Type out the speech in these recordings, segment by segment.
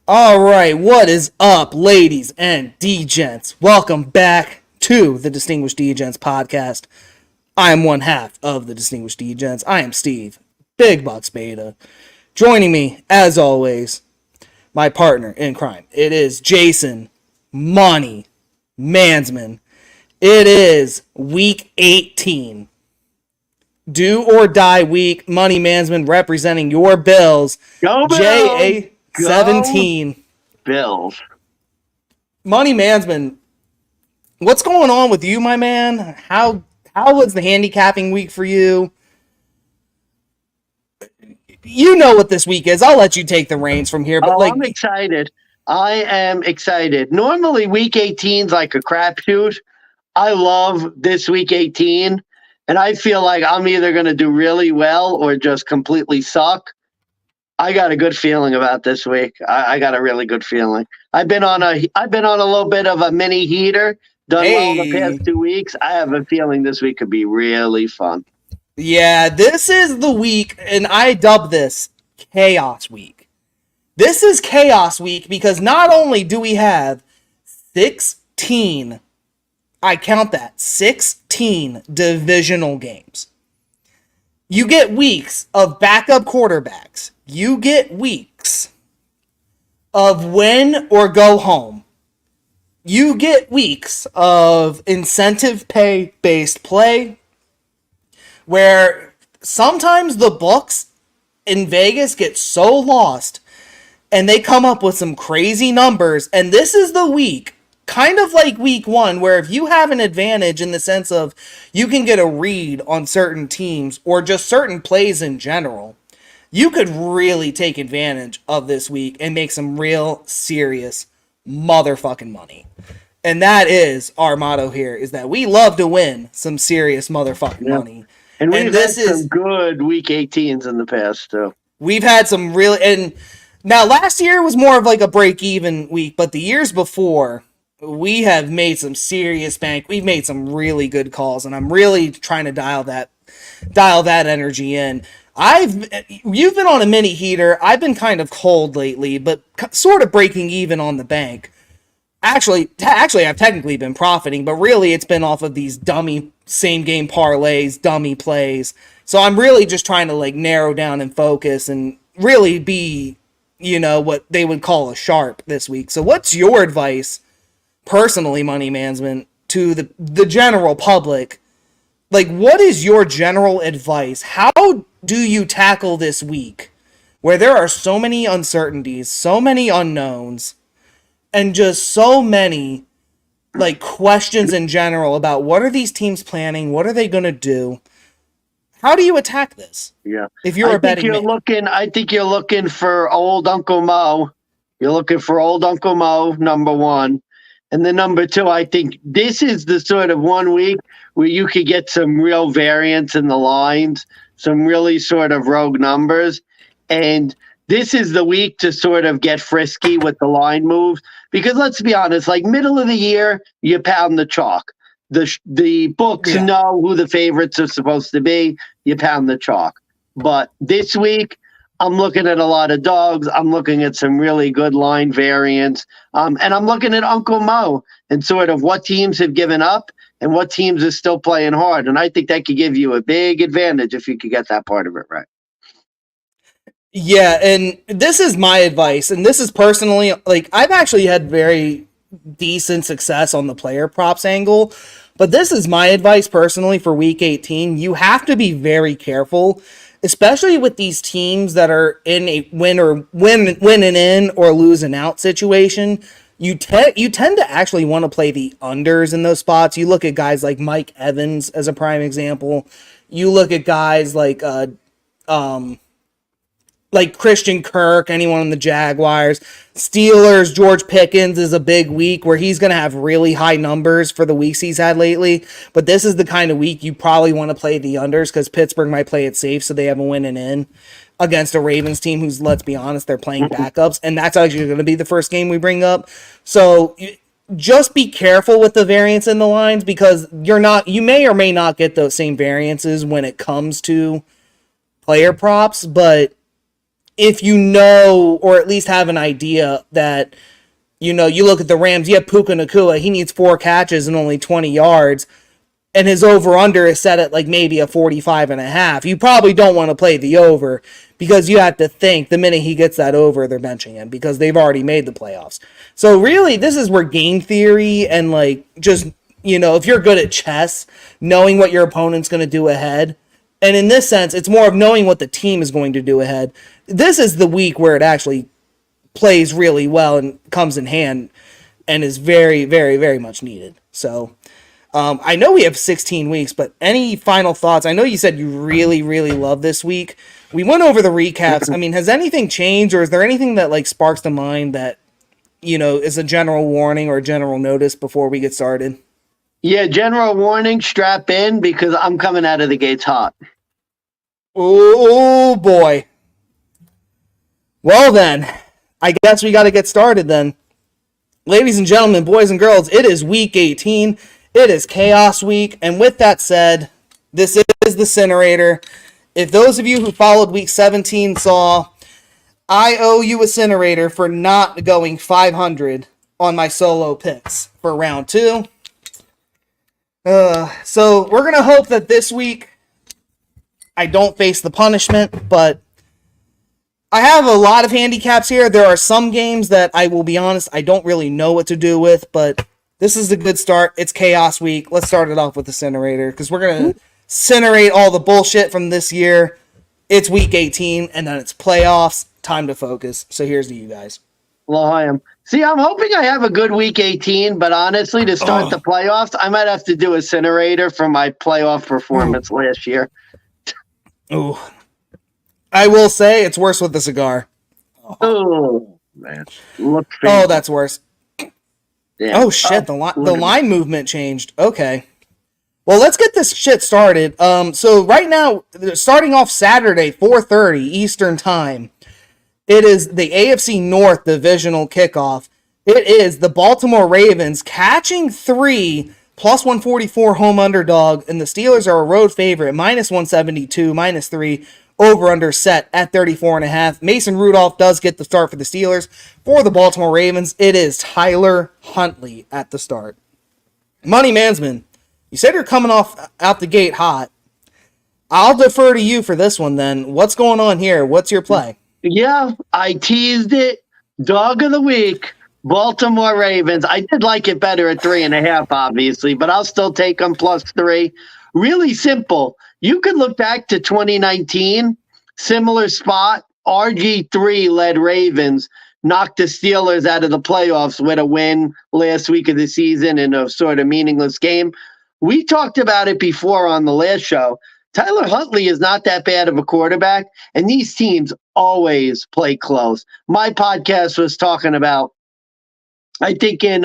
All right, what is up, ladies and D-Gents? Welcome back to the Distinguished D-Gents podcast. I am one half of the Distinguished D-Gents. I am Steve, Big Bucks Beta. Joining me, as always, my partner in crime. It is Jason Money Mansmann. It is week 18. Do or die week. Money Mansmann representing your Bills. Go Bills! JA 17. Bills. Money Mansmann, what's going on with you, my man? How was the handicapping week for you? You know what this week is. I'll let you take the reins from here. But I'm excited. I am excited. Normally, week 18 is like a crapshoot. I love this week 18, and I feel like I'm either going to do really well or just completely suck. I got a good feeling about this week. I got a really good feeling. I've been on a little bit of a mini heater. Done well the past 2 weeks. I have a feeling this week could be really fun. Yeah, this is the week, and I dub this Chaos Week. This is Chaos Week because not only do we have 16, I count that, 16 divisional games. You get weeks of backup quarterbacks. You get weeks of win or go home. You get weeks of incentive pay based play where sometimes the books in Vegas get so lost and they come up with some crazy numbers. And this is the week, kind of like week 1, where if you have an advantage in the sense of you can get a read on certain teams or just certain plays in general, you could really take advantage of this week and make some real serious motherfucking money. And that is our motto here, is that we love to win some serious motherfucking money. And we've had some good week 18s in the past, too. We've had some really, and now last year was more of like a break-even week, but the years before, we have made some serious bank. We've made some really good calls, and I'm really trying to dial that energy in. You've been on a mini heater. I've been kind of cold lately, but sort of breaking even on the bank. Actually, I've technically been profiting, but really it's been off of these dummy same game parlays, dummy plays. So I'm really just trying to like narrow down and focus and really be, what they would call a sharp this week. So what's your advice, personally, Money Mansmann, to the general public? Like, what is your general advice? How do you tackle this week where there are so many uncertainties, so many unknowns, and just so many like questions in general about what are these teams planning? What are they going to do? How do you attack this? Yeah. If you're a betting man. I think you're looking for old Uncle Mo. You're looking for old Uncle Mo, number one. And then number two, I think this is the sort of 1 week where you could get some real variance in the lines, some really sort of rogue numbers. And this is the week to sort of get frisky with the line moves. Because let's be honest, like middle of the year, you pound the chalk. The books know who the favorites are supposed to be. You pound the chalk. But this week, I'm looking at a lot of dogs. I'm looking at some really good line variants. And I'm looking at Uncle Mo and sort of what teams have given up and what teams are still playing hard. And I think that could give you a big advantage if you could get that part of it right. Yeah, and this is my advice, and this is personally, like, I've actually had very decent success on the player props angle, but this is my advice personally for week 18. You have to be very careful, especially with these teams that are in a win and in or losing out situation. You tend to actually want to play the unders in those spots. You look at guys like Mike Evans as a prime example. You look at guys like Christian Kirk, anyone on the Jaguars, Steelers. George Pickens is a big week where he's going to have really high numbers for the weeks he's had lately. But this is the kind of week you probably want to play the unders because Pittsburgh might play it safe so they have a win and in against a Ravens team who's, let's be honest, they're playing backups. And that's actually going to be the first game we bring up. So just be careful with the variance in the lines because you may or may not get those same variances when it comes to player props, but if you know, or at least have an idea that, you look at the Rams, you have Puka Nacua, he needs 4 catches and only 20 yards, and his over-under is set at like maybe a 45.5. You probably don't want to play the over, because you have to think the minute he gets that over, they're benching him because they've already made the playoffs. So really, this is where game theory and like just, if you're good at chess, knowing what your opponent's going to do ahead. And in this sense, it's more of knowing what the team is going to do ahead. This is the week where it actually plays really well and comes in hand and is very, very, very much needed. So I know we have 16 weeks, but any final thoughts? I know you said you really, really love this week. We went over the recaps. I mean, has anything changed, or is there anything that like sparks to mind that, is a general warning or a general notice before we get started? Yeah, general warning, strap in, because I'm coming out of the gates hot. Oh, boy. Well, then, I guess we got to get started then. Ladies and gentlemen, boys and girls, it is week 18. It is Chaos Week. And with that said, this is the Incinerator. If those of you who followed week 17 saw, I owe you a Incinerator for not going 500 on my solo picks for round 2. So we're going to hope that this week I don't face the punishment, but I have a lot of handicaps here. There are some games that I will be honest, I don't really know what to do with, but this is a good start. It's Chaos Week. Let's start it off with the Incinerator, because we're going to incinerate all the bullshit from this year. It's week 18, and then it's playoffs. Time to focus. So here's to you guys. Well, See, I'm hoping I have a good week 18, but honestly, to start the playoffs, I might have to do a Incinerator for my playoff performance last year. Ooh. I will say it's worse with the cigar. Oh, man. That's worse. Yeah. Oh, shit. The line movement changed. Okay. Well, let's get this shit started. So right now, starting off Saturday, 4:30 Eastern Time, it is the AFC North divisional kickoff. It is the Baltimore Ravens catching 3, plus 144 home underdog, and the Steelers are a road favorite, minus 172, minus 3, over-under set at 34.5. Mason Rudolph does get the start for the Steelers. For the Baltimore Ravens, it is Tyler Huntley at the start. Money Mansmann, you said you're coming out the gate hot. I'll defer to you for this one then. What's going on here? What's your play? Yeah, I teased it. Dog of the week, Baltimore Ravens. I did like it better at 3.5, obviously, but I'll still take them plus 3. Really simple. You could look back to 2019, similar spot. RG3 led Ravens, knocked the Steelers out of the playoffs with a win last week of the season in a sort of meaningless game. We talked about it before on the last show. Tyler Huntley is not that bad of a quarterback, and these teams always play close. My podcast was talking about, I think in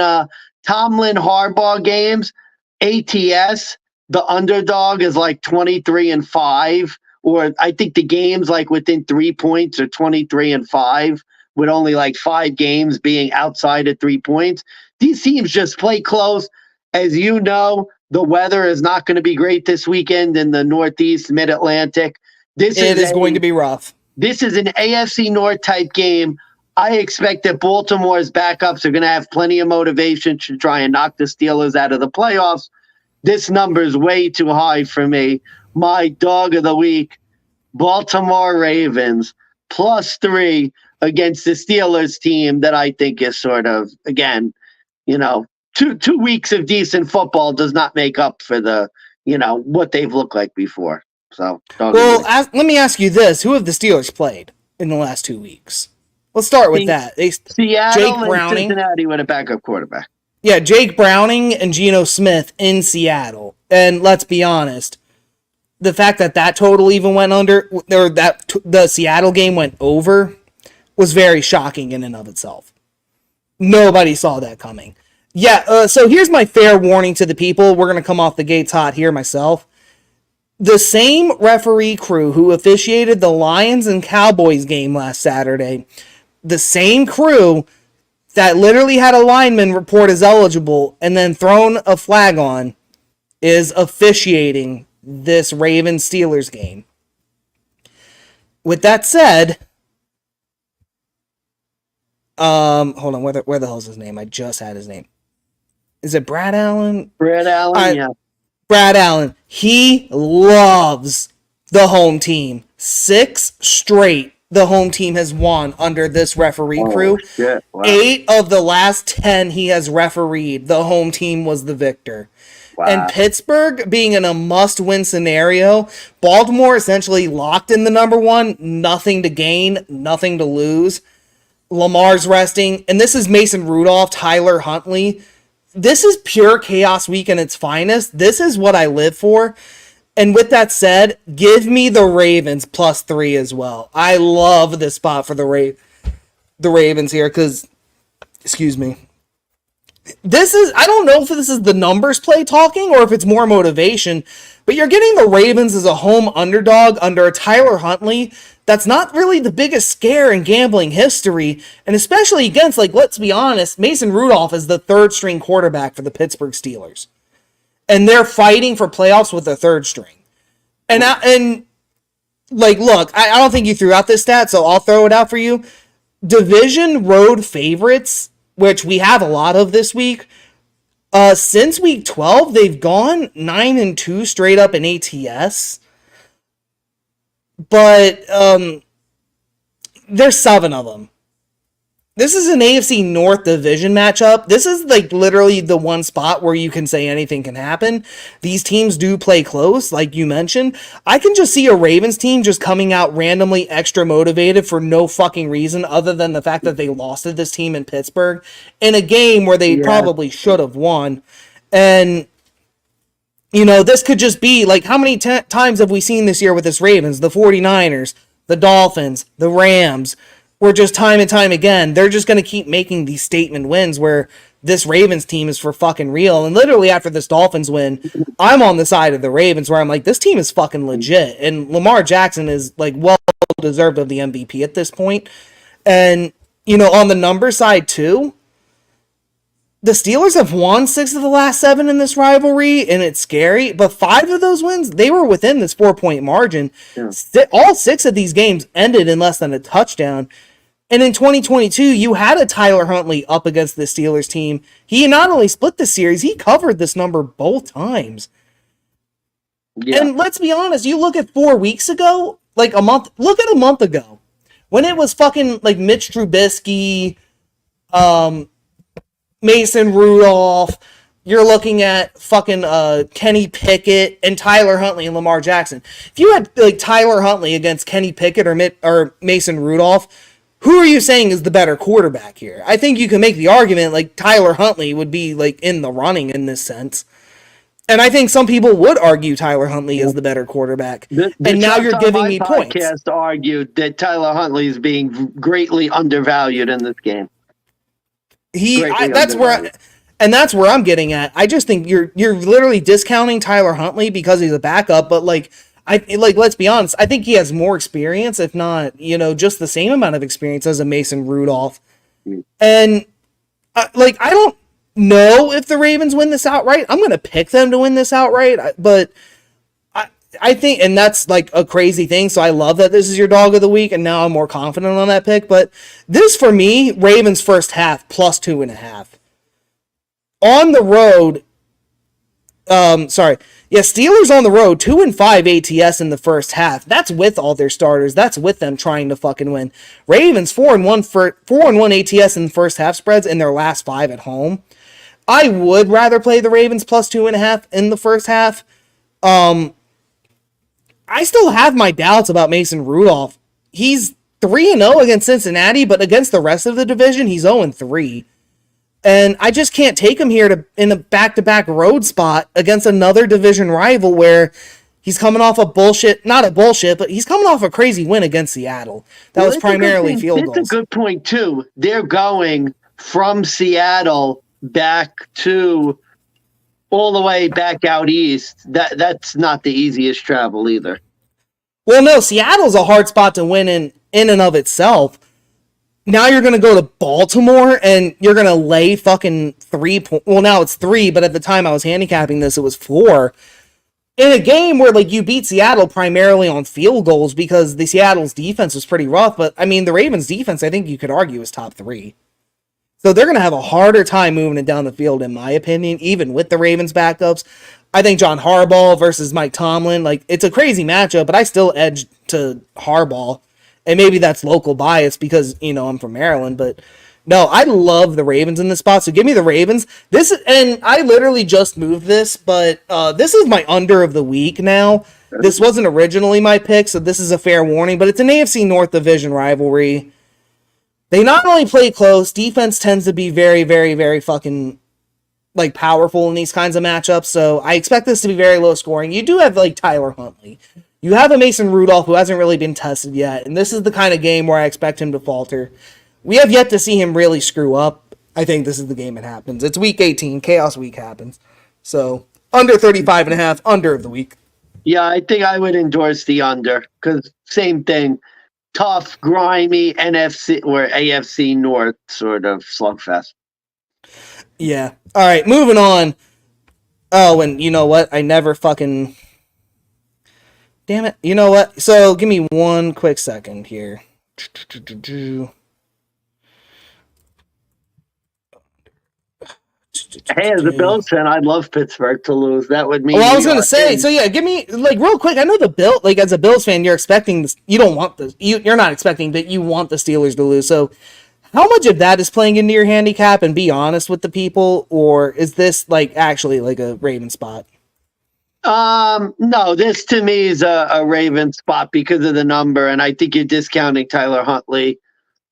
Tomlin Harbaugh games, ATS, the underdog is like 23-5, or I think the games like within 3 points are 23-5, with only like 5 games being outside of 3 points. These teams just play close. As you know, the weather is not going to be great this weekend in the Northeast, Mid-Atlantic. It is going to be rough. This is an AFC North type game. I expect that Baltimore's backups are going to have plenty of motivation to try and knock the Steelers out of the playoffs. This number is way too high for me. My dog of the week, Baltimore Ravens, plus 3 against the Steelers team that I think is sort of, again, two weeks of decent football does not make up for the, what they've looked like before. So, let me ask you this. Who have the Steelers played in the last 2 weeks? Let's start with that. Seattle and Browning, Cincinnati with a backup quarterback. Yeah, Jake Browning and Geno Smith in Seattle. And let's be honest, the fact that total even went under, or that the Seattle game went over, was very shocking in and of itself. Nobody saw that coming. Yeah, so here's my fair warning to the people. We're going to come off the gates hot here myself. The same referee crew who officiated the Lions and Cowboys game last Saturday, the same crew that literally had a lineman report as eligible and then thrown a flag on, is officiating this Ravens-Steelers game. With that said, Hold on, where the hell is his name? I just had his name. Is it Brad Allen? Brad Allen, yeah. Brad Allen. He loves the home team. 6 straight the home team has won under this referee crew. Shit. Wow. 8 of the last 10 he has refereed, the home team was the victor. Wow. And Pittsburgh being in a must-win scenario, Baltimore essentially locked in the number 1, nothing to gain, nothing to lose. Lamar's resting, and this is Mason Rudolph, Tyler Huntley. This is pure chaos week in its finest. This is what I live for. And with that said, give me the Ravens +3 as well. I love this spot for the Ravens here because, excuse me. This is, I don't know if this is the numbers play talking or if it's more motivation, but you're getting the Ravens as a home underdog under a Tyler Huntley that's not really the biggest scare in gambling history, and especially against, like, let's be honest, Mason Rudolph is the 3rd string quarterback for the Pittsburgh Steelers. And they're fighting for playoffs with the 3rd string. And like, look, I don't think you threw out this stat, so I'll throw it out for you. Division road favorites, which we have a lot of this week, since week 12, they've gone 9-2 straight up in ATS. But there's 7 of them. This is an AFC North division matchup. This is like literally the one spot where you can say anything can happen. These teams do play close, like you mentioned. I can just see a Ravens team just coming out randomly extra motivated for no fucking reason other than the fact that they lost to this team in Pittsburgh in a game where they probably should have won. And, you know, this could just be like, how many times have we seen this year with this Ravens? The 49ers, the Dolphins, the Rams. Where just time and time again, they're just going to keep making these statement wins where this Ravens team is for fucking real. And literally after this Dolphins win, I'm on the side of the Ravens where I'm like, this team is fucking legit. And Lamar Jackson is like well deserved of the MVP at this point. And, you know, on the number side too, the Steelers have won 6 of the last 7 in this rivalry, and it's scary. But 5 of those wins, they were within this 4-point margin. Yeah. All 6 of these games ended in less than a touchdown. And in 2022, you had a Tyler Huntley up against the Steelers team. He not only split the series, he covered this number both times. Yeah. And let's be honest, you look at 4 weeks ago, like a month ago, when it was fucking like Mitch Trubisky, Mason Rudolph, you're looking at fucking Kenny Pickett and Tyler Huntley and Lamar Jackson. If you had like Tyler Huntley against Kenny Pickett or Mason Rudolph, who are you saying is the better quarterback here? I think you can make the argument like Tyler Huntley would be like in the running in this sense. And I think some people would argue Tyler Huntley is the better quarterback. And now you're giving me points. The podcast argued that Tyler Huntley is being greatly undervalued in this game. That's where I'm getting at. I just think you're literally discounting Tyler Huntley because he's a backup, but let's be honest, I think he has more experience, if not, you know, just the same amount of experience as a Mason Rudolph. And I don't know if the Ravens win this outright. I'm going to pick them to win this outright, but I think, and that's like a crazy thing, so I love that this is your dog of the week, and now I'm more confident on that pick, but this, for me, Ravens first half, +2.5. On the road, Steelers on the road, 2-5 ATS in the first half. That's with all their starters. That's with them trying to fucking win. Ravens, 4-1 ATS in the first half spreads in their last 5 at home. I would rather play the Ravens +2.5 in the first half. I still have my doubts about Mason Rudolph. He's 3-0 against Cincinnati, but against the rest of the division, he's 0-3. And I just can't take him here in a back-to-back road spot against another division rival where he's coming off but he's coming off a crazy win against Seattle. That was primarily field goals. That's a good point, too. They're going from Seattle back to all the way back out east. That's not the easiest travel either. Well, no, Seattle's a hard spot to win in and of itself. Now you're going to go to Baltimore and you're going to lay fucking 3 points. Well, now it's 3, but at the time I was handicapping this, it was 4. In a game where like you beat Seattle primarily on field goals because the Seattle's defense was pretty rough. But I mean, the Ravens defense, I think you could argue is top 3. So they're going to have a harder time moving it down the field, in my opinion, even with the Ravens backups. I think John Harbaugh versus Mike Tomlin, like, it's a crazy matchup, but I still edge to Harbaugh. And maybe that's local bias because, I'm from Maryland, but no, I love the Ravens in this spot. So give me the Ravens. And I literally just moved this, but this is my under of the week now. This wasn't originally my pick, so this is a fair warning, but it's an AFC North Division rivalry. They not only play close, defense tends to be very, very, very fucking like powerful in these kinds of matchups. So I expect this to be very low scoring. You do have like Tyler Huntley. You have a Mason Rudolph who hasn't really been tested yet. And this is the kind of game where I expect him to falter. We have yet to see him really screw up. I think this is the game it happens. It's week 18. Chaos week happens. So under 35.5, under of the week. Yeah, I think I would endorse the under because same thing. Tough, grimy NFC or AFC North sort of slugfest. Yeah. All right, moving on. Oh, and you know what? I never fucking... Damn it. You know what? So, give me one quick second here. Hey, as a Bills fan, I'd love Pittsburgh to lose. That would mean. Well, I was going to say, so yeah, give me, like, real quick. I know the Bill, like, as a Bills fan, you're expecting this. You don't want this. You're not expecting, but you want the Steelers to lose. So, how much of that is playing into your handicap? And be honest with the people, or is this like actually like a Raven spot? No, this to me is a Raven spot because of the number, and I think you're discounting Tyler Huntley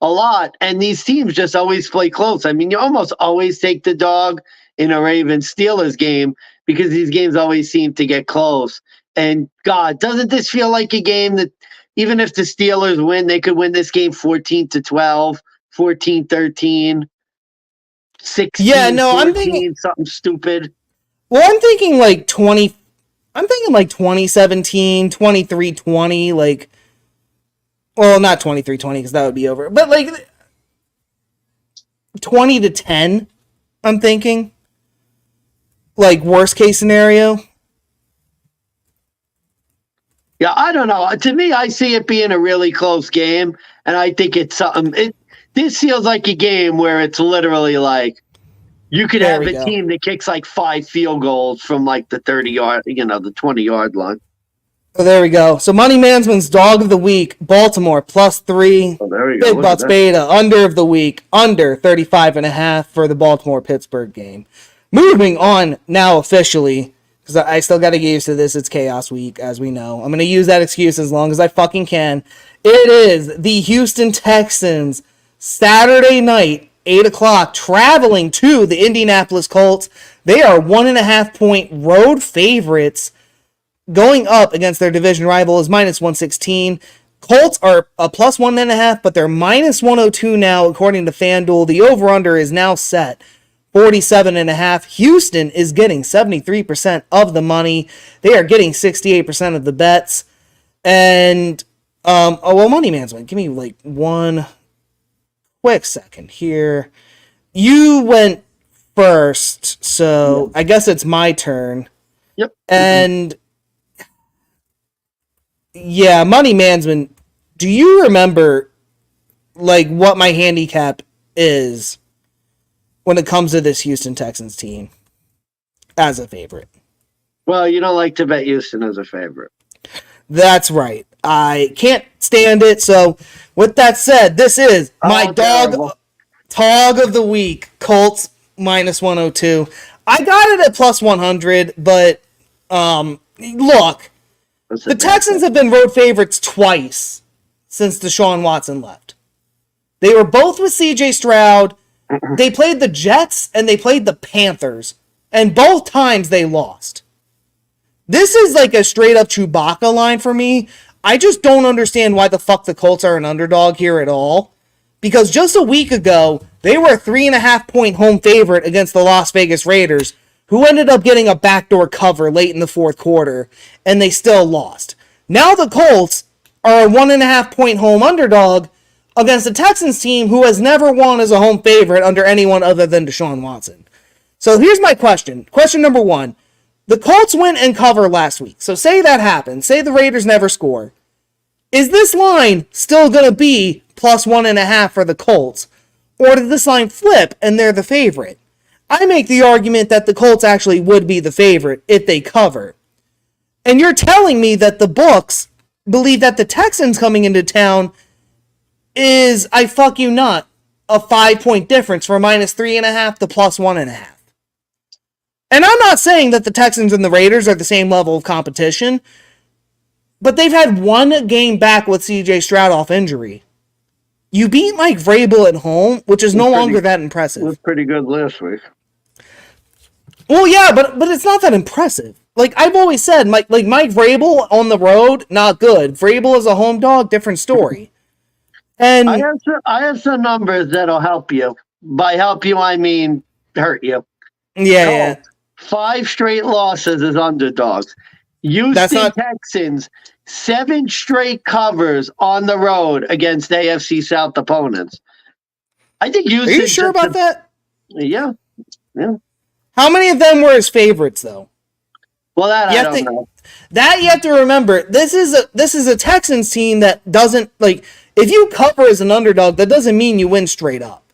a lot. And these teams just always play close. I mean, you almost always take the dog in a Ravens Steelers game because these games always seem to get close. And God, doesn't this feel like a game that even if the Steelers win, they could win this game 14-12, 14-13, 16, yeah, no, 14, I'm thinking something stupid. Well, I'm thinking like 2017, 23-20, like, well, not 23-20 because that would be over, but like 20-10, I'm thinking. Like, worst case scenario. Yeah, I don't know. To me, I see it being a really close game, and I think it's something. This feels like a game where it's literally like you could have a team that kicks like 5 field goals from like the 30-yard, the 20-yard line. Oh, there we go. So Money Mansmann's dog of the week, Baltimore, +3. Oh, there we Big go. Butts Beta, under of the week, under 35.5 for the Baltimore-Pittsburgh game. Moving on now officially, because I still got to get used to this. It's chaos week, as we know. I'm going to use that excuse as long as I fucking can. It is the Houston Texans, Saturday night, 8 o'clock, traveling to the Indianapolis Colts. They are 1.5-point road favorites going up against their division rival is -116. Colts are a +1.5, but they're -102 now, according to FanDuel. The over-under is now set 47.5. Houston is getting 73% of the money. They are getting 68% of the bets. And, Money Mansmann, give me like one quick second here. You went first, so I guess it's my turn. Yep. And, yeah, Money Mansmann, do you remember, like, what my handicap is when it comes to this Houston Texans team as a favorite? Well, you don't like to bet Houston as a favorite. That's right. I can't stand it. So, with that said, this is my dog of the week, Colts -102. I got it at +100, but look, the Texans have been road favorites twice since Deshaun Watson left. They were both with CJ Stroud. They played the Jets and they played the Panthers, and both times they lost. This is like a straight up Chewbacca line for me. I just don't understand why the fuck the Colts are an underdog here at all. Because just a week ago, they were a 3.5-point home favorite against the Las Vegas Raiders, who ended up getting a backdoor cover late in the fourth quarter, and they still lost. Now the Colts are a 1.5-point home underdog against a Texans team who has never won as a home favorite under anyone other than Deshaun Watson. So here's my question. Question number one. The Colts win and cover last week. So say that happens. Say the Raiders never score. Is this line still going to be +1.5 for the Colts? Or did this line flip and they're the favorite? I make the argument that the Colts actually would be the favorite if they cover. And you're telling me that the books believe that the Texans coming into town is, I fuck you not, a 5-point difference from -3.5 to +1.5. And I'm not saying that the Texans and the Raiders are the same level of competition, but they've had one game back with CJ Stroud off injury. You beat Mike Vrabel at home, which is no longer that impressive. It was pretty good last week. Well, yeah, but it's not that impressive. Like I've always said, Mike Vrabel on the road, not good. Vrabel as a home dog, different story. And I have some numbers that'll help you. By help you, I mean hurt you. Yeah. 5 straight losses as underdogs. Houston Texans, 7 straight covers on the road against AFC South opponents. I think Houston. Are you sure about that? Yeah. How many of them were his favorites, though? Well, that I don't know. That you have to remember. This is a Texans team that doesn't like. If you cover as an underdog, that doesn't mean you win straight up.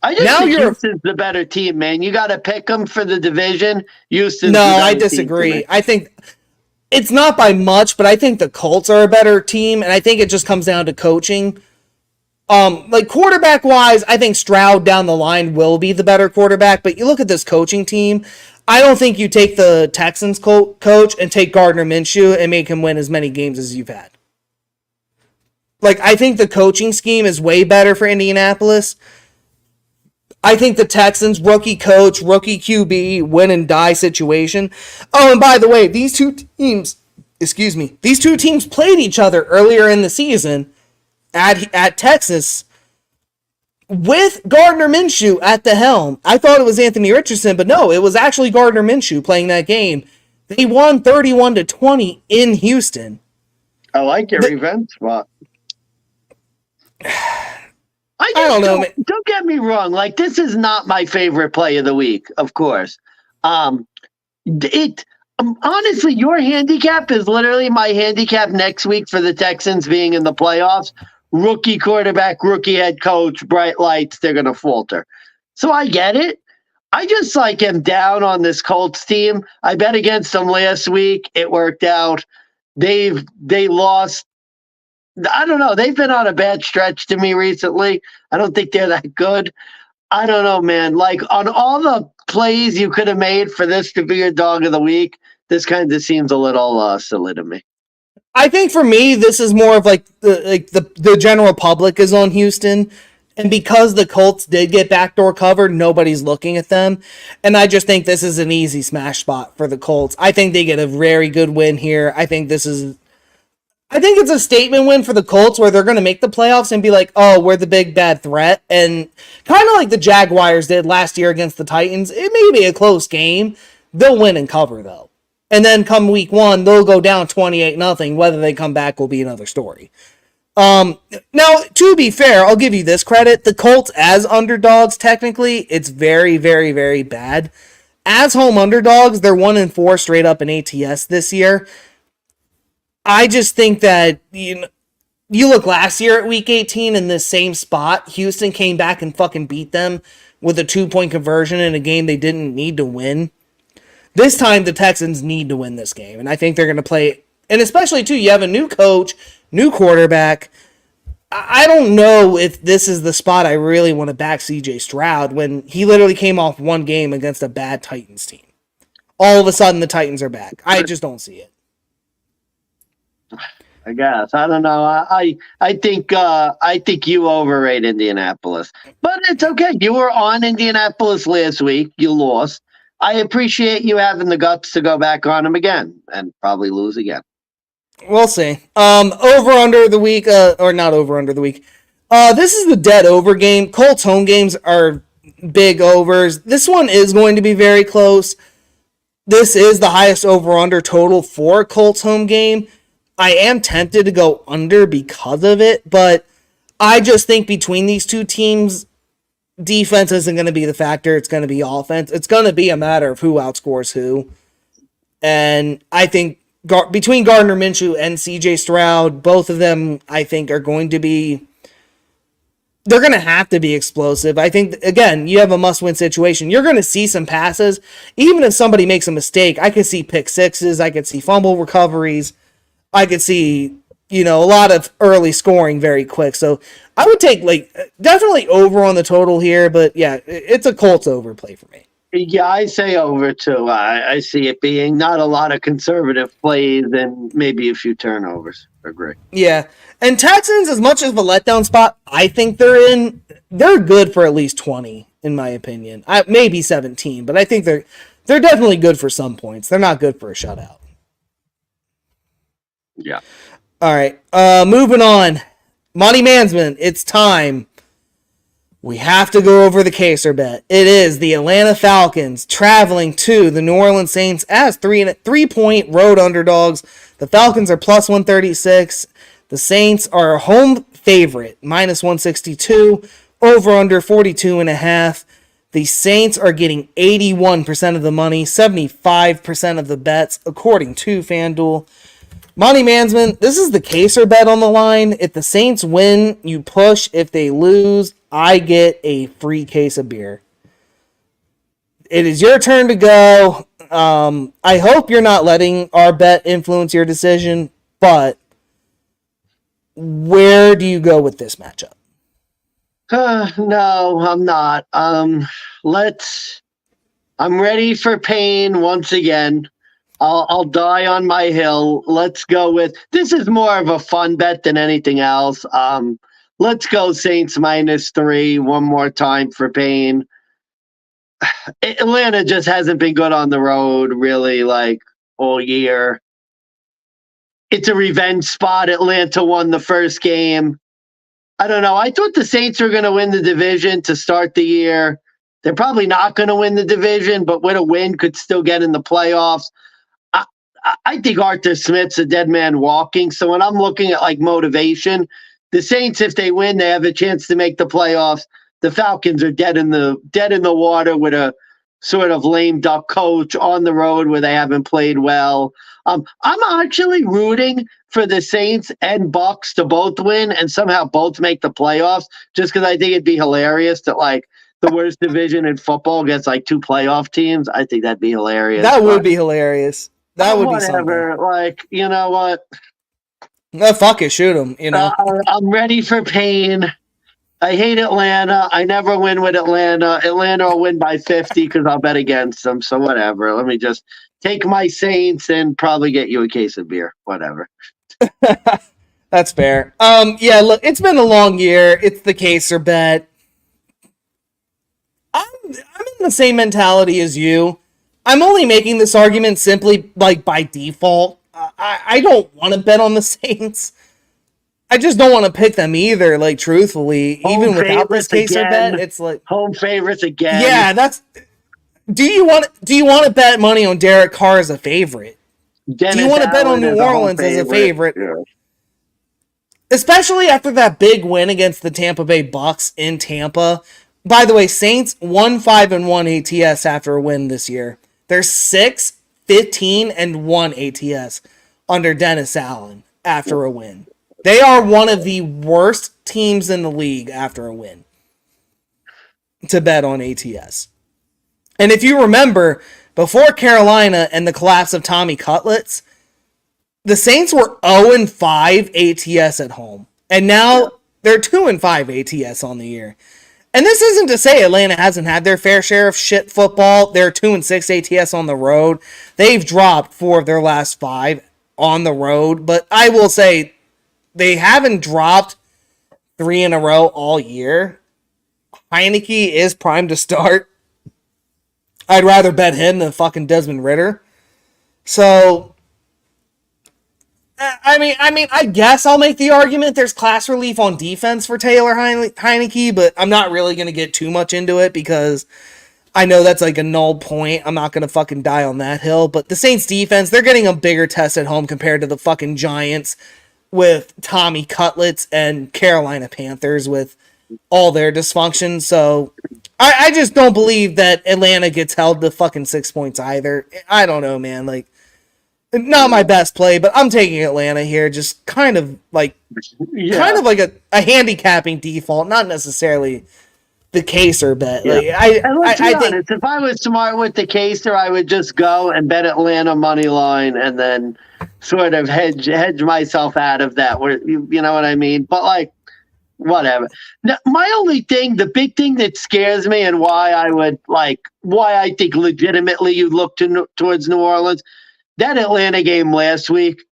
I just think Houston's the better team, man. You got to pick them for the division. Houston's the better I disagree. I think it's not by much, but I think the Colts are a better team, and I think it just comes down to coaching. Like quarterback wise, I think Stroud down the line will be the better quarterback, but you look at this coaching team, I don't think you take the Texans coach and take Gardner Minshew and make him win as many games as you've had. Like, I think the coaching scheme is way better for Indianapolis. I think the Texans, rookie coach, rookie QB, win and die situation. Oh, and by the way, these two teams played each other earlier in the season at Texas with Gardner Minshew at the helm. I thought it was Anthony Richardson, but no, it was actually Gardner Minshew playing that game. They won 31-20 in Houston. I like your revenge spot. I don't know. Don't get me wrong. Like, this is not my favorite play of the week, of course. Honestly, your handicap is literally my handicap next week for the Texans being in the playoffs. Rookie quarterback, rookie head coach, bright lights, they're going to falter. So I get it. I just am down on this Colts team. I bet against them last week. It worked out. They lost. I don't know. They've been on a bad stretch to me recently. I don't think they're that good. I don't know, man. Like, on all the plays you could have made for this to be your dog of the week, this kind of seems a little silly to me. I think for me, this is more of the general public is on Houston. And because the Colts did get backdoor covered, nobody's looking at them. And I just think this is an easy smash spot for the Colts. I think they get a very good win here. I think it's a statement win for the Colts where they're going to make the playoffs and be like, oh, we're the big bad threat. And kind of like the Jaguars did last year against the Titans. It may be a close game. They'll win and cover, though. And then come week 1, they'll go down 28-0. Whether they come back will be another story. Now, to be fair, I'll give you this credit. The Colts as underdogs, technically, it's very, very, very bad. As home underdogs, they're 1-4 straight up in ATS this year. I just think that, you look last year at week 18 in this same spot, Houston came back and fucking beat them with a 2-point conversion in a game they didn't need to win. This time, the Texans need to win this game, and I think they're going to play, and especially, too, you have a new coach, new quarterback. I don't know if this is the spot I really want to back CJ Stroud when he literally came off one game against a bad Titans team. All of a sudden, the Titans are back. I just don't see it. I guess. I don't know. I think you overrate Indianapolis. But it's okay. You were on Indianapolis last week. You lost. I appreciate you having the guts to go back on them again and probably lose again. We'll see. Over under the week, or not over under the week. This is the dead over game. Colts home games are big overs. This one is going to be very close. This is the highest over under total for a Colts home game. I am tempted to go under because of it, but I just think between these two teams, defense isn't going to be the factor. It's going to be offense. It's going to be a matter of who outscores who. And I think between Gardner Minshew and CJ Stroud, both of them, I think, are going to be... they're going to have to be explosive. I think, again, you have a must-win situation. You're going to see some passes. Even if somebody makes a mistake, I could see pick sixes. I could see fumble recoveries. I could see, a lot of early scoring very quick. So I would take, definitely over on the total here. But, yeah, it's a Colts overplay for me. Yeah, I say over too. I see it being not a lot of conservative plays and maybe a few turnovers. Agree. Yeah. And Texans, as much as a letdown spot I think they're good for at least 20, in my opinion. Maybe 17, but I think they're definitely good for some points. They're not good for a shutout. Yeah. All right. Moving on. Money Mansmann, it's time. We have to go over the Caser bet. It is the Atlanta Falcons traveling to the New Orleans Saints as 3-point road underdogs. The Falcons are plus 136. The Saints are a home favorite, minus 162. Over under 42.5. The Saints are getting 81% of the money, 75% of the bets, according to FanDuel. Money Mansmann, this is the Caser bet on the line. If the Saints win, you push. If they lose, I get a free case of beer. It is your turn to go. I hope you're not letting our bet influence your decision, but where do you go with this matchup? No, I'm not. I'm ready for pain once again. I'll die on my hill. Let's go with this is more of a fun bet than anything else. Let's go Saints -3 one more time for pain. Atlanta just hasn't been good on the road really all year. It's a revenge spot. Atlanta won the first game. I don't know. I thought the Saints were going to win the division to start the year. They're probably not going to win the division, but with a win could still get in the playoffs. I think Arthur Smith's a dead man walking. So when I'm looking at motivation, the Saints, if they win, they have a chance to make the playoffs. The Falcons are dead in the water with a sort of lame duck coach on the road where they haven't played well. I'm actually rooting for the Saints and Bucks to both win and somehow both make the playoffs, just because I think it'd be hilarious that the worst division in football gets 2 playoff teams. I think that'd be hilarious. That would be hilarious. That would be something. You know what? No, fuck it, shoot them. I'm ready for pain. I hate Atlanta. I never win with Atlanta. Atlanta will win by 50 because I'll bet against them. So whatever. Let me just take my Saints and probably get you a case of beer. Whatever. That's fair. Yeah, look, it's been a long year. It's the Caser bet. I'm in the same mentality as you. I'm only making this argument simply by default. I don't want to bet on the Saints. I just don't want to pick them either. Truthfully, even without this Caser bet, it's home favorites again. Yeah, that's. Do you want to bet money on Derek Carr as a favorite? Do you want to bet on New Orleans as a favorite? Yeah. Especially after that big win against the Tampa Bay Bucks in Tampa. By the way, Saints 1-5-1 ATS after a win this year. They're 6-15-1 ATS under Dennis Allen after a win. They are one of the worst teams in the league after a win to bet on ATS. And if you remember, before Carolina and the collapse of Tommy Cutlets, the Saints were 0-5 ATS at home. And now they're 2-5 ATS on the year. And this isn't to say Atlanta hasn't had their fair share of shit football. They're 2-6 ATS on the road. They've dropped 4 of their last 5 on the road. But I will say they haven't dropped 3 in a row all year. Heineke is primed to start. I'd rather bet him than fucking Desmond Ridder. So, I guess I'll make the argument there's class relief on defense for Taylor Heineke, but I'm not really going to get too much into it because I know that's a null point. I'm not going to fucking die on that hill. But the Saints defense, they're getting a bigger test at home compared to the fucking Giants with Tommy Cutlets and Carolina Panthers with all their dysfunction. So I just don't believe that Atlanta gets held to fucking 6 points either. I don't know, man. Not my best play, but I'm taking Atlanta here. Just kind of like a handicapping default, not necessarily the Caser bet. Yeah. Like And let's be I think honest, if I was smart with the Caser, I would just go and bet Atlanta money line and then sort of hedge myself out of that. Where you know what I mean? But like, whatever. Now, my only thing, the big thing that scares me, and why I think legitimately you look towards New Orleans, that Atlanta game last week.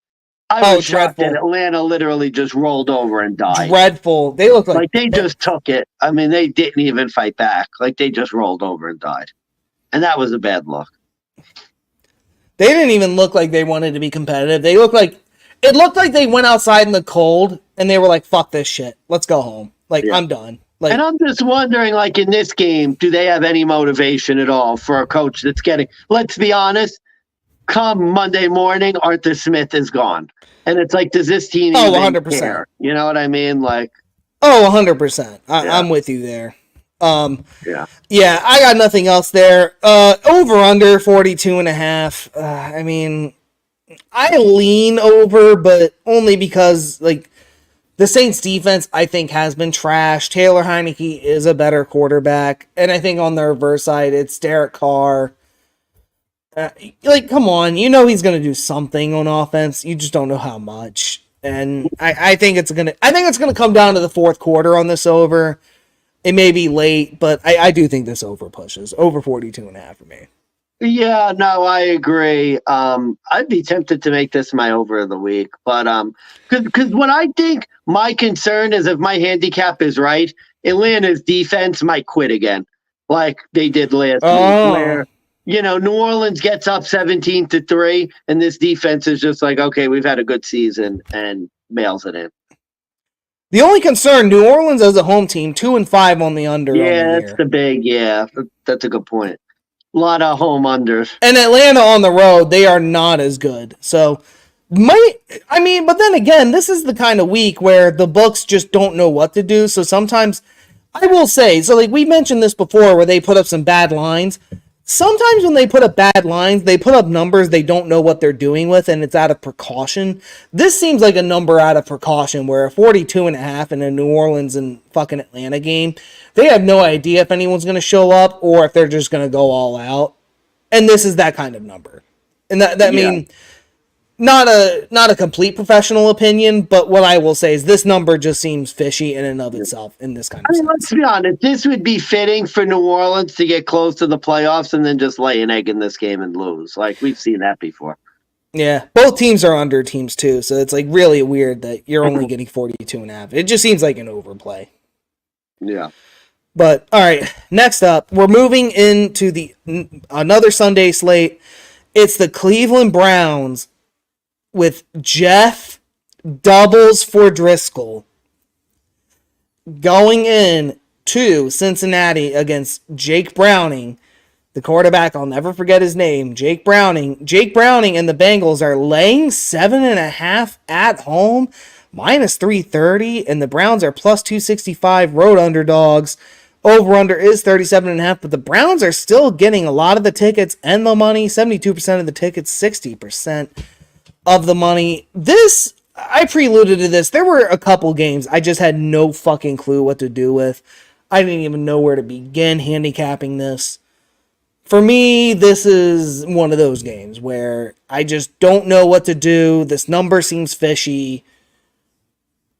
I was shocked that Atlanta literally just rolled over and died. Dreadful. They look like they just took it. I mean, they didn't even fight back. Like they just rolled over and died. And that was a bad look. They didn't even look like they wanted to be competitive. It looked like they went outside in the cold and they were like, fuck this shit. Let's go home. I'm done. And I'm just wondering, like in this game, do they have any motivation at all for a coach that's getting, let's be honest, come Monday morning, Arthur Smith is gone. And it's like, does this team even 100%. care? You know what I mean? Like, 100%. I'm with you there. Yeah, I got nothing else there. Over under 42.5. I mean, I lean over, but only because like the Saints defense, I think, has been trashed. Taylor Heineke is a better quarterback, and I think on the reverse side, it's Derek Carr. Come on, you know he's gonna do something on offense. You just don't know how much. And I think it's gonna come down to the fourth quarter on this over. It may be late, but I do think this over pushes over 42.5 for me. Yeah, no, I agree. I'd be tempted to make this my over of the week, but because what I think my concern is, if my handicap is right, Atlanta's defense might quit again, like they did last week, where New Orleans gets up 17-3, and this defense is just like, okay, we've had a good season, and mails it in. The only concern, New Orleans as a home team, 2-5 on the under. Yeah, that's the big. Yeah, that's a good point. A lot of home unders. And Atlanta on the road, they are not as good. So, but then again, this is the kind of week where the books just don't know what to do. So sometimes, I will say, so like we mentioned this before where they put up some bad lines. Sometimes when they put up bad lines, they put up numbers they don't know what they're doing with, and it's out of precaution. This seems like a number out of precaution, where a 42.5 in a New Orleans and fucking Atlanta game, they have no idea if anyone's going to show up or if they're just going to go all out. And this is that kind of number. And I mean, not a complete professional opinion, but what I will say is this number just seems fishy in and of itself in this kind of sense. Let's be honest. This would be fitting for New Orleans to get close to the playoffs and then just lay an egg in this game and lose. Like, we've seen that before. Yeah, both teams are under teams too, so it's like really weird that you're only getting 42.5. It just seems like an overplay. Yeah. But all right, next up, we're moving into another Sunday slate. It's the Cleveland Browns with Jeff doubles for Driscoll going in to Cincinnati against Jake Browning, the quarterback. I'll never forget his name, Jake Browning. Jake Browning and the Bengals are laying 7.5 at home, minus 330, and the Browns are plus 265 road underdogs. Over-under is 37.5, but the Browns are still getting a lot of the tickets and the money, 72% of the tickets, 60% of the money. This, I preluded to this. There were a couple games I just had no fucking clue what to do with. I didn't even know where to begin handicapping this. For me, this is one of those games where I just don't know what to do. This number seems fishy.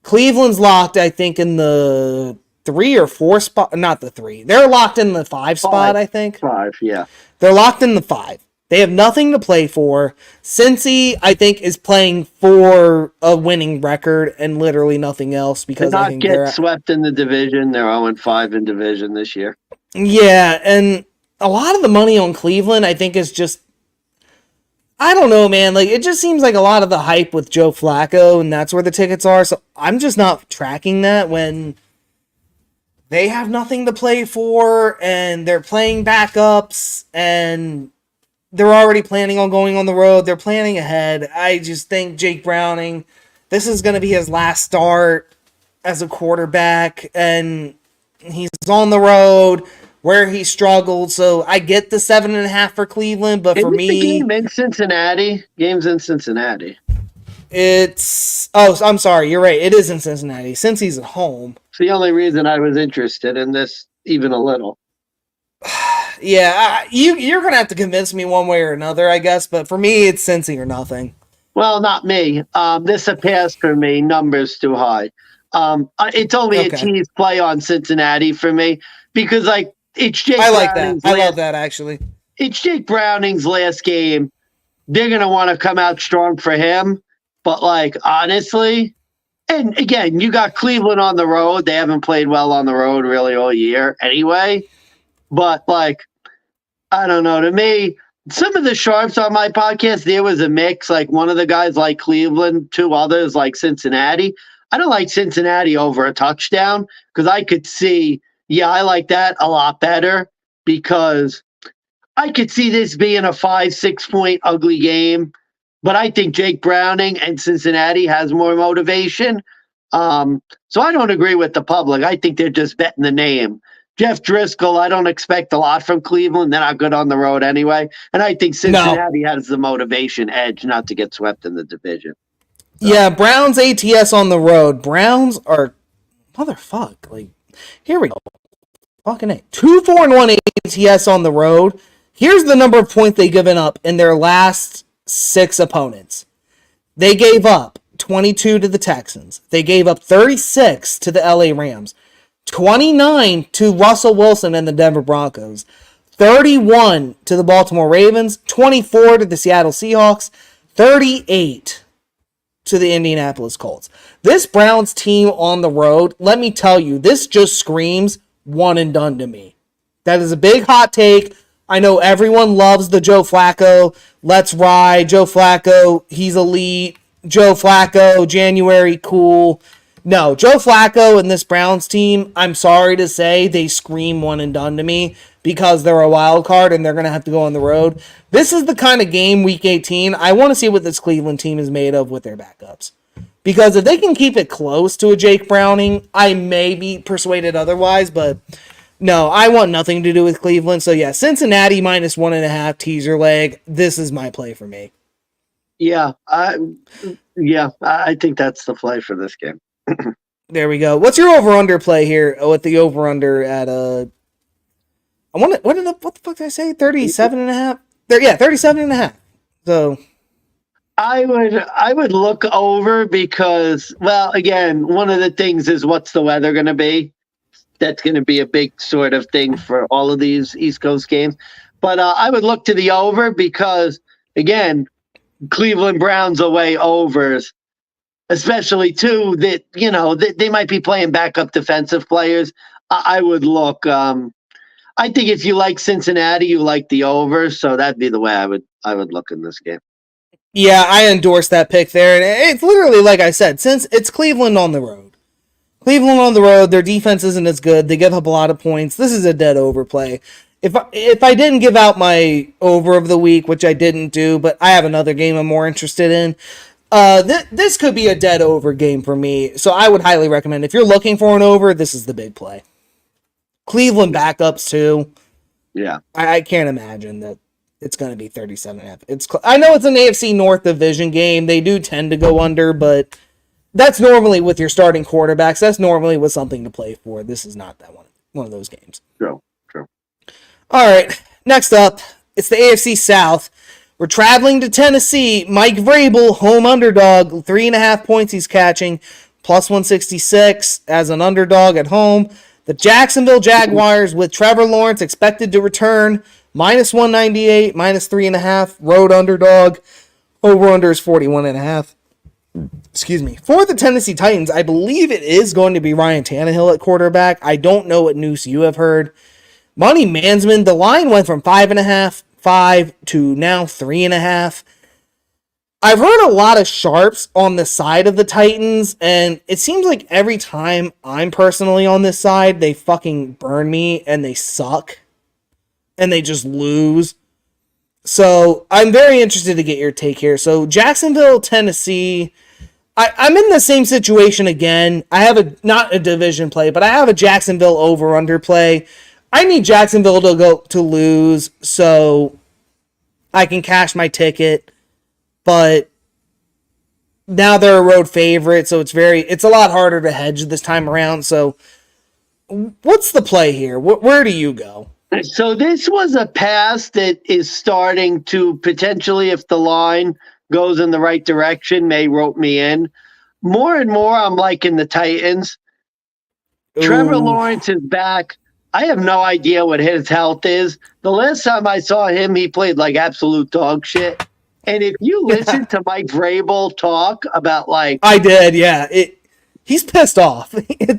Cleveland's locked, I think, in the 3 or 4 spot. Not the 3. They're locked in the 5 spot, I think. 5, yeah. They're locked in the 5. They have nothing to play for. Cincy, I think, is playing for a winning record and literally nothing else because I think they're swept in the division. They're 0-5 in division this year. Yeah, and a lot of the money on Cleveland, I think, is just, I don't know, man. Like, it just seems like a lot of the hype with Joe Flacco, and that's where the tickets are. So I'm just not tracking that when they have nothing to play for and they're playing backups and they're already planning on going on the road. They're planning ahead. I just think Jake Browning, this is going to be his last start as a quarterback, and he's on the road. where he struggled. So I get the 7.5 for Cleveland, but for me, game in Cincinnati. Games in Cincinnati. I'm sorry, you're right. It is in Cincinnati since he's at home. It's the only reason I was interested in this even a little. Yeah, you're gonna have to convince me one way or another, I guess. But for me, it's Cincy or nothing. Well, not me. This a pass for me. Numbers too high. It's only a tease play on Cincinnati for me because like it's Jake. I like that. I love that actually. It's Jake Browning's last game. They're gonna want to come out strong for him. But like honestly, and again, you got Cleveland on the road. They haven't played well on the road really all year anyway. But like, I don't know. To me, some of the sharps on my podcast, there was a mix. Like one of the guys like Cleveland, two others like Cincinnati. I don't like Cincinnati over a touchdown because I could see, I like that a lot better because I could see this being a 5-6 point ugly game. But I think Jake Browning and Cincinnati has more motivation. So I don't agree with the public. I think they're just betting the name. Jeff Driscoll, I don't expect a lot from Cleveland. They're not good on the road anyway. And I think Cincinnati has the motivation edge not to get swept in the division. So. Yeah, Browns ATS on the road. Browns are motherfuck. Like, here we go. Fucking A. 2-4-1 ATS on the road. Here's the number of points they've given up in their last 6 opponents. They gave up 22 to the Texans. They gave up 36 to the LA Rams. 29 to Russell Wilson and the Denver Broncos, 31 to the Baltimore Ravens, 24 to the Seattle Seahawks, 38 to the Indianapolis Colts. This Browns team on the road, let me tell you, this just screams one and done to me. That is a big hot take. I know everyone loves the Joe Flacco. Let's ride. Joe Flacco, he's elite. Joe Flacco, January, cool. No, Joe Flacco and this Browns team, I'm sorry to say, they scream one and done to me because they're a wild card and they're going to have to go on the road. This is the kind of game, Week 18, I want to see what this Cleveland team is made of with their backups. Because if they can keep it close to a Jake Browning, I may be persuaded otherwise, but no, I want nothing to do with Cleveland. So yeah, Cincinnati minus 1.5 teaser leg. This is my play for me. Yeah, I think that's the play for this game. There we go. What's your over-under play here with the over-under at what the fuck did I say? 37.5? Yeah, 37.5. So I would look over because, well, again, one of the things is what's the weather going to be? That's going to be a big sort of thing for all of these East Coast games. But I would look to the over because, again, Cleveland Browns away overs. Especially, too, that, they might be playing backup defensive players. I would look. I think if you like Cincinnati, you like the over. So that'd be the way I would look in this game. Yeah, I endorse that pick there. And it's literally, like I said, since it's Cleveland on the road. Cleveland on the road, their defense isn't as good. They give up a lot of points. This is a dead overplay. If I didn't give out my over of the week, which I didn't do, but I have another game I'm more interested in, this could be a dead over game for me, so I would highly recommend if you're looking for an over, this is the big play. Cleveland backups too. Yeah, I can't imagine that it's going to be 37.5. I know it's an AFC North division game. They do tend to go under, but that's normally with your starting quarterbacks. That's normally with something to play for. This is not that one of those games. True. All right, next up, it's the AFC South. We're traveling to Tennessee. Mike Vrabel, home underdog, 3.5 points he's catching, plus 166 as an underdog at home. The Jacksonville Jaguars with Trevor Lawrence expected to return, minus 198, minus 3.5, road underdog. Over-under is 41.5. Excuse me. For the Tennessee Titans, I believe it is going to be Ryan Tannehill at quarterback. I don't know what news you have heard. Money Mansmann, the line went from 5.5, 5 to now 3.5. I've heard a lot of sharps on the side of the Titans, and it seems like every time I'm personally on this side, they fucking burn me and they suck and they just lose. So I'm very interested to get your take here. So Jacksonville, Tennessee, I'm in the same situation again. I have not a division play, but I have a Jacksonville over-under play. I need Jacksonville to lose so I can cash my ticket, but now they're a road favorite, so it's a lot harder to hedge this time around. So what's the play here? Where do you go? So this was a pass that is starting to potentially, if the line goes in the right direction, may rope me in. More and more, I'm liking the Titans. Trevor Lawrence is back. I have no idea what his health is. The last time I saw him, he played like absolute dog shit. And if you listen to Mike Vrabel talk about like... I did, yeah. He's pissed off.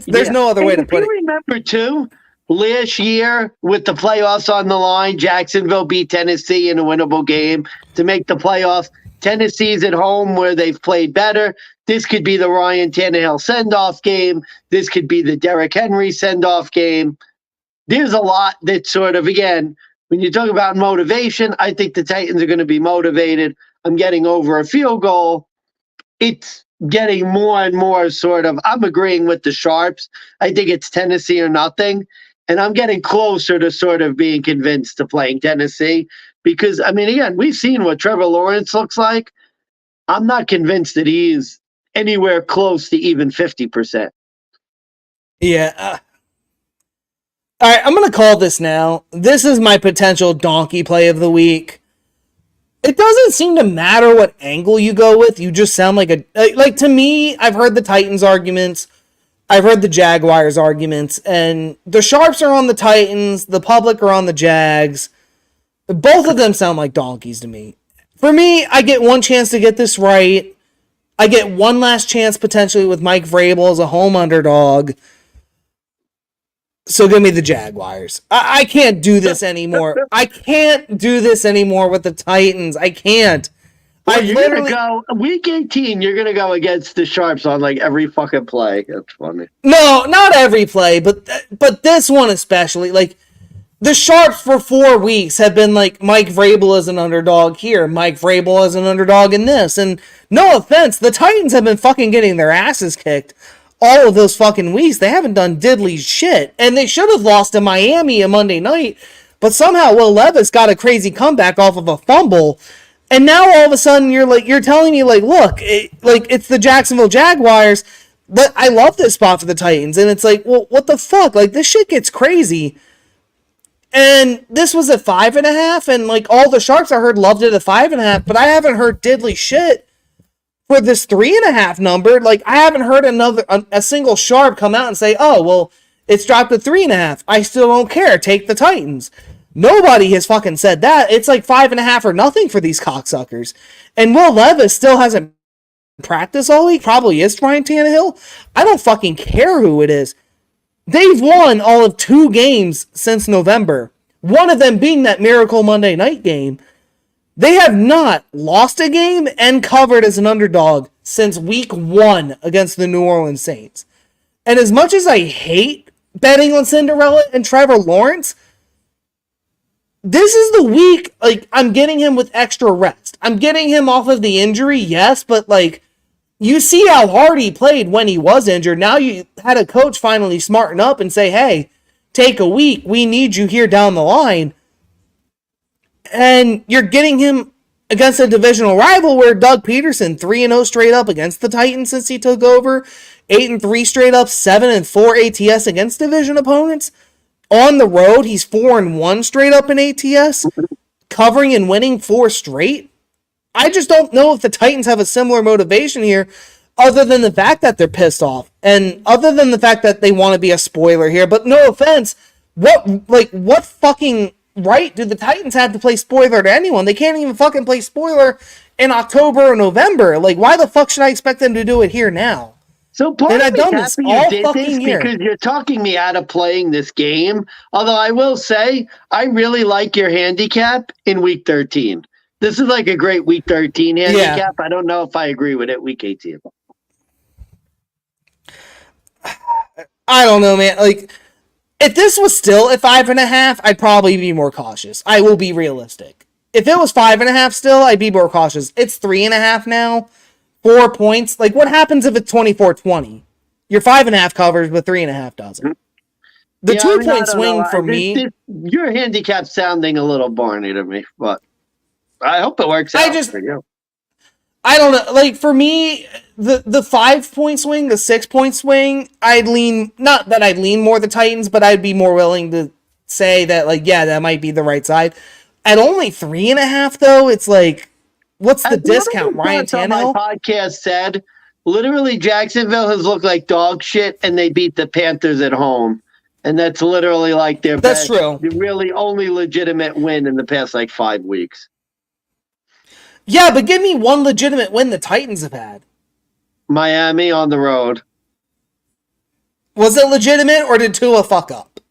There's no other way to put it. You remember, too, last year with the playoffs on the line, Jacksonville beat Tennessee in a winnable game to make the playoffs. Tennessee's at home where they've played better. This could be the Ryan Tannehill send-off game. This could be the Derrick Henry send-off game. There's a lot that sort of, again, when you talk about motivation, I think the Titans are going to be motivated. I'm getting over a field goal. It's getting more and more sort of, I'm agreeing with the Sharps. I think it's Tennessee or nothing. And I'm getting closer to sort of being convinced to playing Tennessee because, I mean, again, we've seen what Trevor Lawrence looks like. I'm not convinced that he is anywhere close to even 50%. Yeah. All right, I'm going to call this now. This is my potential donkey play of the week. It doesn't seem to matter what angle you go with. You just sound like to me, I've heard the Titans arguments. I've heard the Jaguars arguments, and the Sharps are on the Titans. The public are on the Jags. Both of them sound like donkeys to me. For me, I get one chance to get this right. I get one last chance potentially with Mike Vrabel as a home underdog. So give me the Jaguars. I can't do this anymore. I can't do this anymore with the Titans. I can't. Well, you're going to go, week 18, you're going to go against the Sharps on like every fucking play. That's funny. No, not every play, but this one especially. Like, the Sharps for 4 weeks have been like, Mike Vrabel is an underdog here. Mike Vrabel is an underdog in this. And no offense, the Titans have been fucking getting their asses kicked all of those fucking weeks. They haven't done diddly shit. And they should have lost to Miami on Monday night. But somehow Will Levis got a crazy comeback off of a fumble. And now all of a sudden you're telling me like, look, it's the Jacksonville Jaguars. But I love this spot for the Titans. And it's like, well, what the fuck? Like, this shit gets crazy. And this was at 5.5, and like all the Sharps I heard loved it at 5.5, but I haven't heard diddly shit for this 3.5 number. Like, I haven't heard a single Sharp come out and say, oh, well, it's dropped to 3.5. I still don't care. Take the Titans. Nobody has fucking said that. It's like 5.5 or nothing for these cocksuckers. And Will Levis still hasn't practiced all week. Probably is Ryan Tannehill. I don't fucking care who it is. They've won all of 2 games since November. One of them being that miracle Monday night game. They have not lost a game and covered as an underdog since week 1 against the New Orleans Saints. And as much as I hate betting on Cinderella and Trevor Lawrence, this is the week, like, I'm getting him with extra rest. I'm getting him off of the injury, yes, but like, you see how hard he played when he was injured. Now you had a coach finally smarten up and say, hey, take a week. We need you here down the line. And you're getting him against a divisional rival where Doug Peterson, 3-0 straight up against the Titans since he took over. 8-3 straight up, 7-4 ATS against division opponents. On the road, he's 4-1 straight up in ATS. Covering and winning 4 straight. I just don't know if the Titans have a similar motivation here other than the fact that they're pissed off and other than the fact that they want to be a spoiler here. But no offense, what fucking right do the Titans have to play spoiler to anyone? They can't even fucking play spoiler in October or November. Like, why the fuck should I expect them to do it here now? So part of me happy you did this because you're talking me out of playing this game. Although I will say, I really like your handicap in week 13. This is like a great week 13 handicap. Yeah. I don't know if I agree with it week 18. I don't know, man. Like, if this was still at 5.5, I'd probably be more cautious. I will be realistic. If it was 5.5 still, I'd be more cautious. It's 3.5 now. 4 points. Like, what happens if it's 24-20? Your 5.5 covers, but 3.5 doesn't. The Yeah, I mean, I 2-point don't know. swing for me, Your handicap sounding a little Barney to me, but I hope it works out for you. I don't know. Like for me, the 5-point swing, the 6-point swing, I'd lean, not that I'd lean more the Titans, but I'd be more willing to say that, like, yeah, that might be the right side. At only 3.5 though, it's like, what's the As one of discount? the Ryan parts on my Tannehill? podcast said, literally Jacksonville has looked like dog shit, and they beat the Panthers at home, and that's literally like their That's best, true. really only legitimate win in the past like 5 weeks. Yeah, but give me one legitimate win the Titans have had. Miami on the road. Was it legitimate or did Tua fuck up?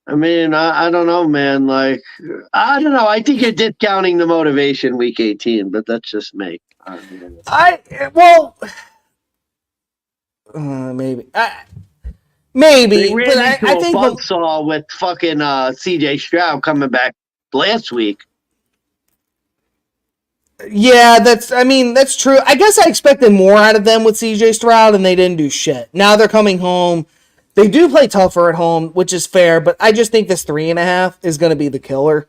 I mean, I don't know, man. Like, I don't know. I think you're discounting the motivation week 18, but that's just me. Maybe. Maybe, They ran but into I a think buzzsaw with fucking CJ Stroud coming back last week. yeah, that's true. I guess I expected more out of them with CJ Stroud, and they didn't do shit. Now they're coming home. They do play tougher at home, which is fair, but I just think this 3.5 is going to be the killer.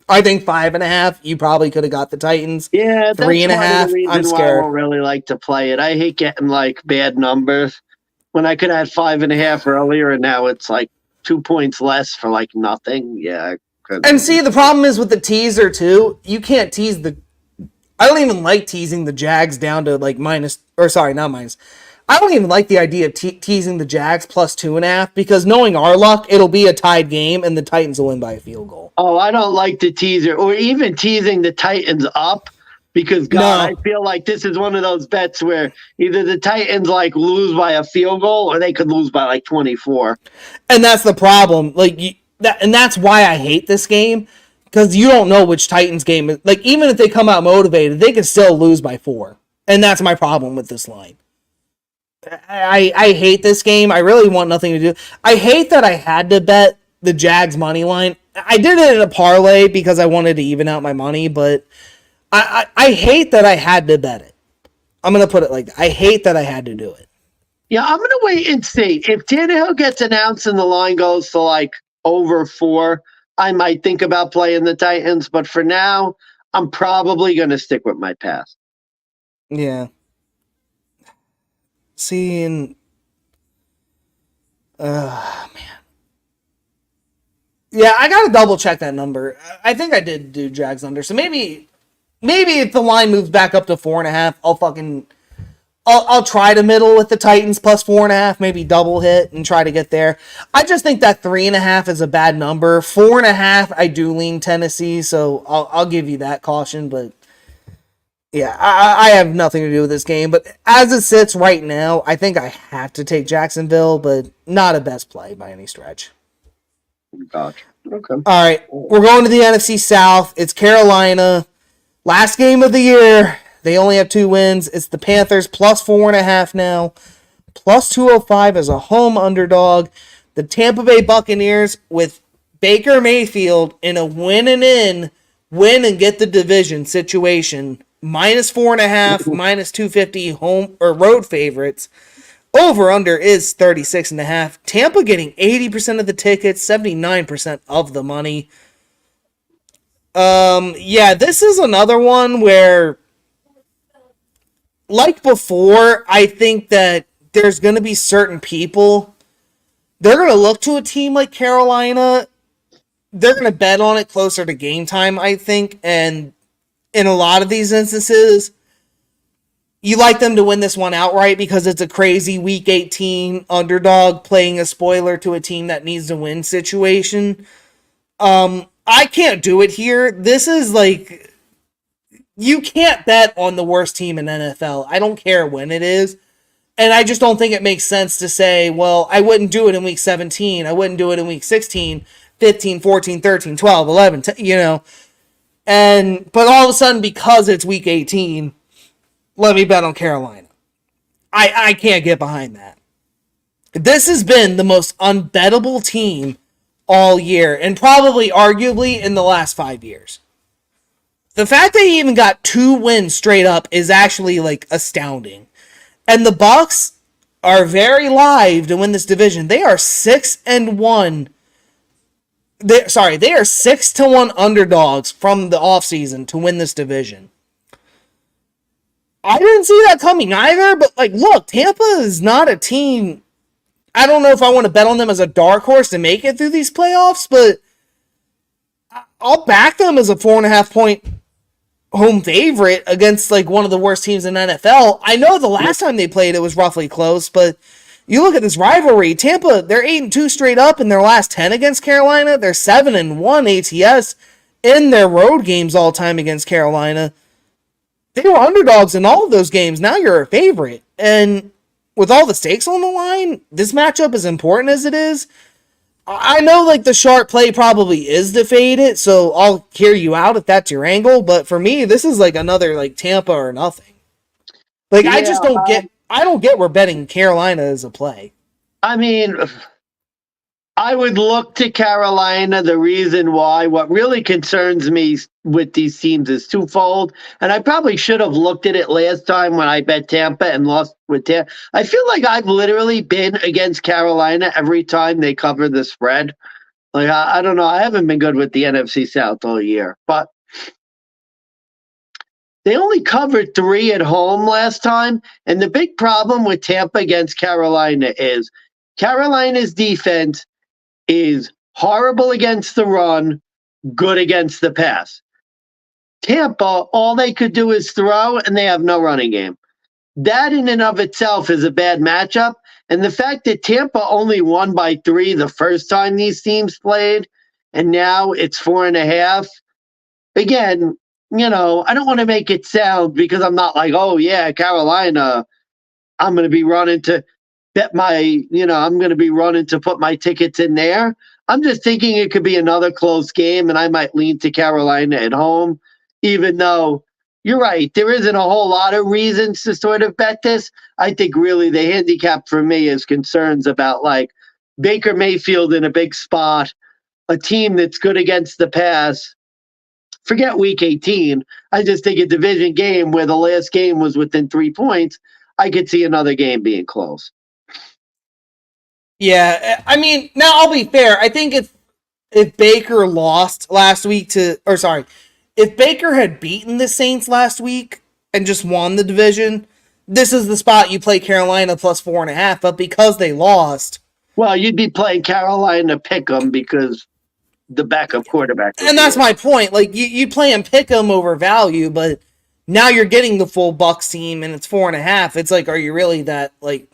I think 5.5, you probably could have got the Titans. Yeah, that's 3.5, I'm why I scared. don't really like to play it. I hate getting like bad numbers when I could have 5.5 earlier, and now it's like 2 points less for like nothing. Yeah, And see, the problem is with the teaser too. You can't tease the. I don't even like teasing the Jags down to like minus, or sorry, not minus. I don't even like the idea of teasing the Jags plus 2.5 because knowing our luck, it'll be a tied game and the Titans will win by a field goal. Oh, I don't like the teaser or even teasing the Titans up because I feel like this is one of those bets where either the Titans like lose by a field goal or they could lose by like 24. And that's the problem. And that's why I hate this game because you don't know which Titans game is. Like even if they come out motivated, they could still lose by 4. And that's my problem with this line. I hate this game. I really want nothing to do. I hate that I had to bet the Jags money line. I did it in a parlay because I wanted to even out my money, but I hate that I had to bet it. I'm going to put it like that. I hate that I had to do it. Yeah, I'm going to wait and see. If Tannehill gets announced and the line goes to like over 4, I might think about playing the Titans. But for now, I'm probably going to stick with my pass. Yeah. Man. Yeah, I gotta double check that number. I think I did do Jags under. So maybe if the line moves back up to 4.5, I'll try to middle with the Titans plus 4.5, maybe double hit and try to get there. I just think that 3.5 is a bad number. 4.5, I do lean Tennessee, so I'll give you that caution, but yeah, I have nothing to do with this game, but as it sits right now, I think I have to take Jacksonville, but not a best play by any stretch. Gotcha. Okay. All right, we're going to the NFC South. It's Carolina. Last game of the year. They only have 2 wins. It's the Panthers plus 4.5 now. Plus 205 as a home underdog. The Tampa Bay Buccaneers with Baker Mayfield in a win and get the division situation. Minus 4.5, minus 250 home or road favorites. Over under is 36.5. Tampa getting 80% of the tickets, 79% of the money. Yeah, this is another one where, like before, I think that there's going to be certain people. They're going to look to a team like Carolina. They're going to bet on it closer to game time, I think. And in a lot of these instances, you like them to win this one outright because it's a crazy week 18 underdog playing a spoiler to a team that needs to win situation. I can't do it here. This is like, you can't bet on the worst team in NFL. I don't care when it is. And I just don't think it makes sense to say, well, I wouldn't do it in week 17. I wouldn't do it in week 16, 15, 14, 13, 12, 11, but all of a sudden, because it's week 18, let me bet on Carolina. I can't get behind that. This has been the most unbettable team all year, and probably arguably in the last 5 years. The fact they even got 2 wins straight up is actually like astounding. And the Bucks, are very live to win this division. They are 6-1. They are 6-1 underdogs from the offseason to win this division. I didn't see that coming either, but like, look, Tampa is not a team. I don't know if I want to bet on them as a dark horse to make it through these playoffs, but I'll back them as a 4.5 point home favorite against like one of the worst teams in NFL. I know the last time they played it was roughly close, but you look at this rivalry, Tampa, they're 8-2 straight up in their last 10 against Carolina. They're 7-1 ATS in their road games all time against Carolina. They were underdogs in all of those games. Now you're a favorite. And with all the stakes on the line, this matchup, as important as it is, I know like the sharp play probably is to fade it, so I'll hear you out if that's your angle. But for me, this is like another like Tampa or nothing. Like, I just don't get. I don't get where betting Carolina is a play. I mean, I would look to Carolina. The reason why, what really concerns me with these teams is twofold. And I probably should have looked at it last time when I bet Tampa and lost with Tampa. I feel like I've literally been against Carolina every time they cover the spread. Like, I don't know. I haven't been good with the NFC South all year. But they only covered 3 at home last time. And the big problem with Tampa against Carolina is Carolina's defense is horrible against the run, good against the pass. Tampa, all they could do is throw, and they have no running game. That in and of itself is a bad matchup. And the fact that Tampa only won by 3 the first time these teams played, and now it's 4.5. Again, I don't want to make it sound, because I'm not like, oh, yeah, Carolina, I'm going to be running to bet I'm going to be running to put my tickets in there. I'm just thinking it could be another close game, and I might lean to Carolina at home, even though you're right. There isn't a whole lot of reasons to sort of bet this. I think really the handicap for me is concerns about like Baker Mayfield in a big spot, a team that's good against the pass. Forget week 18. I just think a division game where the last game was within 3 points, I could see another game being close. Yeah, I mean, now I'll be fair. I think if Baker lost last week if Baker had beaten the Saints last week and just won the division, this is the spot you play Carolina plus 4.5. But because they lost, well, you'd be playing Carolina pick'em because the backup quarterback. And that's my point. Like, you play him pick'em over value, but now you're getting the full Bucks team and it's 4.5. It's like, are you really that like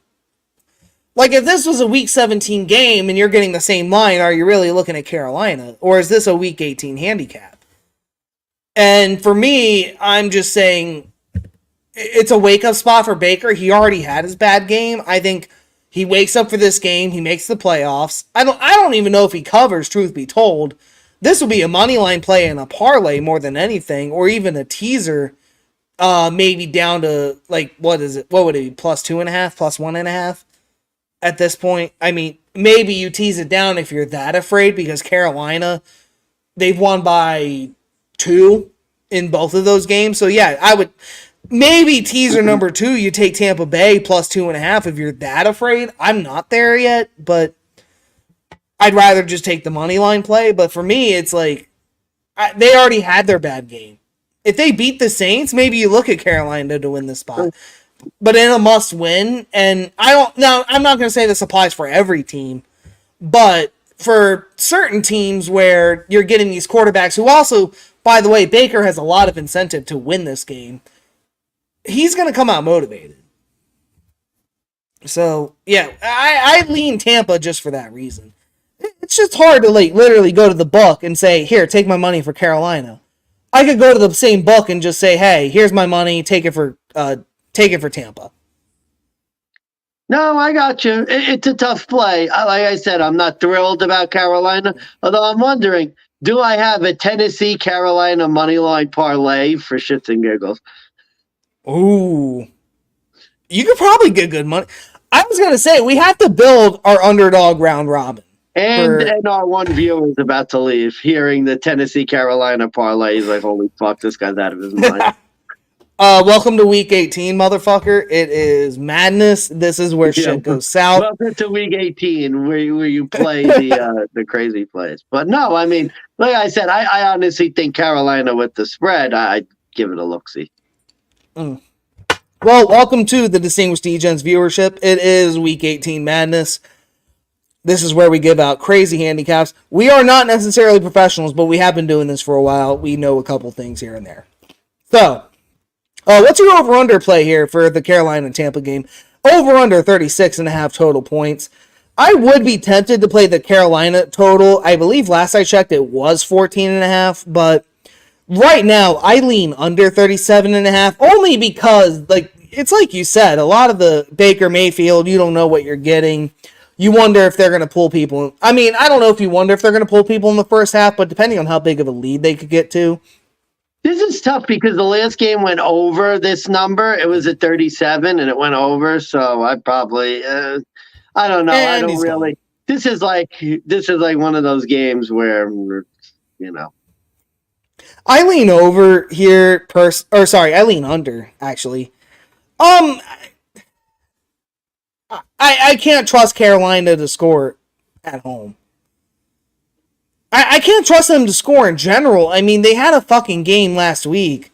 if this was a week 17 game and you're getting the same line, are you really looking at Carolina? Or is this a week 18 handicap? And for me, I'm just saying it's a wake-up spot for Baker. He already had his bad game. I think he wakes up for this game. He makes the playoffs. I don't even know if he covers, truth be told. This will be a money line play and a parlay more than anything, or even a teaser, maybe down to, like, what is it? What would it be? Plus 2.5, plus 1.5 at this point? I mean, maybe you tease it down if you're that afraid, because Carolina, they've won by 2 in both of those games. So, yeah, I would maybe teaser number 2, you take Tampa Bay plus 2.5 if you're that afraid. I'm not there yet, but I'd rather just take the money line play. But for me, it's like they already had their bad game. If they beat the Saints, maybe you look at Carolina to win the spot. But in a must win, and I'm not going to say this applies for every team, but for certain teams where you're getting these quarterbacks who also, by the way, Baker has a lot of incentive to win this game. He's going to come out motivated. So, yeah, I lean Tampa just for that reason. It's just hard to like literally go to the book and say, here, take my money for Carolina. I could go to the same book and just say, hey, here's my money, take it for Tampa. No, I got you. It's a tough play. Like I said, I'm not thrilled about Carolina, although I'm wondering, do I have a Tennessee-Carolina moneyline parlay for shits and giggles? Ooh. You could probably get good money. I was going to say, we have to build our underdog round robin. And our one viewer is about to leave, hearing the Tennessee-Carolina parlay. He's like, holy fuck, this guy's out of his mind. Welcome to week 18, motherfucker. It is madness. This is where shit goes south. Welcome to week 18, where you play the crazy plays. But no, I mean, like I said, I honestly think Carolina with the spread, I'd give it a look-see. Well, welcome to the Distinguished Degens viewership. It is week 18 madness. This is where we give out crazy handicaps. We are not necessarily professionals, but we have been doing this for a while. We know a couple things here and there. So, what's your over-under play here for the Carolina and Tampa game? Over-under 36.5 total points. I would be tempted to play the Carolina total. I believe last I checked it was 14.5, but right now I lean under 37.5 only because, it's like you said, a lot of the Baker Mayfield, you don't know what you're getting. You wonder if they're going to pull people. I mean, I don't know if you wonder if they're going to pull people in the first half, but depending on how big of a lead they could get to. This is tough because the last game went over this number. It was at 37 and it went over. So I probably, I don't know. I don't really. This is like one of those games where, I lean over here. I lean under actually. I can't trust Carolina to score at home. I can't trust them to score in general. I mean, they had a fucking game last week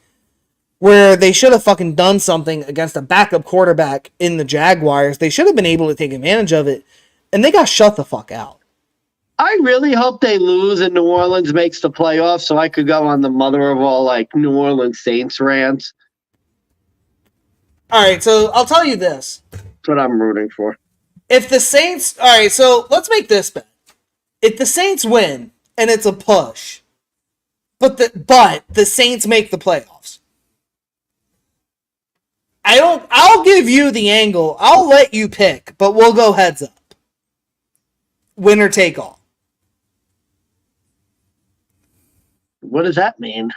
where they should have fucking done something against a backup quarterback in the Jaguars. They should have been able to take advantage of it, and they got shut the fuck out. I really hope they lose and New Orleans makes the playoffs so I could go on the mother of all, New Orleans Saints rants. All right, so I'll tell you this. That's what I'm rooting for. If the Saints... All right, so let's make this bet. If the Saints win, and it's a push, but the Saints make the playoffs, I'll give you the angle. I'll let you pick, but we'll go heads up. Winner take all. What does that mean?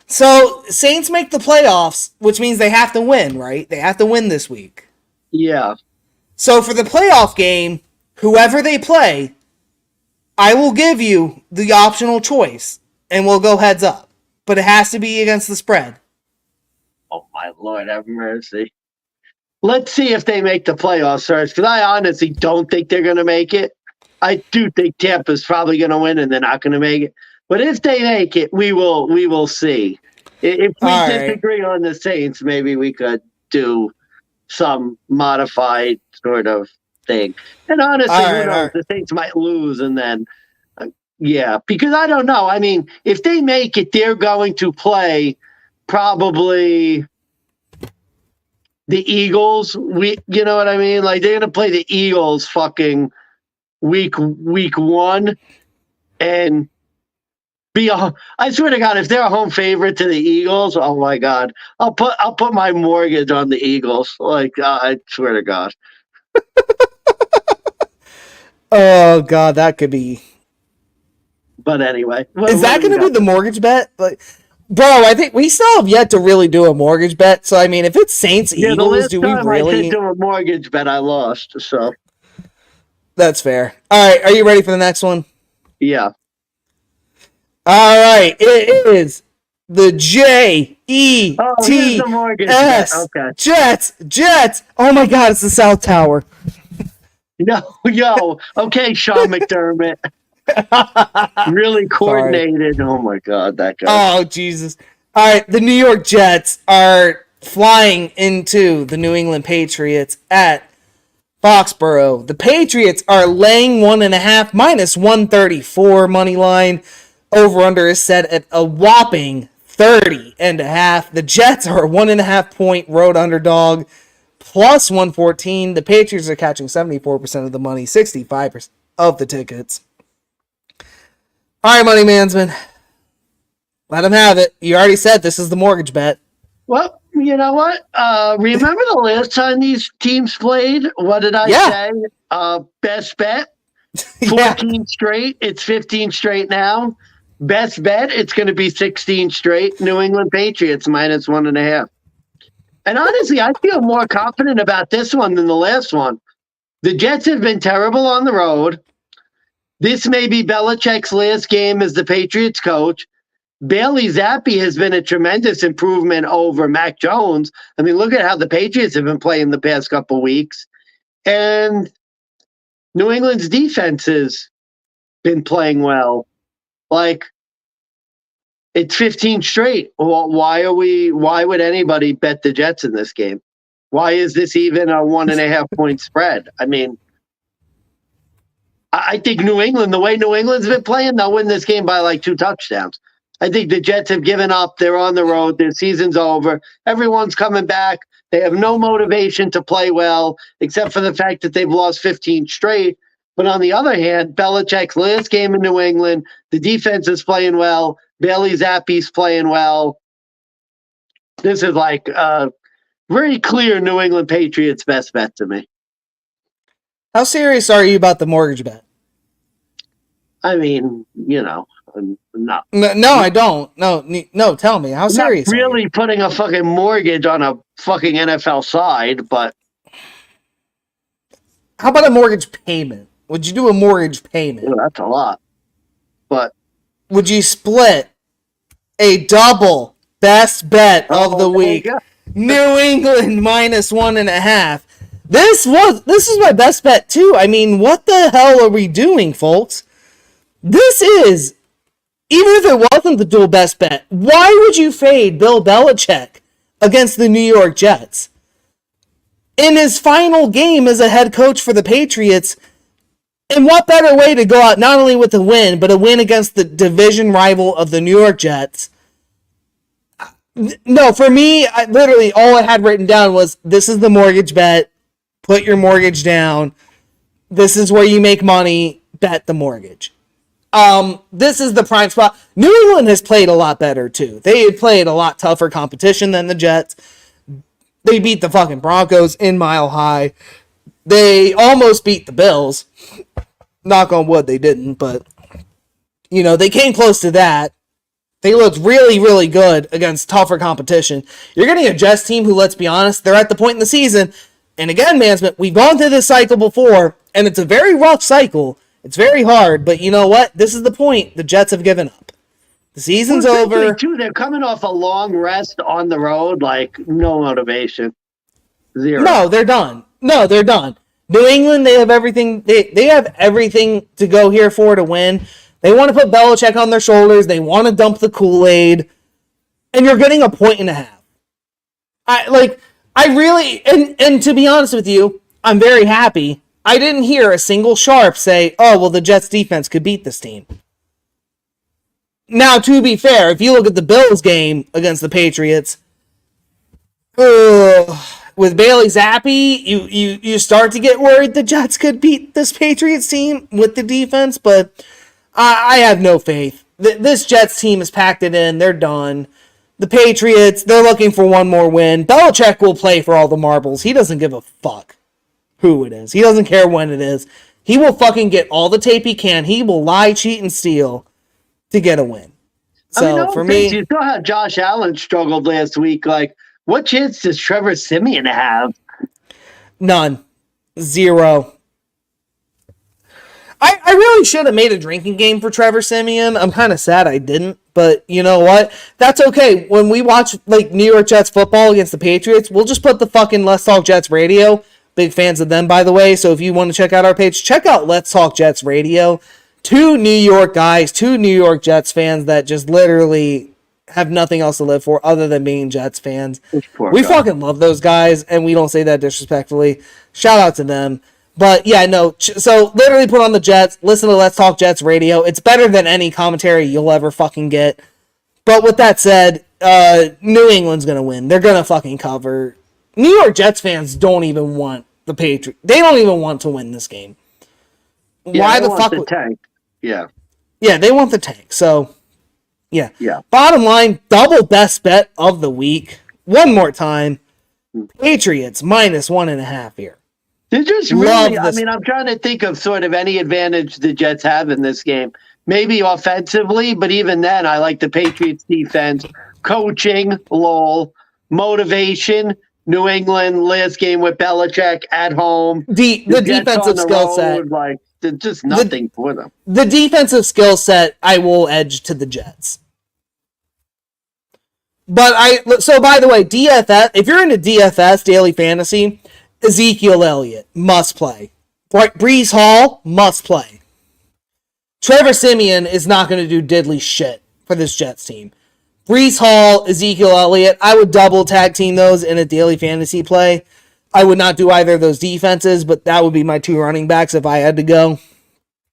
So, Saints make the playoffs, which means they have to win, right? They have to win this week. Yeah. So, for the playoff game, whoever they play, I will give you the optional choice, and we'll go heads up. But it has to be against the spread. Oh, my Lord, have mercy. Let's see if they make the playoffs first, because I honestly don't think they're going to make it. I do think Tampa's probably going to win, and they're not going to make it. But if they make it, we will see. If we disagree on the Saints, maybe we could do some modified sort of thing. And honestly, who knows? The Saints might lose, and then, because I don't know. I mean, if they make it, they're going to play probably the Eagles. You know what I mean? They're going to play the Eagles fucking week one, and I swear to God, if they're a home favorite to the Eagles, oh my God, I'll put my mortgage on the Eagles. I swear to God. Oh God, that could be. But anyway, is that going to be the mortgage bet? Bro, I think we still have yet to really do a mortgage bet. So I mean, if it's Saints Eagles, do we really? I do a mortgage bet? I lost. So that's fair. All right, are you ready for the next one? Yeah. All right, it is the Jets. Okay. Jets. Oh my God, it's the South Tower. Yo. Okay, Sean McDermott. Really coordinated. Sorry. Oh my God, that guy. Oh Jesus. All right, the New York Jets are flying into the New England Patriots at Foxborough. The Patriots are laying 1.5 -134 money line. Over-under is set at a whopping 30.5. The Jets are a 1.5 point road underdog, plus 114. The Patriots are catching 74% of the money, 65% of the tickets. All right, Money Mansmann. Let them have it. You already said this is the mortgage bet. Well, you know what? Remember the last time these teams played? What did I say? Best bet? 14 straight. It's 15 straight now. Best bet, it's going to be 16 straight. New England Patriots -1.5. And honestly, I feel more confident about this one than the last one. The Jets have been terrible on the road. This may be Belichick's last game as the Patriots coach. Bailey Zappi has been a tremendous improvement over Mac Jones. I mean, look at how the Patriots have been playing the past couple weeks. And New England's defense has been playing well. Like, it's 15 straight. Well, why would anybody bet the Jets in this game? Why is this even a 1.5 point spread? I mean, I think New England, the way New England's been playing, they'll win this game by like 2 touchdowns. I think the Jets have given up. They're on the road. Their season's over. Everyone's coming back. They have no motivation to play well, except for the fact that they've lost 15 straight. But on the other hand, Belichick's last game in New England, the defense is playing well. Bailey Zappi's playing well. This is like a very clear New England Patriots best bet to me. How serious are you about the mortgage bet? I mean, no. No, I don't. No, tell me. How serious? Not really putting a fucking mortgage on a fucking NFL side, but how about a mortgage payment? Would you do a mortgage payment? Well, that's a lot. But would you split a double best bet of the week? New England minus 1.5. This is my best bet too. I mean, what the hell are we doing, folks? This is, even if it wasn't the dual best bet, why would you fade Bill Belichick against the New York Jets? In his final game as a head coach for the Patriots, and what better way to go out not only with a win, but a win against the division rival of the New York Jets? No, for me, literally all I had written down was, this is the mortgage bet. Put your mortgage down. This is where you make money. Bet the mortgage. This is the prime spot. New England has played a lot better, too. They played a lot tougher competition than the Jets. They beat the fucking Broncos in Mile High. They almost beat the Bills. Knock on wood, they didn't, but, they came close to that. They looked really, really good against tougher competition. You're getting a Jets team who, let's be honest, they're at the point in the season. And again, Mansmann, we've gone through this cycle before, and it's a very rough cycle. It's very hard, but you know what? This is the point. The Jets have given up. The season's over. Too, they're coming off a long rest on the road, like no motivation. Zero. No, they're done. New England, they have everything. They have everything to go here for to win. They want to put Belichick on their shoulders. They want to dump the Kool-Aid. And you're getting 1.5 points. I really, and to be honest with you, I'm very happy. I didn't hear a single sharp say, oh, well, the Jets defense could beat this team. Now, to be fair, if you look at the Bills game against the Patriots, with Bailey Zappi, you start to get worried the Jets could beat this Patriots team with the defense, but I have no faith. This Jets team has packed it in. They're done. The Patriots, they're looking for one more win. Belichick will play for all the marbles. He doesn't give a fuck who it is. He doesn't care when it is. He will fucking get all the tape he can. He will lie, cheat, and steal to get a win. So, for me... You saw how Josh Allen struggled last week. Like, what chance does Trevor Siemian have? None. Zero. I really should have made a drinking game for Trevor Siemian. I'm kind of sad I didn't, but you know what? That's okay. When we watch New York Jets football against the Patriots, we'll just put the fucking Let's Talk Jets radio. Big fans of them, by the way. So if you want to check out our page, check out Let's Talk Jets radio. 2 New York guys, 2 New York Jets fans that just literally have nothing else to live for other than being Jets fans. We fucking love those guys, and we don't say that disrespectfully. Shout out to them. But yeah, no. So literally put on the Jets, listen to Let's Talk Jets radio. It's better than any commentary you'll ever fucking get. But with that said, New England's going to win. They're going to fucking cover. New York Jets fans don't even want the Patriots. They don't even want to win this game. Yeah, why the fuck? The tank. Yeah. Yeah, they want the tank. So, yeah. Yeah. Bottom line, double best bet of the week. One more time. Patriots minus 1.5 here. They're just really, I'm trying to think of sort of any advantage the Jets have in this game. Maybe offensively, but even then, I like the Patriots defense. Coaching, lol. Motivation, New England, last game with Belichick at home. The defensive skill set. Like, there's just nothing for them. The defensive skill set, I will edge to the Jets. So by the way, DFS, if you're into DFS, daily fantasy, Ezekiel Elliott, must play. Brees Hall, must play. Trevor Siemian is not going to do diddly shit for this Jets team. Brees Hall, Ezekiel Elliott, I would double tag team those in a daily fantasy play. I would not do either of those defenses, but that would be my 2 running backs if I had to go.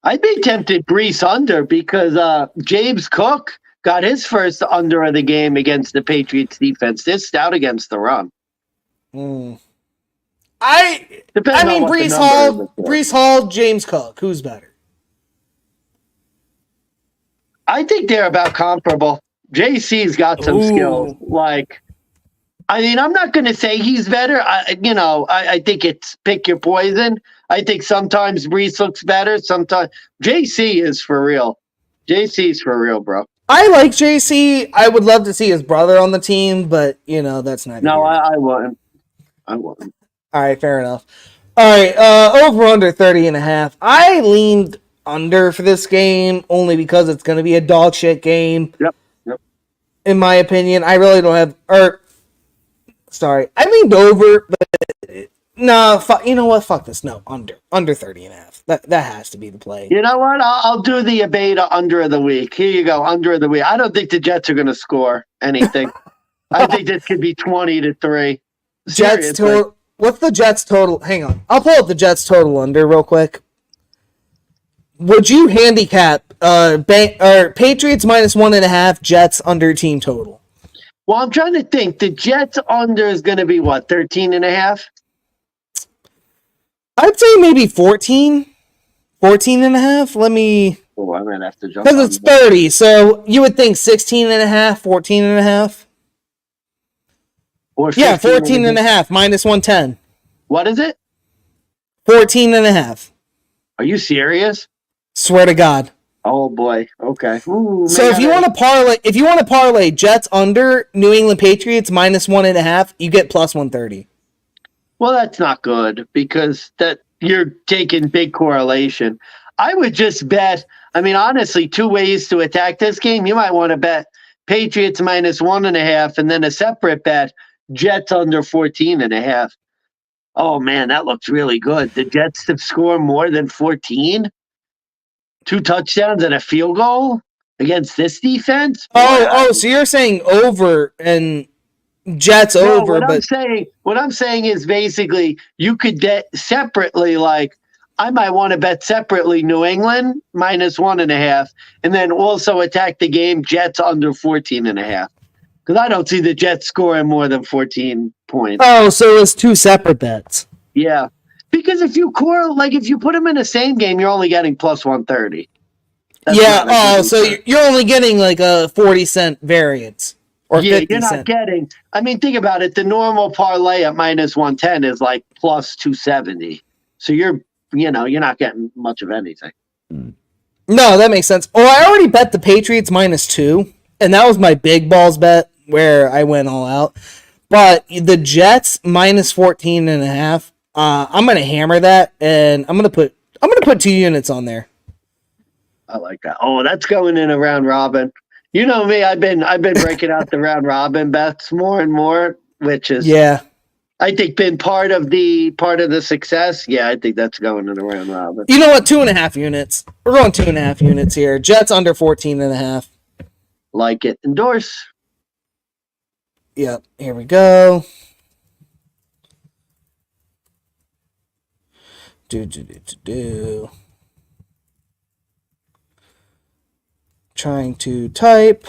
I'd be tempted Brees under because James Cook got his first under of the game against the Patriots defense. They're stout against the run. I mean, Brees Hall, James Cook. Who's better? I think they're about comparable. JC's got some skills. I'm not going to say he's better. I think it's pick your poison. I think sometimes Brees looks better. Sometimes JC is for real. JC's for real, bro. I like JC. I would love to see his brother on the team, but that's not. No, I wouldn't. All right, fair enough. All right, over under 30.5. I leaned under for this game only because it's going to be a dog shit game. Yep. In my opinion, I really don't have. I leaned over, but no. You know what? Fuck this. No, under 30.5. That has to be the play. You know what? I'll do the Abeta under of the week. Here you go, under of the week. I don't think the Jets are going to score anything. I think this could be 20-3. Jets total. What's the Jets total? Hang on. I'll pull up the Jets total under real quick. Would you handicap Patriots minus 1.5, Jets under team total? Well, I'm trying to think. The Jets under is going to be what, 13.5? I'd say maybe 14.5. Let me. Oh, I'm going to have to jump. Because it's 30, so you would think 16.5, 14.5. Or 14.5 minus 110. What is it? 14.5. Are you serious? Swear to God. Oh boy. Okay. Ooh, so if you want to parlay Jets under New England Patriots minus 1.5, you get plus 130. Well, that's not good because that you're taking big correlation. I would just bet. I mean, honestly, 2 ways to attack this game. You might want to bet Patriots minus 1.5, and then a separate bet Jets under 14.5. Oh man, that looks really good. The Jets to score more than 14. 2 touchdowns and a field goal against this defense. So you're saying over and Jets over? What I'm saying is basically you could get separately. Like I might want to bet separately New England minus 1.5, and then also attack the game Jets under 14.5. Because I don't see the Jets scoring more than 14 points. Oh, so it's 2 separate bets. Yeah. Because if you put them in the same game, you're only getting plus 130. So you're only getting like a 40-cent variance. Or 50 you're not cent. getting. I mean, think about it. The normal parlay at minus 110 is like plus 270. So you're not getting much of anything. No, that makes sense. Oh, I already bet the Patriots minus 2, and that was my big balls bet where I went all out. But the Jets minus 14.5. I'm gonna hammer that, and I'm gonna put 2 units on there. I like that. Oh, that's going in a round robin. You know me, I've been breaking out the round robin bets more and more, which is I think been part of the success. Yeah, I think that's going in a round robin. You know what? 2.5 units. We're going 2.5 units here. Jets under 14.5. Like it. Endorse. Yep. Here we go. Do. Trying to type.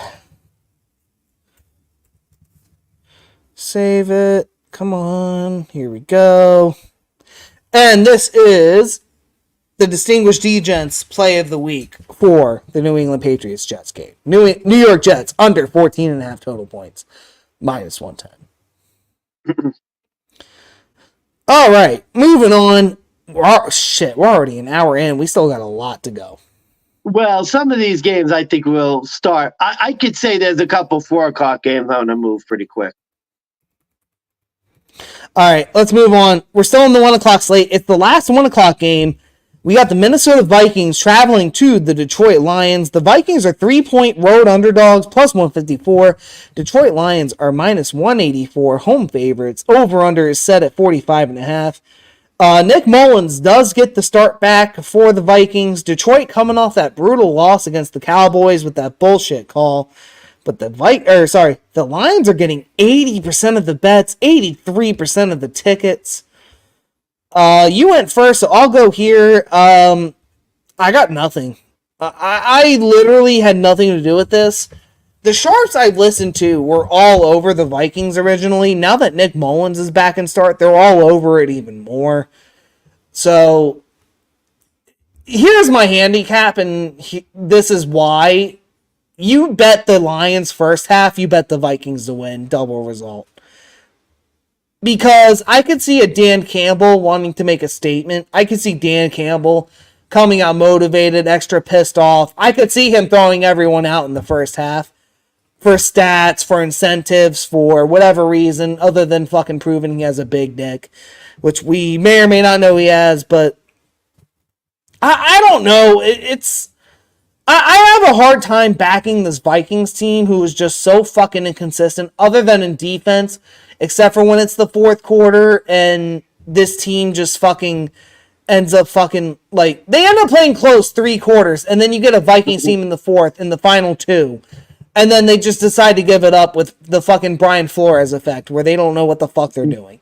Save it. Come on. Here we go. And this is the Distinguished D-Gents play of the week for the New England Patriots Jets game. New York Jets under 14.5 total points. Minus 110. All right. Moving on. We're already an hour in. We still got a lot to go. Well, some of these games I think will start. I could say there's a couple 4 o'clock games I'm going to move pretty quick. All right, let's move on. We're still in the 1 o'clock slate. It's the last 1 o'clock game. We got the Minnesota Vikings traveling to the Detroit Lions. The Vikings are 3-point road underdogs, plus 154. Detroit Lions are minus 184, home favorites. Over-under is set at 45.5. Nick Mullins does get the start back for the Vikings. Detroit coming off that brutal loss against the Cowboys with that bullshit call. But the Lions are getting 80% of the bets, 83% of the tickets. You went first, so I'll go here. I got nothing. I literally had nothing to do with this. The sharps I've listened to were all over the Vikings originally. Now that Nick Mullins is back in start, they're all over it even more. So here's my handicap, and this is why. You bet the Lions first half, you bet the Vikings to win, double result. Because I could see a Dan Campbell wanting to make a statement. I could see Dan Campbell coming out motivated, extra pissed off. I could see him throwing everyone out in the first half for stats, for incentives, for whatever reason, other than fucking proving he has a big dick, which we may or may not know he has, but I don't know. I have a hard time backing this Vikings team who is just so fucking inconsistent, other than in defense, except for when it's the fourth quarter and this team just fucking ends up fucking, like, they end up playing close 3 quarters, and then you get a Vikings team in the fourth, in the final 2, and then they just decide to give it up with the fucking Brian Flores effect, where they don't know what the fuck they're doing.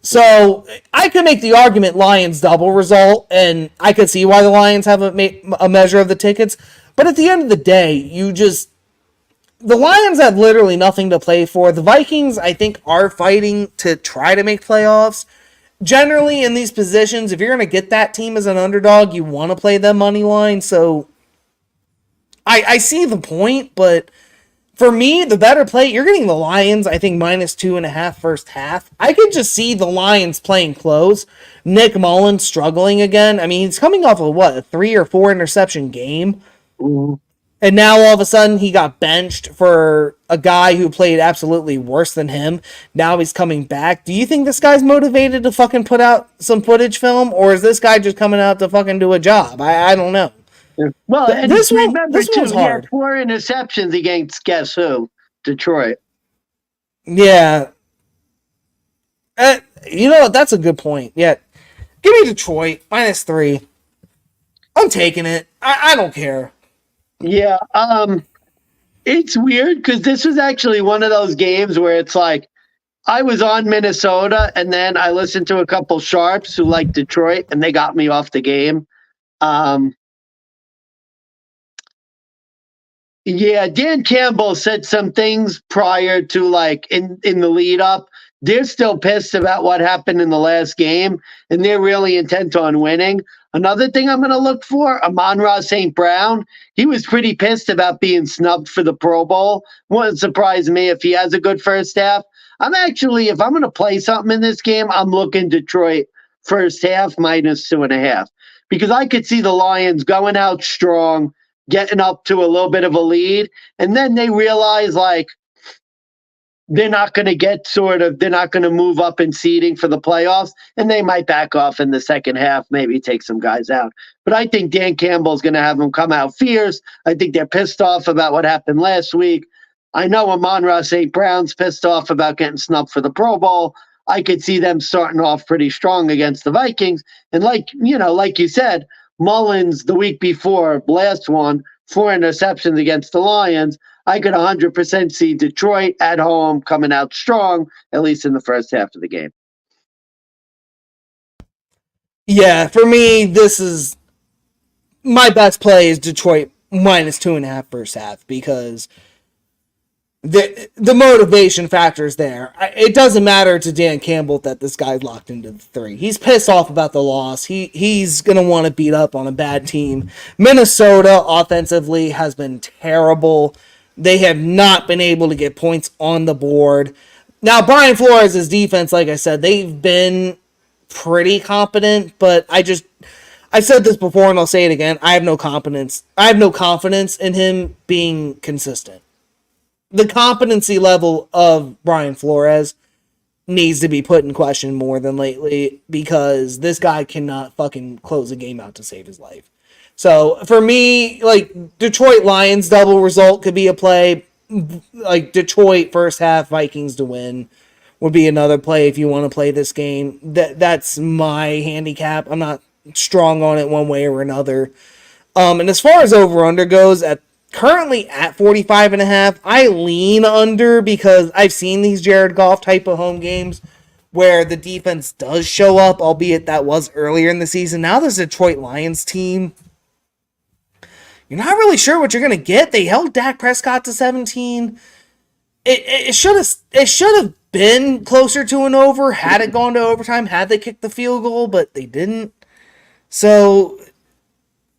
So, I could make the argument Lions double result, and I could see why the Lions have a measure of the tickets, but at the end of the day, the Lions have literally nothing to play for. The Vikings, I think, are fighting to try to make playoffs. Generally, in these positions, if you're going to get that team as an underdog, you want to play them money line, so I see the point, but for me, the better play, you're getting the Lions, I think, minus 2.5 first half. I could just see the Lions playing close. Nick Mullins struggling again. I mean, he's coming off of, a 3 or 4 interception game? Mm-hmm. And now all of a sudden he got benched for a guy who played absolutely worse than him. Now he's coming back. Do you think this guy's motivated to fucking put out some footage film? Or is this guy just coming out to fucking do a job? I don't know. Well, and this one's hard. 4 interceptions against, guess who? Detroit. Yeah. You know what? That's a good point. Yeah. Give me Detroit. minus 3. I'm taking it. I don't care. Yeah. It's weird because this was actually one of those games where it's like, I was on Minnesota and then I listened to a couple sharps who like Detroit and they got me off the game. Yeah, Dan Campbell said some things prior to, like, in the lead up. They're still pissed about what happened in the last game, and they're really intent on winning. Another thing I'm going to look for, Amon-Ra St. Brown. He was pretty pissed about being snubbed for the Pro Bowl. Wouldn't surprise me if he has a good first half. I'm actually, if I'm going to play something in this game, I'm looking Detroit first half minus 2.5. Because I could see the Lions going out strong, getting up to a little bit of a lead, and then they realize, like, they're not going to move up in seeding for the playoffs, and they might back off in the second half, maybe take some guys out. But I think Dan Campbell's going to have them come out fierce. I think they're pissed off about what happened last week. I know Amon-Ra St. Brown's pissed off about getting snubbed for the Pro Bowl. I could see them starting off pretty strong against the Vikings. And like you said, Mullins the week before, last one, 4 interceptions against the Lions. I could 100% see Detroit at home coming out strong, at least in the first half of the game. Yeah, for me, this is my best play is Detroit minus 2.5 first half because the motivation factor is there. It doesn't matter to Dan Campbell that this guy's locked into the 3. He's pissed off about the loss. He's going to want to beat up on a bad team. Minnesota offensively has been terrible. They have not been able to get points on the board. Now, Brian Flores' defense, like I said, they've been pretty competent, but I've said this before and I'll say it again. I have no confidence in him being consistent. The competency level of Brian Flores, needs to be put in question more than lately because this guy cannot fucking close a game out to save his life. So for me, like Detroit Lions double result could be a play. Like Detroit first half Vikings to win would be another play if you want to play this game. That's my handicap. I'm not strong on it one way or another. And as far as over under goes, currently at 45.5, I lean under because I've seen these Jared Goff type of home games where the defense does show up, albeit that was earlier in the season. Now this Detroit Lions team, you're not really sure what you're going to get. They held Dak Prescott to 17. It should have been closer to an over had it gone to overtime, had they kicked the field goal, but they didn't. So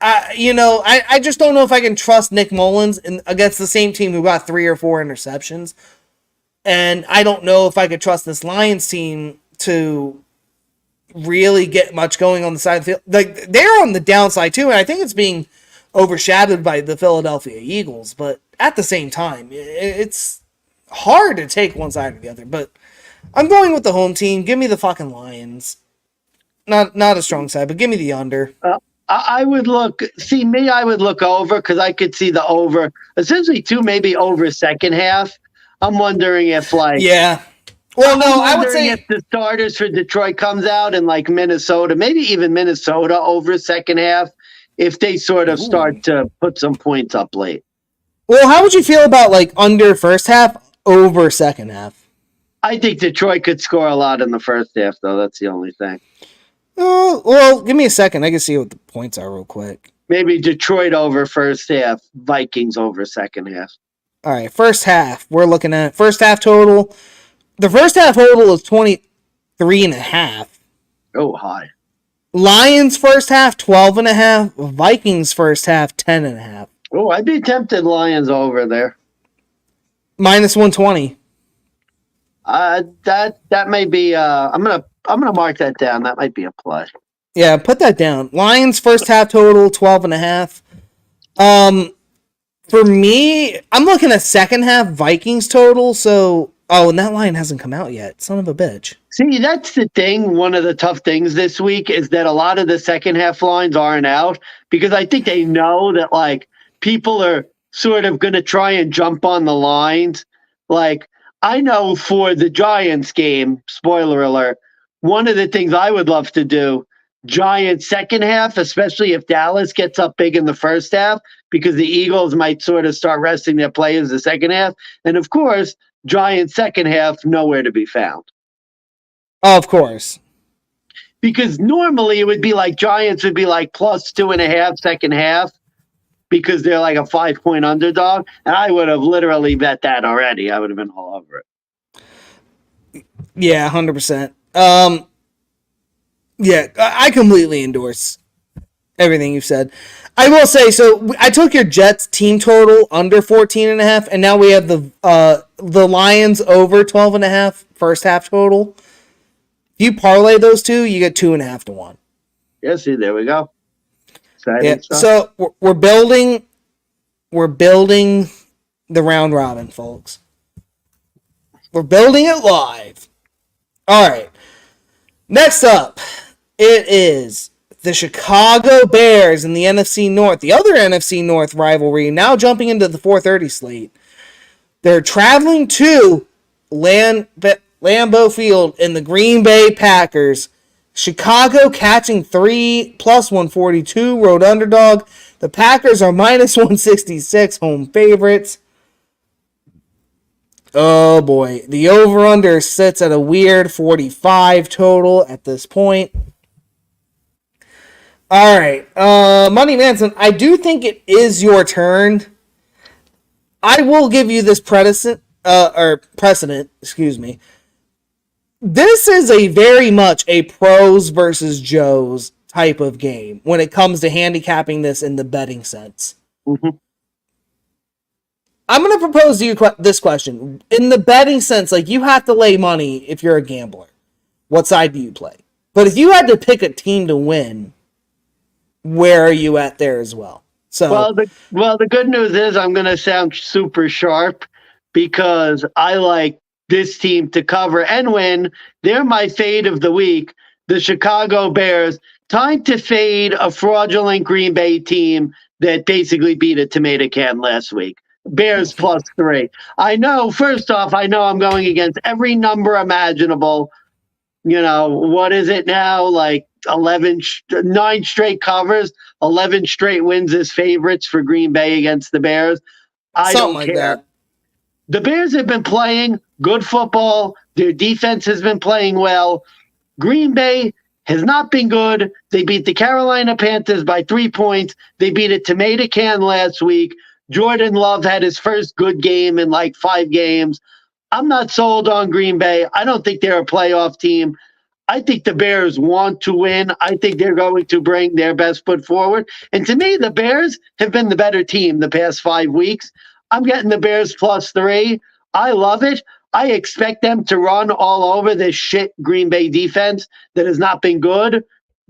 I just don't know if I can trust Nick Mullins against the same team who got 3 or 4 interceptions. And I don't know if I could trust this Lions team to really get much going on the side of the field. Like, they're on the downside too, and I think it's being overshadowed by the Philadelphia Eagles. But at the same time, it's hard to take one side or the other. But I'm going with the home team. Give me the fucking Lions. Not a strong side, but give me the under. I would look over because I could see the over, essentially maybe over second half. I'm wondering if yeah. Well, no, I would say if the starters for Detroit comes out and like Minnesota, maybe even Minnesota over second half, if they sort of start to put some points up late. Well, how would you feel about like under first half, over second half? I think Detroit could score a lot in the first half, though. That's the only thing. Well, give me a second. I can see what the points are real quick. Maybe Detroit over first half, Vikings over second half. All right, first half. We're looking at first half total. The first half total is 23.5. Oh, high. Lions first half, 12.5. Vikings first half, 10.5. Oh, I'd be tempted Lions over there. Minus 120. That may be. I'm gonna mark that down. That might be a play. Yeah, put that down. Lions first half total 12.5. For me, I'm looking at second half Vikings total. So, and that line hasn't come out yet. Son of a bitch. See, that's the thing. One of the tough things this week is that a lot of the second half lines aren't out because I think they know that like people are sort of going to try and jump on the lines. Like, I know for the Giants game, spoiler alert, one of the things I would love to do, Giants second half, especially if Dallas gets up big in the first half, because the Eagles might sort of start resting their players the second half. And of course, Giants second half, nowhere to be found. Oh, of course. Because normally it would be like Giants would be like plus 2.5 second half because they're like a 5-point underdog. And I would have literally bet that already. I would have been all over it. Yeah, 100%. Yeah, I completely endorse everything you've said. I will say, so I took your Jets team total under 14.5, and now we have the Lions over 12.5 first half total. If you parlay those two, you get 2.5 to 1. Yeah, see, there we go. Yeah, so we're building the round robin, folks. We're building it live. All right. Next up, it is the Chicago Bears in the NFC North, the other NFC North rivalry, now jumping into the 4:30 slate. They're traveling to Lambeau Field in the Green Bay Packers. Chicago catching 3 plus 142 road underdog. The Packers are minus 166 home favorites. Oh boy. The over-under sits at a weird 45 total at this point. All right. Money Manson, I do think it is your turn. I will give you this precedent, excuse me. This is a very much a pros versus Joes type of game when it comes to handicapping this in the betting sense. Mm-hmm. I'm going to propose to you this question. In the betting sense, like you have to lay money if you're a gambler. What side do you play? But if you had to pick a team to win, where are you at there as well? So the good news is I'm going to sound super sharp because I like this team to cover and win. They're my fade of the week, the Chicago Bears. Time to fade a fraudulent Green Bay team that basically beat a tomato can last week. Bears +3. I know, first off, I know I'm going against every number imaginable. What is it now? Like 9 straight covers, 11 straight wins as favorites for Green Bay against the Bears. I Something don't like care. that. The Bears have been playing good football. Their defense has been playing well. Green Bay has not been good. They beat the Carolina Panthers by 3 points. They beat a tomato can last week. Jordan Love had his first good game in like 5 games. I'm not sold on Green Bay. I don't think they're a playoff team. I think the Bears want to win. I think they're going to bring their best foot forward. And to me, the Bears have been the better team the past 5 weeks. I'm getting the Bears +3. I love it. I expect them to run all over this shit Green Bay defense that has not been good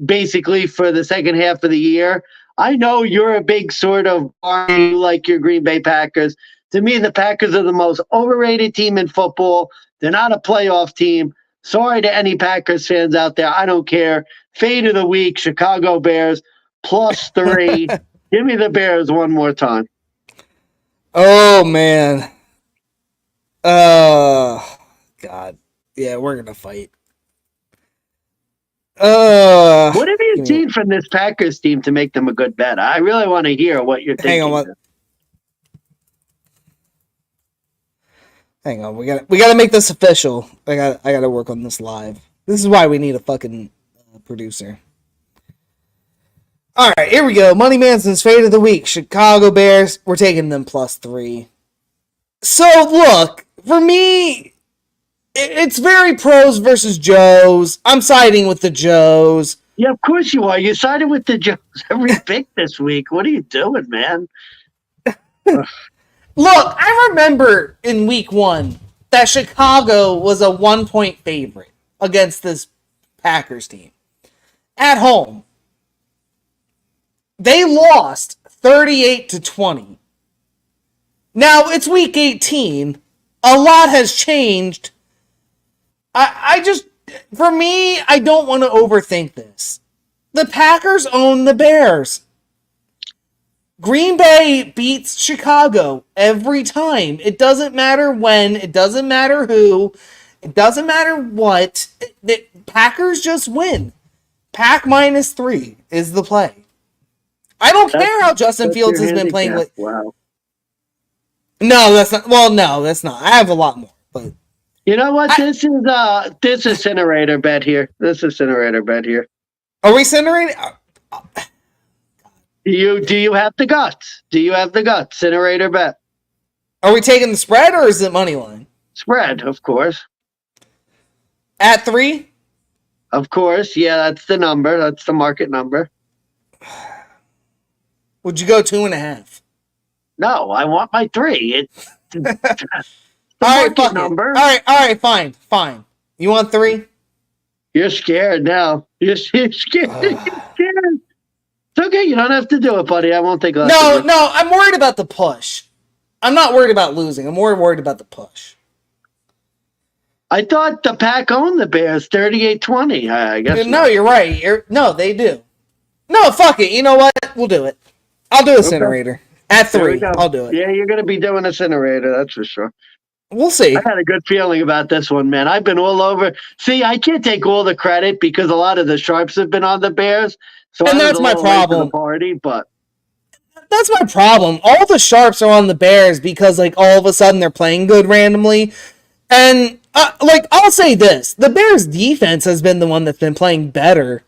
basically for the second half of the year. I know you're a big sort of you like your Green Bay Packers. To me, the Packers are the most overrated team in football. They're not a playoff team. Sorry to any Packers fans out there. I don't care. Fade of the week, Chicago Bears +3. Give me the Bears one more time. Oh, man. God. Yeah, we're going to fight. What have you seen from this Packers team to make them a good bet? I really want to hear what you're thinking. Hang on, we gotta make this official. I gotta work on this live. This is why we need a fucking producer. All right, here we go. Money Manson's fade of the week: Chicago Bears. We're taking them +3. So look, for me, it's very pros versus Joes. I'm siding with the Joes. Yeah, of course you are. You sided with the Joes every pick this week. What are you doing, man? Look, I remember in week 1 that Chicago was a 1-point favorite against this Packers team at home. They lost 38-20. Now it's week 18. A lot has changed. For me, I don't want to overthink this. The Packers own the Bears. Green Bay beats Chicago every time. It doesn't matter when. It doesn't matter who. It doesn't matter what. The Packers just win. Pack -3 is the play. I don't care how Justin Fields has been playing. Wow. No, that's not. Well, no, that's not. I have a lot more. But you know what? This is incinerator bet here. Are we incinerating? Do you have the guts? Incinerator bet. Are we taking the spread or is it money line? Spread, of course. At 3? Of course. Yeah, that's the number. That's the market number. Would you go 2.5? No, I want my 3. It's the all right, market number. All right, fine. You want 3? You're scared now. You're scared. You're scared. It's okay. You don't have to do it, buddy. I won't take less. No. I'm worried about the push. I'm not worried about losing. I'm more worried about the push. I thought the Pack owned the Bears 38-20. I guess. No, you're right. No, they do. No, fuck it. You know what? We'll do it. I'll do incinerator. At 3. I'll do it. Yeah, you're going to be doing incinerator. That's for sure. We'll see. I had a good feeling about this one, man. I've been all over. See, I can't take all the credit because a lot of the sharps have been on the Bears. So and that's my problem. But that's my problem. All the sharps are on the Bears because, like, all of a sudden they're playing good randomly. And, I'll say this. The Bears' defense has been the one that's been playing better.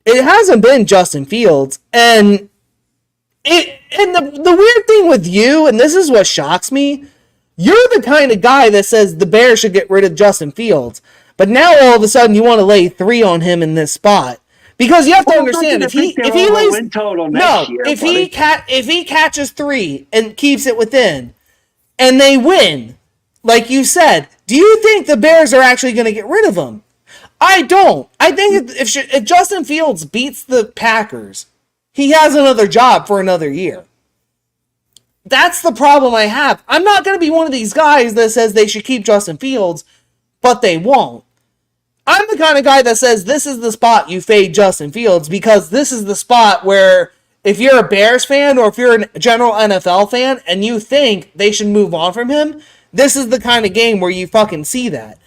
It hasn't been Justin Fields. And the weird thing with you, and this is what shocks me, you're the kind of guy that says the Bears should get rid of Justin Fields. But now all of a sudden you want to lay 3 on him in this spot. Because you have to understand, if he catches 3 and keeps it within, and they win, like you said, do you think the Bears are actually going to get rid of him? I don't. I think if Justin Fields beats the Packers, he has another job for another year. That's the problem I have. I'm not going to be one of these guys that says they should keep Justin Fields, but they won't. I'm the kind of guy that says this is the spot you fade Justin Fields because this is the spot where if you're a Bears fan or if you're a general NFL fan and you think they should move on from him, this is the kind of game where you fucking see that.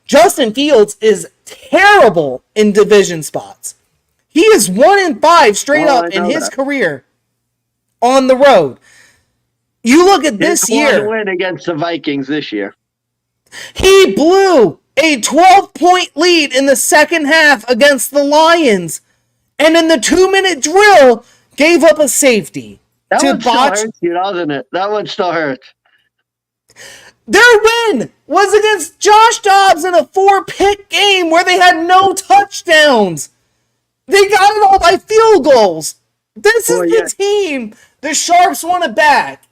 Justin Fields is terrible in division spots. He is 1-5 straight up in his career on the road. You look at this year. Win against the Vikings this year. He blew a 12-point lead in the second half against the Lions, and in the 2-minute drill, gave up a safety. That one still hurts you, doesn't it? That one still hurts. Their win was against Josh Dobbs in a 4-pick game where they had no touchdowns. They got it all by field goals. This is the team the Sharps want it back.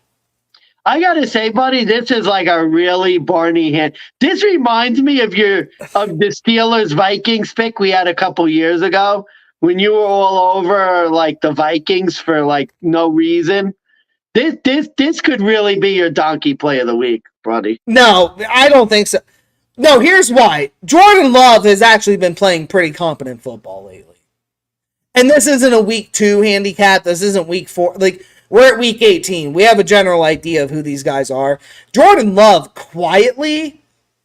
I gotta say, buddy, this is like a really Barney hand. This reminds me of the Steelers Vikings pick we had a couple years ago when you were all over like the Vikings for like no reason. This could really be your donkey play of the week, buddy. No, I don't think so. No, here's why. Jordan Love has actually been playing pretty competent football lately. And this isn't a week 2 handicap. This isn't week 4. Like, we're at week 18. We have a general idea of who these guys are. Jordan Love, quietly,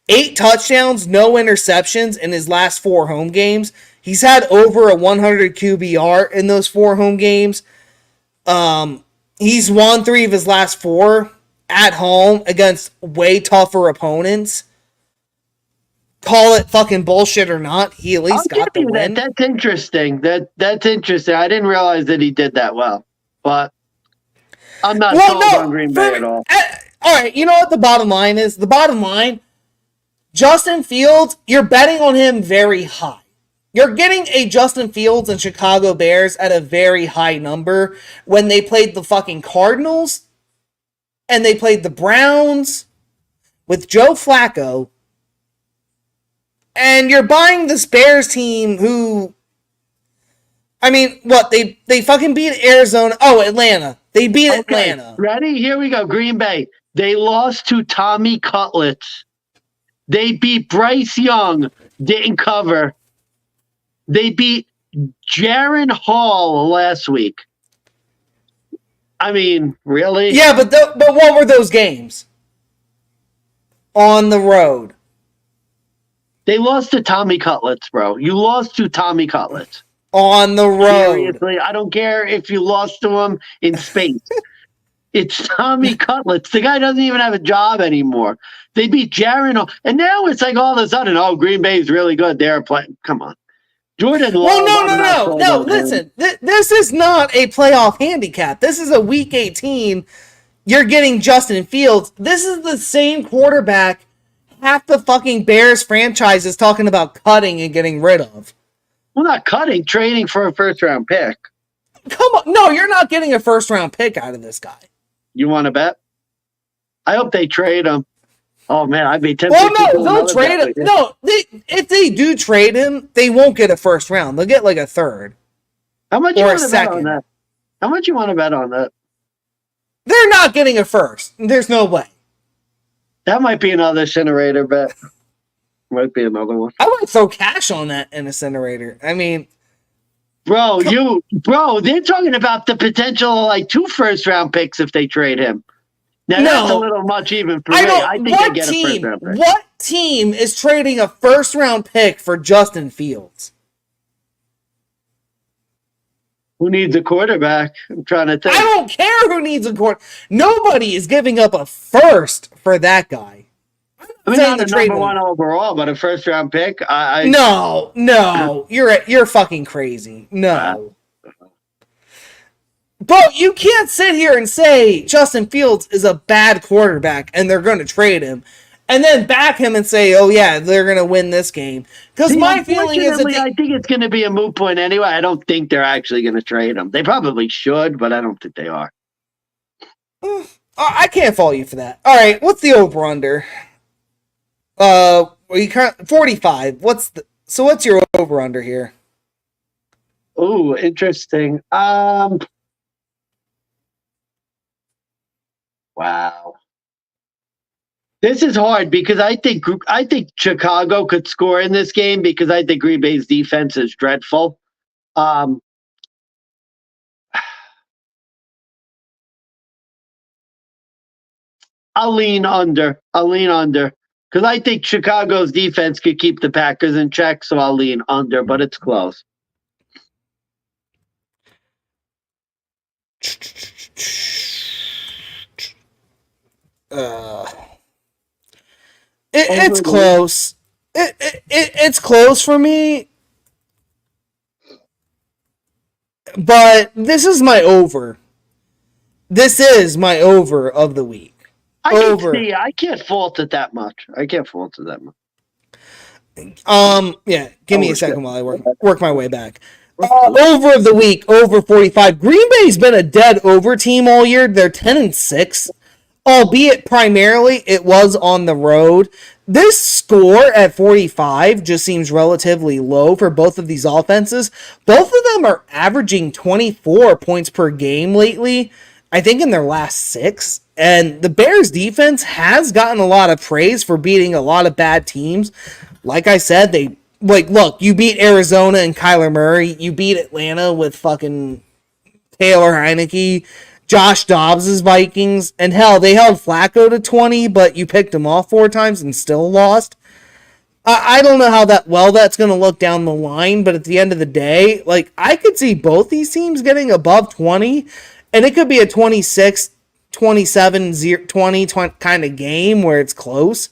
8 touchdowns, no interceptions in his last 4 home games. He's had over a 100 QBR in those 4 home games. He's won 3 of his last 4 at home against way tougher opponents. Call it fucking bullshit or not, he at least got the win. That's interesting. That's interesting. I didn't realize that he did that well. But I'm not sold on Green Bay at all. All right, you know what the bottom line is? The bottom line, Justin Fields, you're betting on him very high. You're getting a Justin Fields and Chicago Bears at a very high number when they played the fucking Cardinals and they played the Browns with Joe Flacco. And you're buying this Bears team who, I mean, what? They fucking beat Arizona. Oh, Atlanta. They beat Atlanta. Ready? Here we go. Green Bay. They lost to Tommy Cutlets. They beat Bryce Young. Didn't cover. They beat Jaron Hall last week. I mean, really? Yeah, but what were those games? On the road. They lost to Tommy Cutlets, bro. You lost to Tommy Cutlets. On the road. Seriously, I don't care if you lost to him in space. It's Tommy Cutlets. The guy doesn't even have a job anymore. They beat Jaron, and now it's like all of a sudden, oh, Green Bay is really good. They're playing. Come on. Jordan Love. Well, no. Listen, this is not a playoff handicap. This is a week 18. You're getting Justin Fields. This is the same quarterback half the fucking Bears franchise is talking about cutting and getting rid of. Well, not cutting, trading for a first-round pick. Come on. No, you're not getting a first-round pick out of this guy. You want to bet? I hope they trade him. Oh, man, I'd be tempted. Well, no, they'll trade him. No, if they do trade him, they won't get a first round. They'll get like a third. How much you want to bet on that? How much you want to bet on that? They're not getting a first. There's no way. That might be another incinerator bet. Might be another one. I would throw cash on that incinerator. I mean, bro, they're talking about the potential of like 2 first-round picks if they trade him. Now, that's a little much even for me. I think they get a first-round pick. What team is trading a first-round pick for Justin Fields? Who needs a quarterback? I'm trying to think. I don't care who needs a quarterback. Nobody is giving up a first for that guy. I mean, not a number 1 overall, but a first-round pick. No, you're fucking crazy. No. But you can't sit here and say Justin Fields is a bad quarterback and they're going to trade him and then back him and say, oh, yeah, they're going to win this game. Because my feeling is that I think it's going to be a moot point anyway. I don't think they're actually going to trade him. They probably should, but I don't think they are. I can't follow you for that. All right, what's the over-under? 45. What's your over-under here? Oh, interesting. Wow. This is hard because I think Chicago could score in this game because I think Green Bay's defense is dreadful. Um, I'll lean under. Because I think Chicago's defense could keep the Packers in check, so I'll lean under, but it's close. It's close. It's close for me. But this is my over. This is my over of the week. I can't fault it that much. Yeah, give me a second while I work my way back. Over of the week, over 45. Green Bay's been a dead over team all year. They're 10-6, albeit primarily it was on the road. This score at 45 just seems relatively low for both of these offenses. Both of them are averaging 24 points per game lately, I think in their last 6. And the Bears defense has gotten a lot of praise for beating a lot of bad teams. Like I said, look, you beat Arizona and Kyler Murray. You beat Atlanta with fucking Taylor Heineke, Josh Dobbs' Vikings, and hell, they held Flacco to 20, but you picked him off 4 times and still lost. I don't know how that's going to look down the line, but at the end of the day, I could see both these teams getting above 20, and it could be a 26, 27, 20 kind of game where it's close,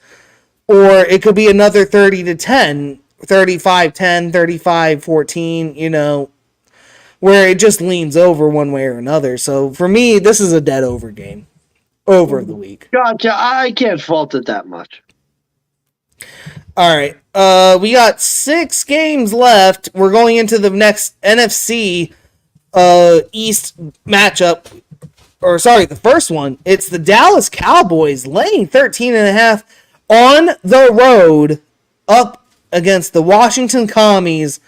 or it could be another 30-10, 35-10, 35-14, where it just leans over one way or another. So for me, this is a dead over game. Over of the week. Gotcha. I can't fault it that much. All right. We got 6 games left. We're going into the next NFC East matchup. Or sorry, the first one. It's the Dallas Cowboys laying 13.5 on the road up against the Washington Commies,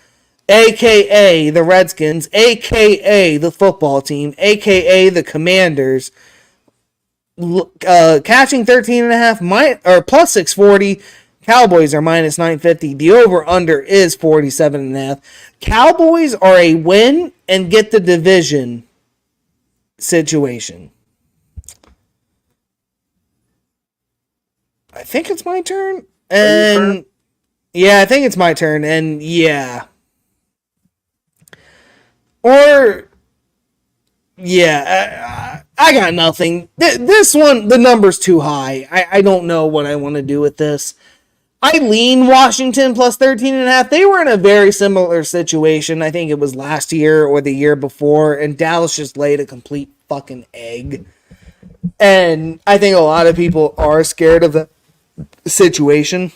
a.k.a. the Redskins, a.k.a. the football team, a.k.a. the Commanders, catching 13.5 or plus 640. Cowboys are minus 950. The over-under is 47.5. Cowboys are a win and get the division situation. I think it's my turn. And yeah, I think it's my turn. And yeah. Or yeah, I got nothing. This one, the number's too high. I don't know what I want to do with this. I lean Washington plus 13.5. They were in a very similar situation. I think it was last year or the year before, and Dallas just laid a complete fucking egg. And I think a lot of people are scared of the situation.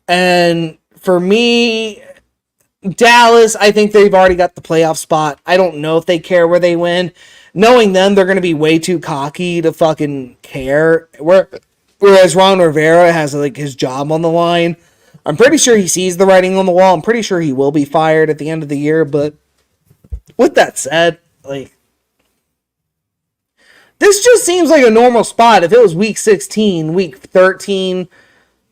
And for me, Dallas, I think they've already got the playoff spot. I don't know if they care where they win. Knowing them, they're going to be way too cocky to fucking care. Whereas Ron Rivera has his job on the line. I'm pretty sure he sees the writing on the wall. I'm pretty sure he will be fired at the end of the year. But with that said, this just seems like a normal spot. If it was week 16, week 13,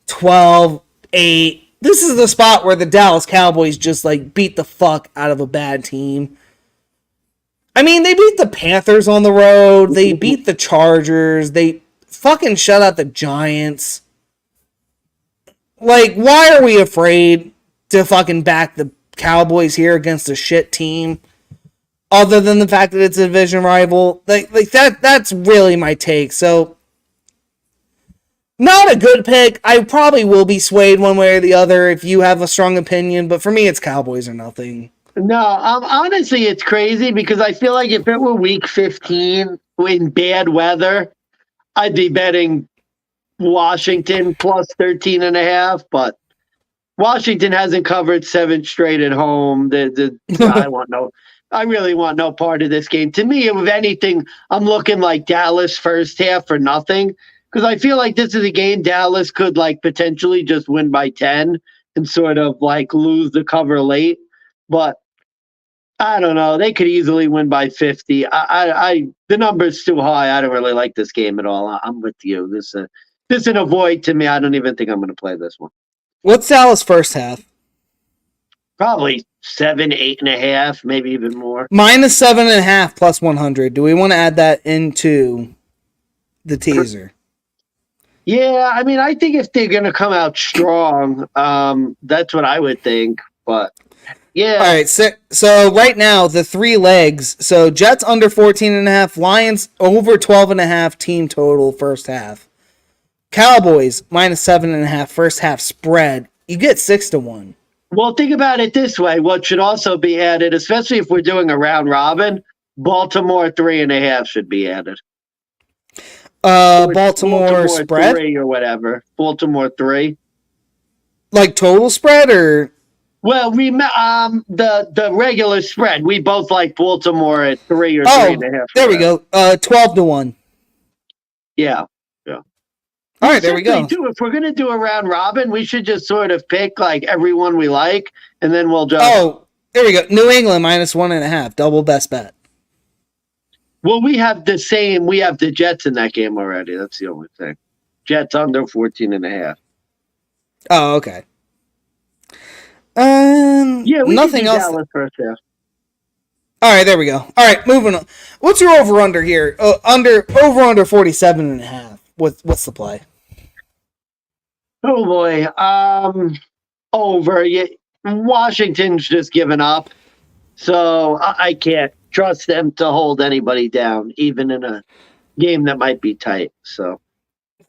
12, 8, this is the spot where the Dallas Cowboys just beat the fuck out of a bad team. I mean, they beat the Panthers on the road. They beat the Chargers. They fucking shut out the Giants. Why are we afraid to fucking back the Cowboys here against a shit team? Other than the fact that it's a division rival. That's really my take. So, not a good pick. I probably will be swayed one way or the other if you have a strong opinion. But for me, it's Cowboys or nothing. No, honestly, it's crazy because I feel like if it were week 15 in bad weather, I'd be betting Washington plus 13.5, but Washington hasn't covered 7 straight at home. I really want no part of this game. To me, if anything, I'm looking like Dallas first half for nothing because I feel like this is a game Dallas could potentially just win by 10 and sort of lose the cover late. But I don't know. They could easily win by 50. The number's too high. I don't really like this game at all. I'm with you. This is an avoid to me. I don't even think I'm going to play this one. What's Dallas first half? Probably 7, 8.5, maybe even more. Minus 7.5 plus 100. Do we want to add that into the teaser? Yeah, I mean, I think if they're going to come out strong, that's what I would think. But yeah. All right. So right now the 3 legs. So Jets under 14.5, Lions over 12.5 team total first half. Cowboys minus 7.5 first half spread. You get 6-1. Well, think about it this way. What should also be added, especially if we're doing a round robin, Baltimore 3.5 should be added. Baltimore spread 3 or whatever. Baltimore 3. Like total spread or? Well, the regular spread. We both like Baltimore at 3 or 3.5. There we go. 12-1. Yeah. All right, there we go. If we're going to do a round robin, we should just sort of pick like everyone we like, and then we'll just. Oh, there we go. New England minus 1.5. Double best bet. Well, we have the same. We have the Jets in that game already. That's the only thing. Jets under 14.5. Oh, okay. Yeah, we nothing else. Dallas first half. All right, there we go. All right, moving on. What's your over under here? Under 47.5. What's the play? Oh boy. Over. Yeah, Washington's just given up, so I can't trust them to hold anybody down, even in a game that might be tight. So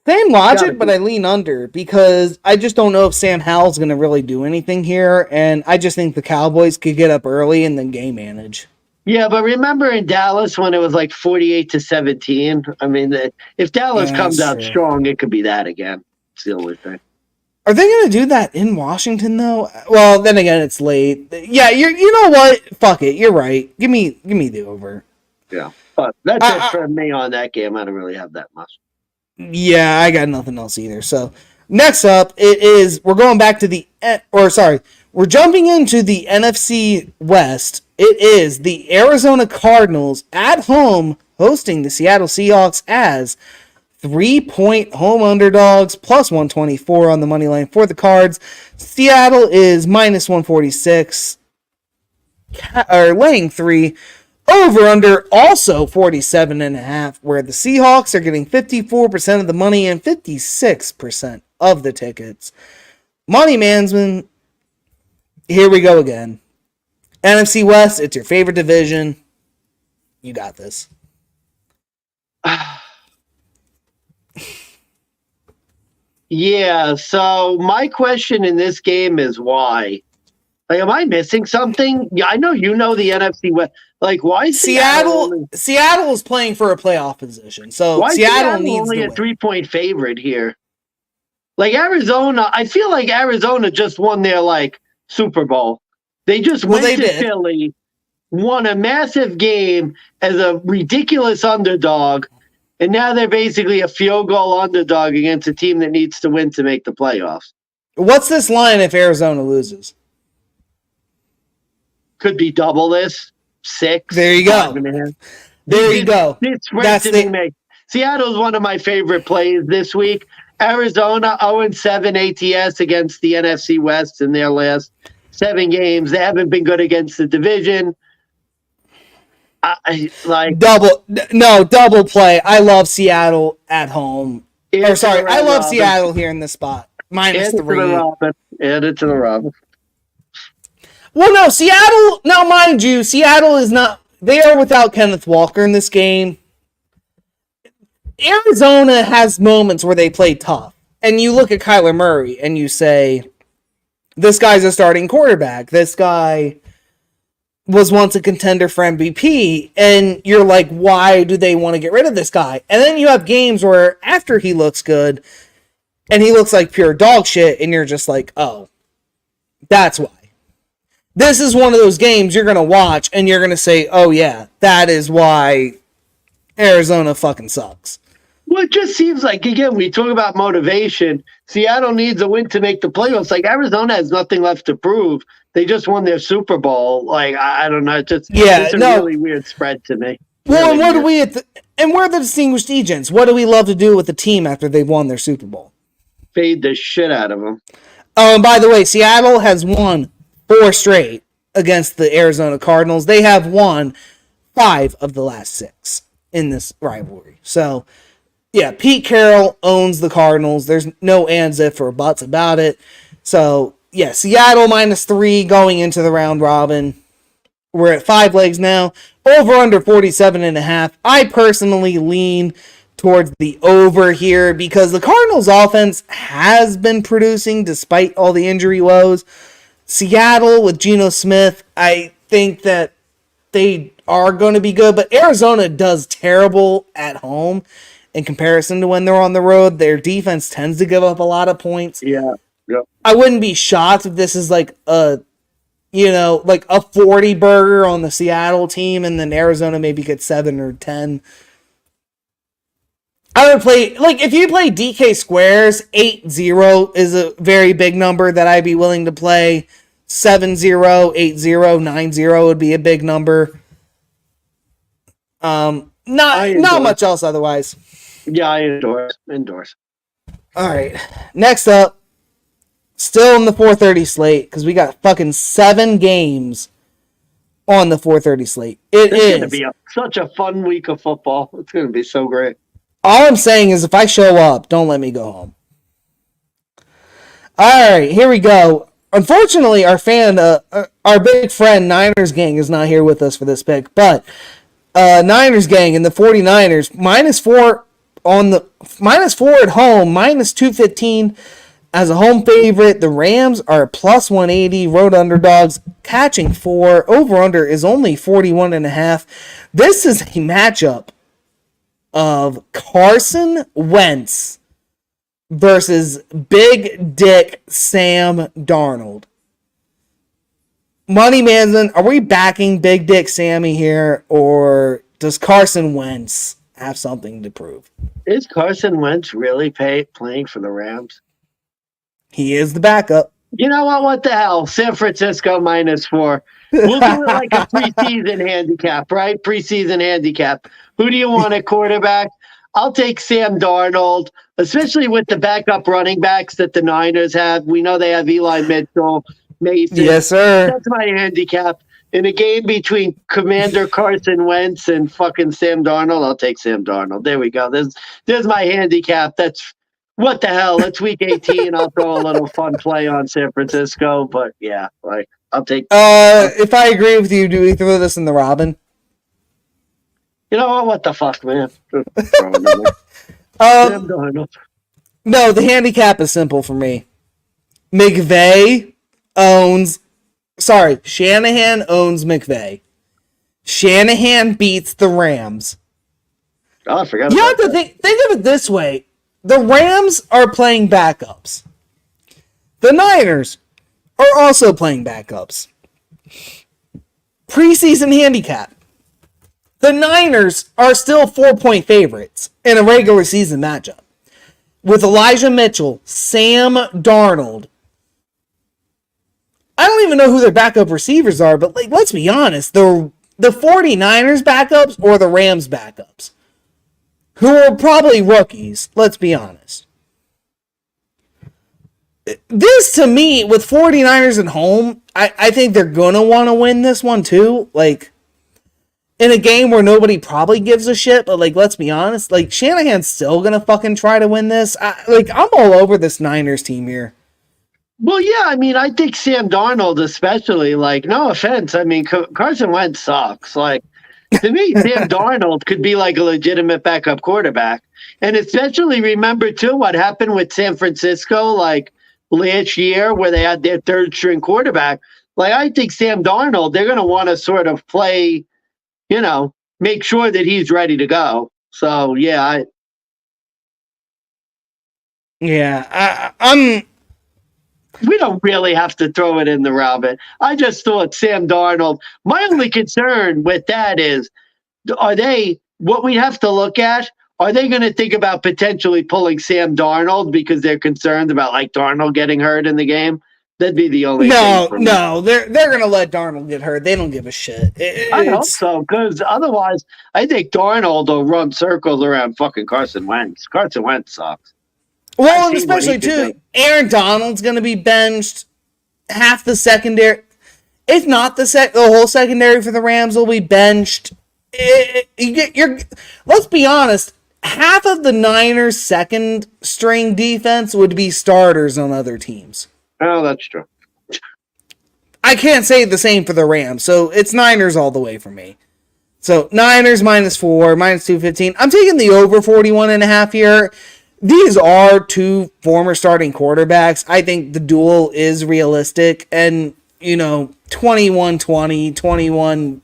same logic, but I lean under because I just don't know if Sam Howell's going to really do anything here, and I just think the Cowboys could get up early and then game manage. Yeah, but remember in Dallas when it was like 48-17? I mean, if Dallas comes out strong, it could be that again. It's the only thing. Are they going to do that in Washington though? Well, then again, it's late. Yeah, you know what? Fuck it. You're right. Give me the over. Yeah, but that's it for me on that game. I don't really have that much. Yeah, I got nothing else either. So next up, we're going back to we're jumping into the NFC West. It is the Arizona Cardinals at home hosting the Seattle Seahawks as 3-point home underdogs, plus 124 on the money line for the Cards. Seattle is minus 146, laying 3. Over under also 47.5, where the Seahawks are getting 54% of the money and 56% of the tickets. Money Mansmann, here we go again. NFC West, it's your favorite division. You got this. Yeah, so my question in this game is why? Like, am I missing something? Yeah, I know you know the NFC West. Like, why is Seattle is playing for a playoff position, so why Seattle needs only to a win. 3-point favorite here? Like Arizona, I feel like Arizona just won their like Super Bowl. They just went to Philly, won a massive game as a ridiculous underdog, and now they're basically a field goal underdog against a team that needs to win to make the playoffs. What's this line if Arizona loses? Could be double this. 6. There you go. There you go. Seattle's one of my favorite plays this week. Arizona 0-7 ATS against the NFC West in their last 7 games. They haven't been good against the division. Double play. I love Seattle at home. I love Seattle here in this spot. Minus 3. Add it to the Robin. Well, no, Seattle. Now, mind you, Seattle is not. They are without Kenneth Walker in this game. Arizona has moments where they play tough, and you look at Kyler Murray and you say, "This guy's a starting quarterback. This guy was once a contender for MVP," and you're like, "Why do they want to get rid of this guy?" And then you have games where after he looks good, and he looks like pure dog shit, and you're just like, "Oh, that's why." This is one of those games you're going to watch and you're going to say, oh yeah, that is why Arizona fucking sucks. Well, it just seems like, again, we talk about motivation. Seattle needs a win to make the playoffs. Like, Arizona has nothing left to prove. They just won their Super Bowl. Like, I don't know. It's a really weird spread to me. Well, really, and what weird. do we and we're the distinguished agents. What do we love to do with the team after they've won their Super Bowl? Fade the shit out of them. Oh, and by the way, Seattle has won 4 straight against the Arizona Cardinals. They have won 5 of the last 6 in this rivalry. So, yeah, Pete Carroll owns the Cardinals. There's no ands, if, or buts about it. So, yeah, Seattle -3 going into the round robin. We're at 5 legs now. Over under 47.5. I personally lean towards the over here because the Cardinals offense has been producing despite all the injury woes. Seattle with Geno Smith, I think that they are going to be good, but Arizona does terrible at home in comparison to when they're on the road. Their defense tends to give up a lot of points. Yeah. Yep. I wouldn't be shocked if this is like a 40 burger on the Seattle team and then Arizona maybe gets 7 or 10. I would play, like, if you play DK squares, 8-0 is a very big number that I'd be willing to play. 7-0, 8-0, 9-0 would be a big number. Not much else otherwise. Yeah, I endorse. All right. Next up, still in the 4:30 slate, because we got fucking 7 games on the 4:30 slate. It's going to be such a fun week of football. It's going to be so great. All I'm saying is if I show up, don't let me go home. All right, here we go. Unfortunately, our big friend Niners Gang is not here with us for this pick, but Niners Gang and the 49ers, -4 at home, -215 as a home favorite. The Rams are +180, road underdogs, catching 4. Over-under is only 41.5. This is a matchup of Carson Wentz versus Big Dick Sam Darnold. Money Mansmann, are we backing Big Dick Sammy here, or does Carson Wentz have something to prove? Is Carson Wentz really playing for the Rams? He is the backup. You know what? What the hell? San Francisco -4. We'll do it like a preseason handicap, right? Preseason handicap. Who do you want at quarterback? I'll take Sam Darnold, especially with the backup running backs that the Niners have. We know they have Eli Mitchell, Mason. Yes, sir. That's my handicap. In a game between Commander Carson Wentz and fucking Sam Darnold, I'll take Sam Darnold. There we go. There's my handicap. That's what the hell. It's week 18. I'll throw a little fun play on San Francisco, but yeah, like I'll take. If I agree with you, do we throw this in the Robin? You know what? What the fuck, man? No, the handicap is simple for me. Shanahan owns McVay. Shanahan beats the Rams. Oh, I forgot. You have to think of it this way. The Rams are playing backups. The Niners are also playing backups. Preseason handicap. The Niners are still 4-point favorites in a regular season matchup. With Elijah Mitchell, Sam Darnold. I don't even know who their backup receivers are, but let's be honest. The 49ers backups or the Rams backups? Who are probably rookies, let's be honest. This, to me, with 49ers at home, I think they're going to want to win this one, too. In a game where nobody probably gives a shit, but, let's be honest. Shanahan's still going to fucking try to win this. I'm all over this Niners team here. Well, yeah, I mean, I think Sam Darnold especially, no offense. I mean, Carson Wentz sucks. To me, Sam Darnold could be a legitimate backup quarterback. And especially remember, too, what happened with San Francisco, last year where they had their third-string quarterback. I think Sam Darnold, they're going to want to sort of play, make sure that he's ready to go. So, yeah. I'm... We don't really have to throw it in the Robin. I just thought Sam Darnold. My only concern with that is, what we have to look at, are they going to think about potentially pulling Sam Darnold because they're concerned about Darnold getting hurt in the game? That'd be the only thing for me. No, they're gonna let Darnold get hurt. They don't give a shit. I hope so, because otherwise, I think Darnold will run circles around fucking Carson Wentz. Carson Wentz sucks. Well, and especially too, Aaron Donald's gonna be benched. Half the secondary, if not the whole secondary for the Rams will be benched. Let's be honest. Half of the Niners' second string defense would be starters on other teams. Oh, that's true. I can't say the same for the Rams, so it's Niners all the way for me. So Niners -4, -215. I'm taking the over 41.5 here. These are two former starting quarterbacks. I think the duel is realistic, and 21-20,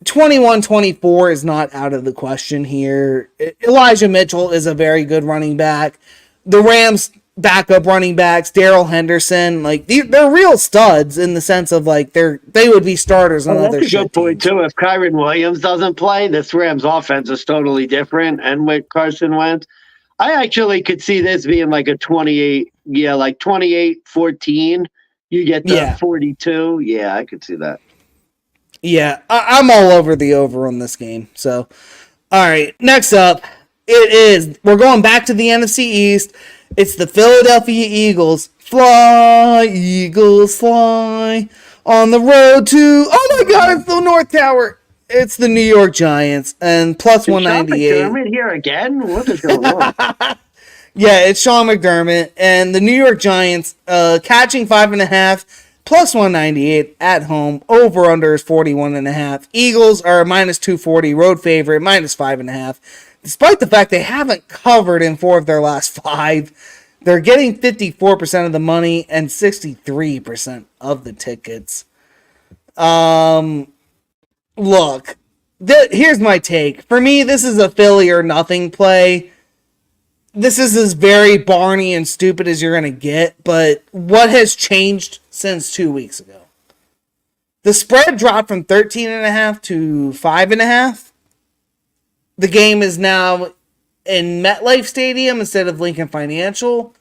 21-24 is not out of the question here. Elijah Mitchell is a very good running back. The Rams' backup running backs, Darrell Henderson, they're real studs in the sense of they would be starters on other shit teams. That's a good point too. If Kyren Williams doesn't play, this Rams offense is totally different. And with Carson Wentz, I actually could see this being like a 28-14. You get the 42. Yeah, I could see that. Yeah, I'm all over the over on this game. So, all right, next up, we're going back to the NFC East. It's the Philadelphia Eagles. Fly, Eagles, fly on the road to, oh my God, it's the North Tower. It's the New York Giants and plus 198. Sean McDermott here again? What is going on? Yeah, it's Sean McDermott and the New York Giants catching 5.5 plus 198 at home. Over under is 41.5. Eagles are a -240 road favorite, -5.5. Despite the fact they haven't covered in 4 of their last 5, they're getting 54% of the money and 63% of the tickets. Look, here's my take. For me, this is a Philly or nothing play. This is as very Barney and stupid as you're going to get, but what has changed since 2 weeks ago? The spread dropped from 13.5 to 5.5. The game is now in MetLife Stadium instead of Lincoln Financial,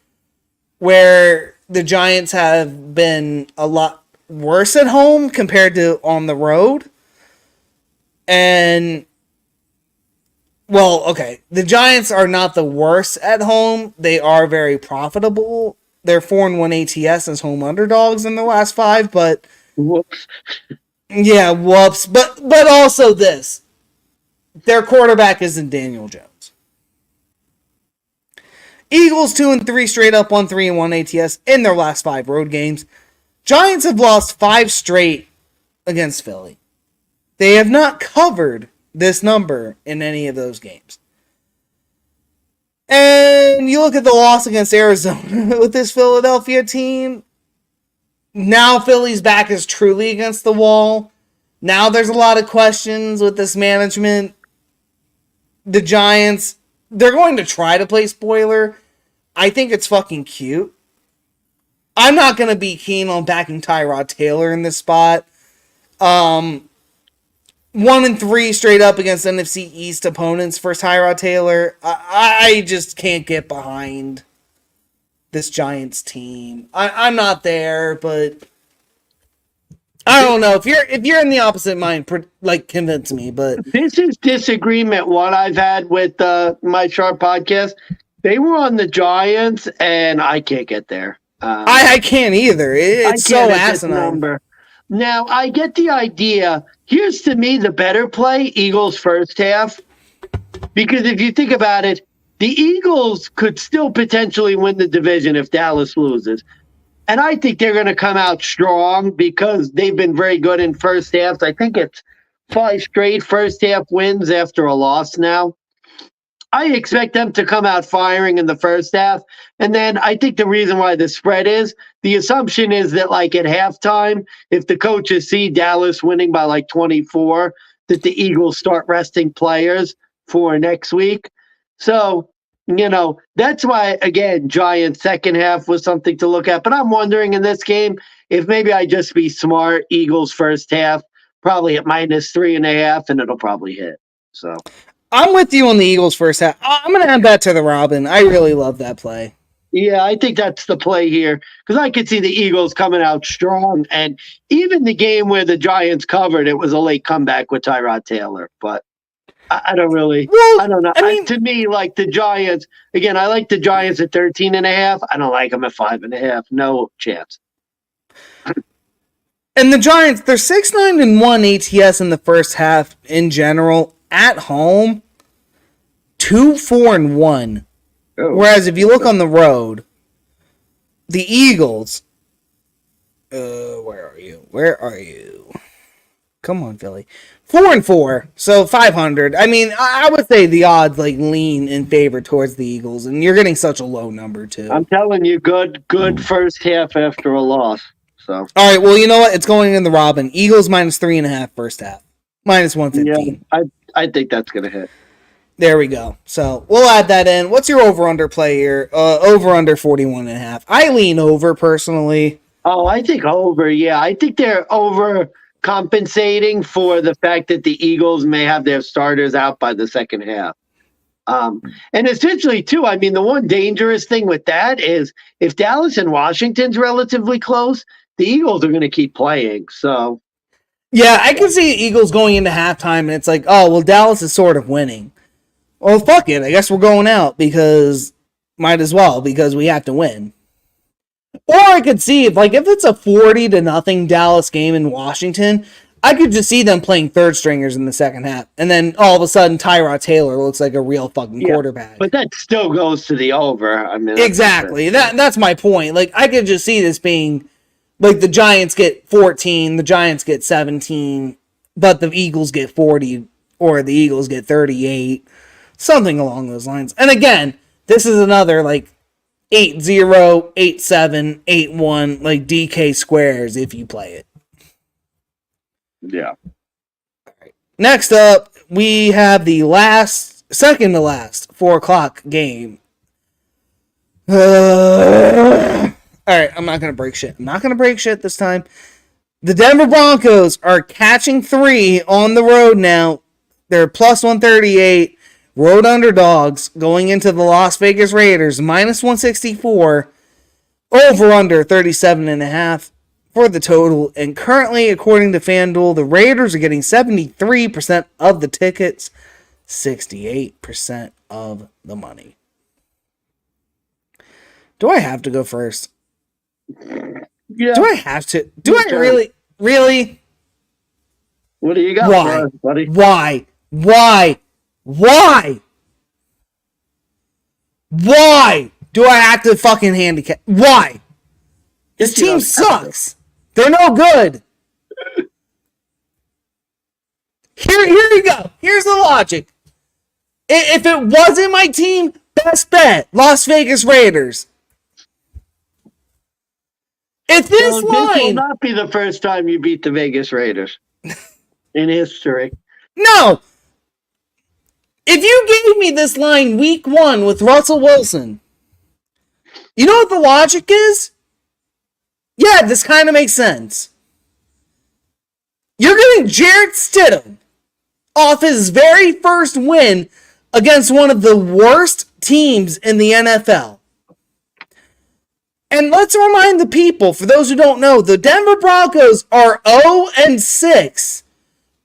where the Giants have been a lot worse at home compared to on the road. And, well, okay, the Giants are not the worst at home. They are very profitable. They're 4-1 ATS as home underdogs in the last 5, but... Whoops. Yeah, whoops. But also this. Their quarterback isn't Daniel Jones. Eagles 2-3 straight up, 1-3-1 ATS in their last 5 road games. Giants have lost 5 straight against Philly. They have not covered this number in any of those games. And you look at the loss against Arizona with this Philadelphia team. Now Philly's back is truly against the wall. Now there's a lot of questions with this management. The Giants, they're going to try to play spoiler. I think it's fucking cute. I'm not going to be keen on backing Tyrod Taylor in this spot. 1-3 straight up against NFC East opponents for Tyrod Taylor. I just can't get behind this Giants team. I'm not there, but I don't know. If you're in the opposite mind, convince me. But this is disagreement. What I've had with my Sharp podcast, they were on the Giants, and I can't get there. I can't either. It's so asinine. Now, I get the idea. Here's, to me, the better play, Eagles first half. Because if you think about it, the Eagles could still potentially win the division if Dallas loses. And I think they're going to come out strong because they've been very good in first halves. I think it's 5 straight first half wins after a loss now. I expect them to come out firing in the first half. And then I think the reason why the spread is, the assumption is that at halftime, if the coaches see Dallas winning by 24, that the Eagles start resting players for next week. So, that's why, again, Giants second half was something to look at. But I'm wondering in this game if maybe I just be smart, Eagles first half, probably at -3.5, and it'll probably hit. So I'm with you on the Eagles first half. I'm going to add that to the Robin. I really love that play. Yeah, I think that's the play here because I could see the Eagles coming out strong. And even the game where the Giants covered, it was a late comeback with Tyrod Taylor. But I don't really, Well, I don't know. I mean, To me, like the Giants, again, I like the Giants at 13.5. I don't like them at 5.5. No chance. and the Giants, they're 6-9-1 ATS in the first half in general. At home, 2-4-1. Oh. Whereas if you look on the road, the Eagles. Where are you? Where are you? Come on, Philly. 4-4, so 500. I mean, I would say the odds like lean in favor towards the Eagles, and you're getting such a low number too. I'm telling you, good first half after a loss. So all right, well, you know what? It's going in the Robin. Eagles -3.5 first half, -115. yeah, I think that's gonna hit. There we go. So we'll add that in. What's your over/under play here? Over/under 41.5. I lean over personally. Oh, I think over. Yeah, I think they're overcompensating for the fact that the Eagles may have their starters out by the second half. And essentially, too, I mean, the one dangerous thing with that is if Dallas and Washington's relatively close, the Eagles are going to keep playing. So, yeah, I can see the Eagles going into halftime, and it's like, oh, well, Dallas is sort of winning. Well, fuck it. I guess we're going out because might as well because we have to win. Or I could see if it's a 40-0 Dallas game in Washington, I could just see them playing third stringers in the second half, and then all of a sudden Tyrod Taylor looks like a real fucking quarterback. But that still goes to the over. I mean, exactly. That's my point. Like I could just see this being like the Giants get 14, the Giants get 17, but the Eagles get 40 or the Eagles get 38. Something along those lines. And again, this is another like 8-0, 8-7, 8-1, like DK squares if you play it. Yeah. Right. Next up, we have the second to last 4:00 game. All right, I'm not going to break shit. I'm not going to break shit this time. The Denver Broncos are catching 3 on the road now. They're +138. Road underdogs going into the Las Vegas Raiders, -164, over/under 37.5 for the total. And currently, according to FanDuel, the Raiders are getting 73% of the tickets, 68% of the money. Do I have to go first? Yeah. Do I have to? Do I really? Really? What do you got for us, buddy? Why? Why do I have to fucking handicap? Why? This team sucks. They're no good. Here you go. Here's the logic. If it wasn't my team, best bet, Las Vegas Raiders. If this line... This will not be the first time you beat the Vegas Raiders in history. No! If you gave me this line week 1 with Russell Wilson, you know what the logic is? Yeah, this kind of makes sense. You're getting Jarrett Stidham off his very first win against one of the worst teams in the NFL. And let's remind the people, for those who don't know, the Denver Broncos are 0-6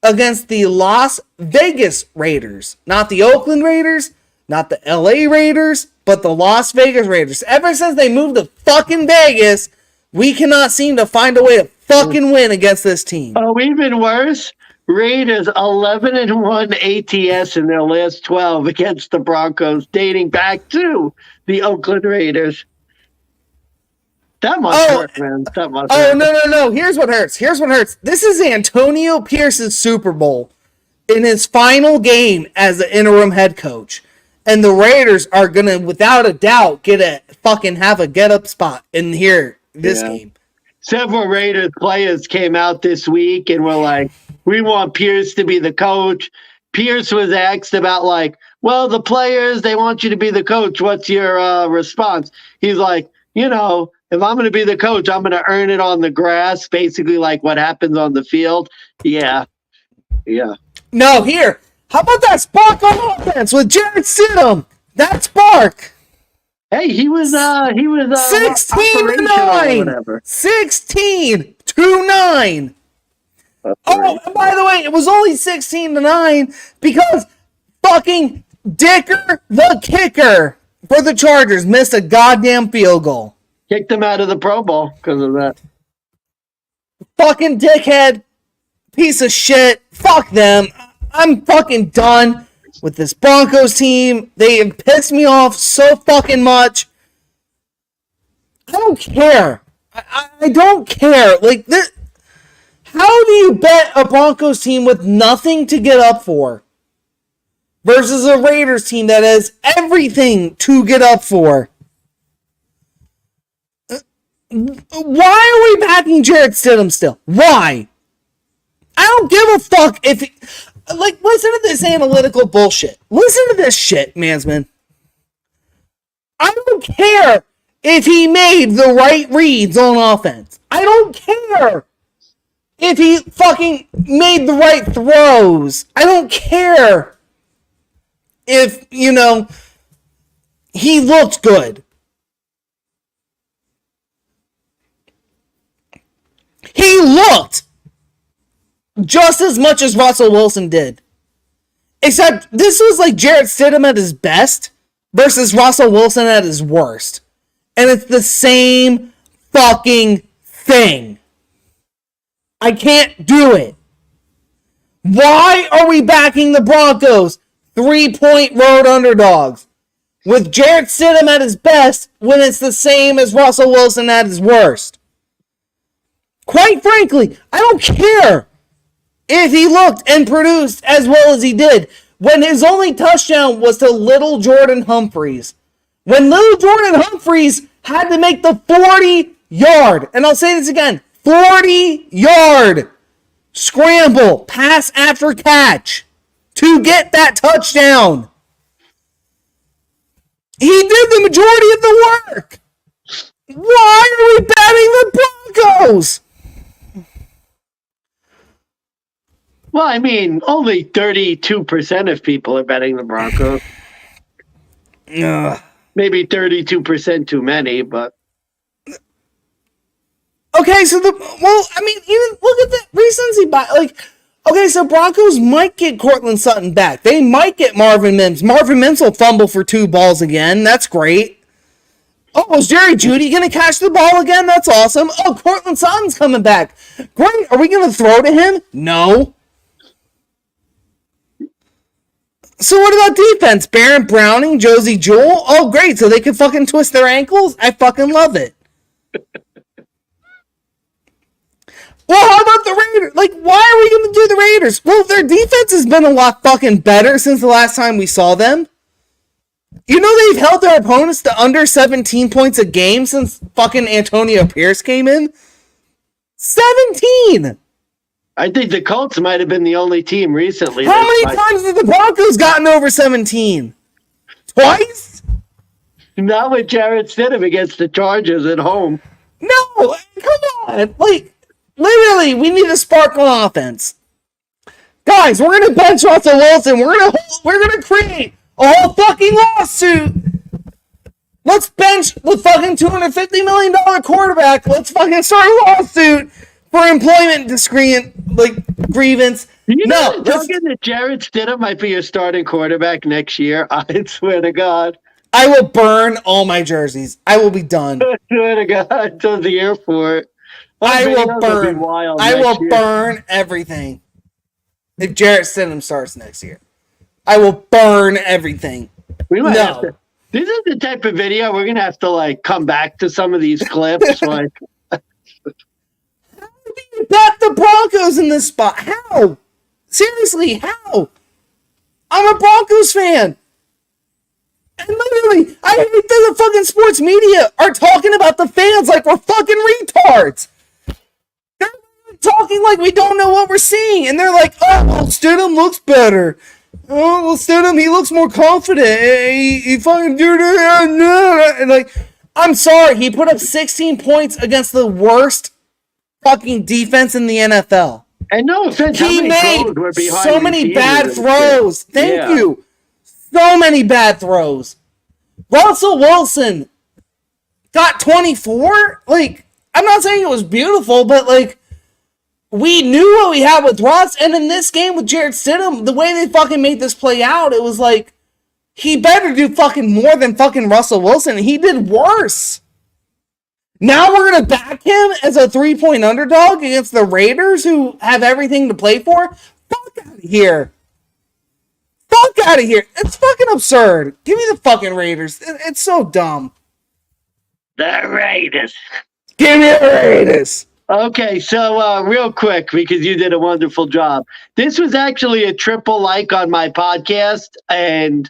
against the Las Vegas Raiders. Not the Oakland Raiders, not the LA Raiders, but the Las Vegas Raiders. Ever since they moved to fucking Vegas, we cannot seem to find a way to fucking win against this team. Oh, even worse, Raiders 11-1 ATS in their last 12 against the Broncos, dating back to the Oakland Raiders. That must hurt, man. That must hurt. No. Here's what hurts. This is Antonio Pierce's Super Bowl in his final game as the interim head coach. And the Raiders are going to, without a doubt, have a get-up spot in this game. Several Raiders players came out this week and were like, we want Pierce to be the coach. Pierce was asked about well, the players, they want you to be the coach. What's your response? He's like, if I'm going to be the coach, I'm going to earn it on the grass, basically like what happens on the field. Yeah. No, here. How about that spark on offense with Jarrett Stidham? That spark. Hey, he was 16-9. whatever. 16-9. Oh, and by the way, it was only 16-9 because fucking Dicker the kicker for the Chargers missed a goddamn field goal. Kicked him out of the Pro Bowl because of that. Fucking dickhead. Piece of shit. Fuck them. I'm fucking done with this Broncos team. They have pissed me off so fucking much. I don't care. I don't care. Like, this, how do you bet a Broncos team with nothing to get up for versus a Raiders team that has everything to get up for? Why are we backing Jarrett Stidham still? Why? I don't give a fuck if... Like, listen to this analytical bullshit. Listen to this shit, Mansmann. I don't care if he made the right reads on offense. I don't care if he fucking made the right throws. I don't care if, you know, he looked good. He looked just as much as Russell Wilson did. Except this was like Jarrett Stidham at his best versus Russell Wilson at his worst. And it's the same fucking thing. I can't do it. Why are we backing the Broncos 3-point road underdogs with Jarrett Stidham at his best when it's the same as Russell Wilson at his worst? Quite frankly, I don't care if he looked and produced as well as he did when his only touchdown was to little Jordan Humphreys. When little Jordan Humphreys had to make the 40-yard, and I'll say this again, 40-yard scramble, pass after catch to get that touchdown. He did the majority of the work. Why are we betting the Broncos? Well, I mean, only 32% of people are betting the Broncos. Maybe 32% too many, but... Okay, so even look at the recency bias. Like, okay, so Broncos might get Cortland Sutton back. They might get Marvin Mims. Marvin Mims will fumble for 2 balls again. That's great. Oh, is Jerry Jeudy going to catch the ball again? That's awesome. Oh, Cortland Sutton's coming back. Great. Are we going to throw to him? No. So what about defense? Baron Browning, Josie Jewell? Oh, great. So they can fucking twist their ankles? I fucking love it. Well, how about the Raiders? Like, why are we going to do the Raiders? Well, their defense has been a lot fucking better since the last time we saw them. You know they've held their opponents to under 17 points a game since fucking Antonio Pierce came in? 17! I think the Colts might have been the only team recently. How many times have the Broncos gotten over 17? Twice? Not with Jarrett Stidham against the Chargers at home. No, come on. Like, literally, we need a spark on offense. Guys, we're going to bench Russell Wilson. We're going to create a whole fucking lawsuit. Let's bench the fucking $250 million quarterback. Let's fucking start a lawsuit for employment grievance. You know that Jarrett Stidham might be your starting quarterback next year? I swear to God. I will burn all my jerseys. I will be done. I swear to God. I was here for it. I will burn everything. If Jarrett Stidham starts next year, I will burn everything. We might have to. This is the type of video we're gonna have to like come back to some of these clips. Like, how do you bet the Broncos in this spot? How? Seriously, how? I'm a Broncos fan. And literally, I hate that the fucking sports media are talking about the fans like we're fucking retards. They're talking like we don't know what we're seeing. And they're like, oh, well, Stidham looks better. Oh, well, Stidham, he looks more confident. He fucking did it. And like, I'm sorry, he put up 16 points against the worst fucking defense in the NFL. And no offense, he made so many bad throws. Thank you. So many bad throws. Russell Wilson got 24. Like, I'm not saying it was beautiful, but like, we knew what we had with Russ, and in this game with Jarrett Stidham, the way they fucking made this play out, it was like, he better do fucking more than fucking Russell Wilson. He did worse. Now we're going to back him as a 3-point underdog against the Raiders, who have everything to play for? Fuck out of here. Fuck out of here. It's fucking absurd. Give me the fucking Raiders. It's so dumb. The Raiders. Give me the Raiders. Okay, so real quick, because you did a wonderful job. This was actually a triple like on my podcast, and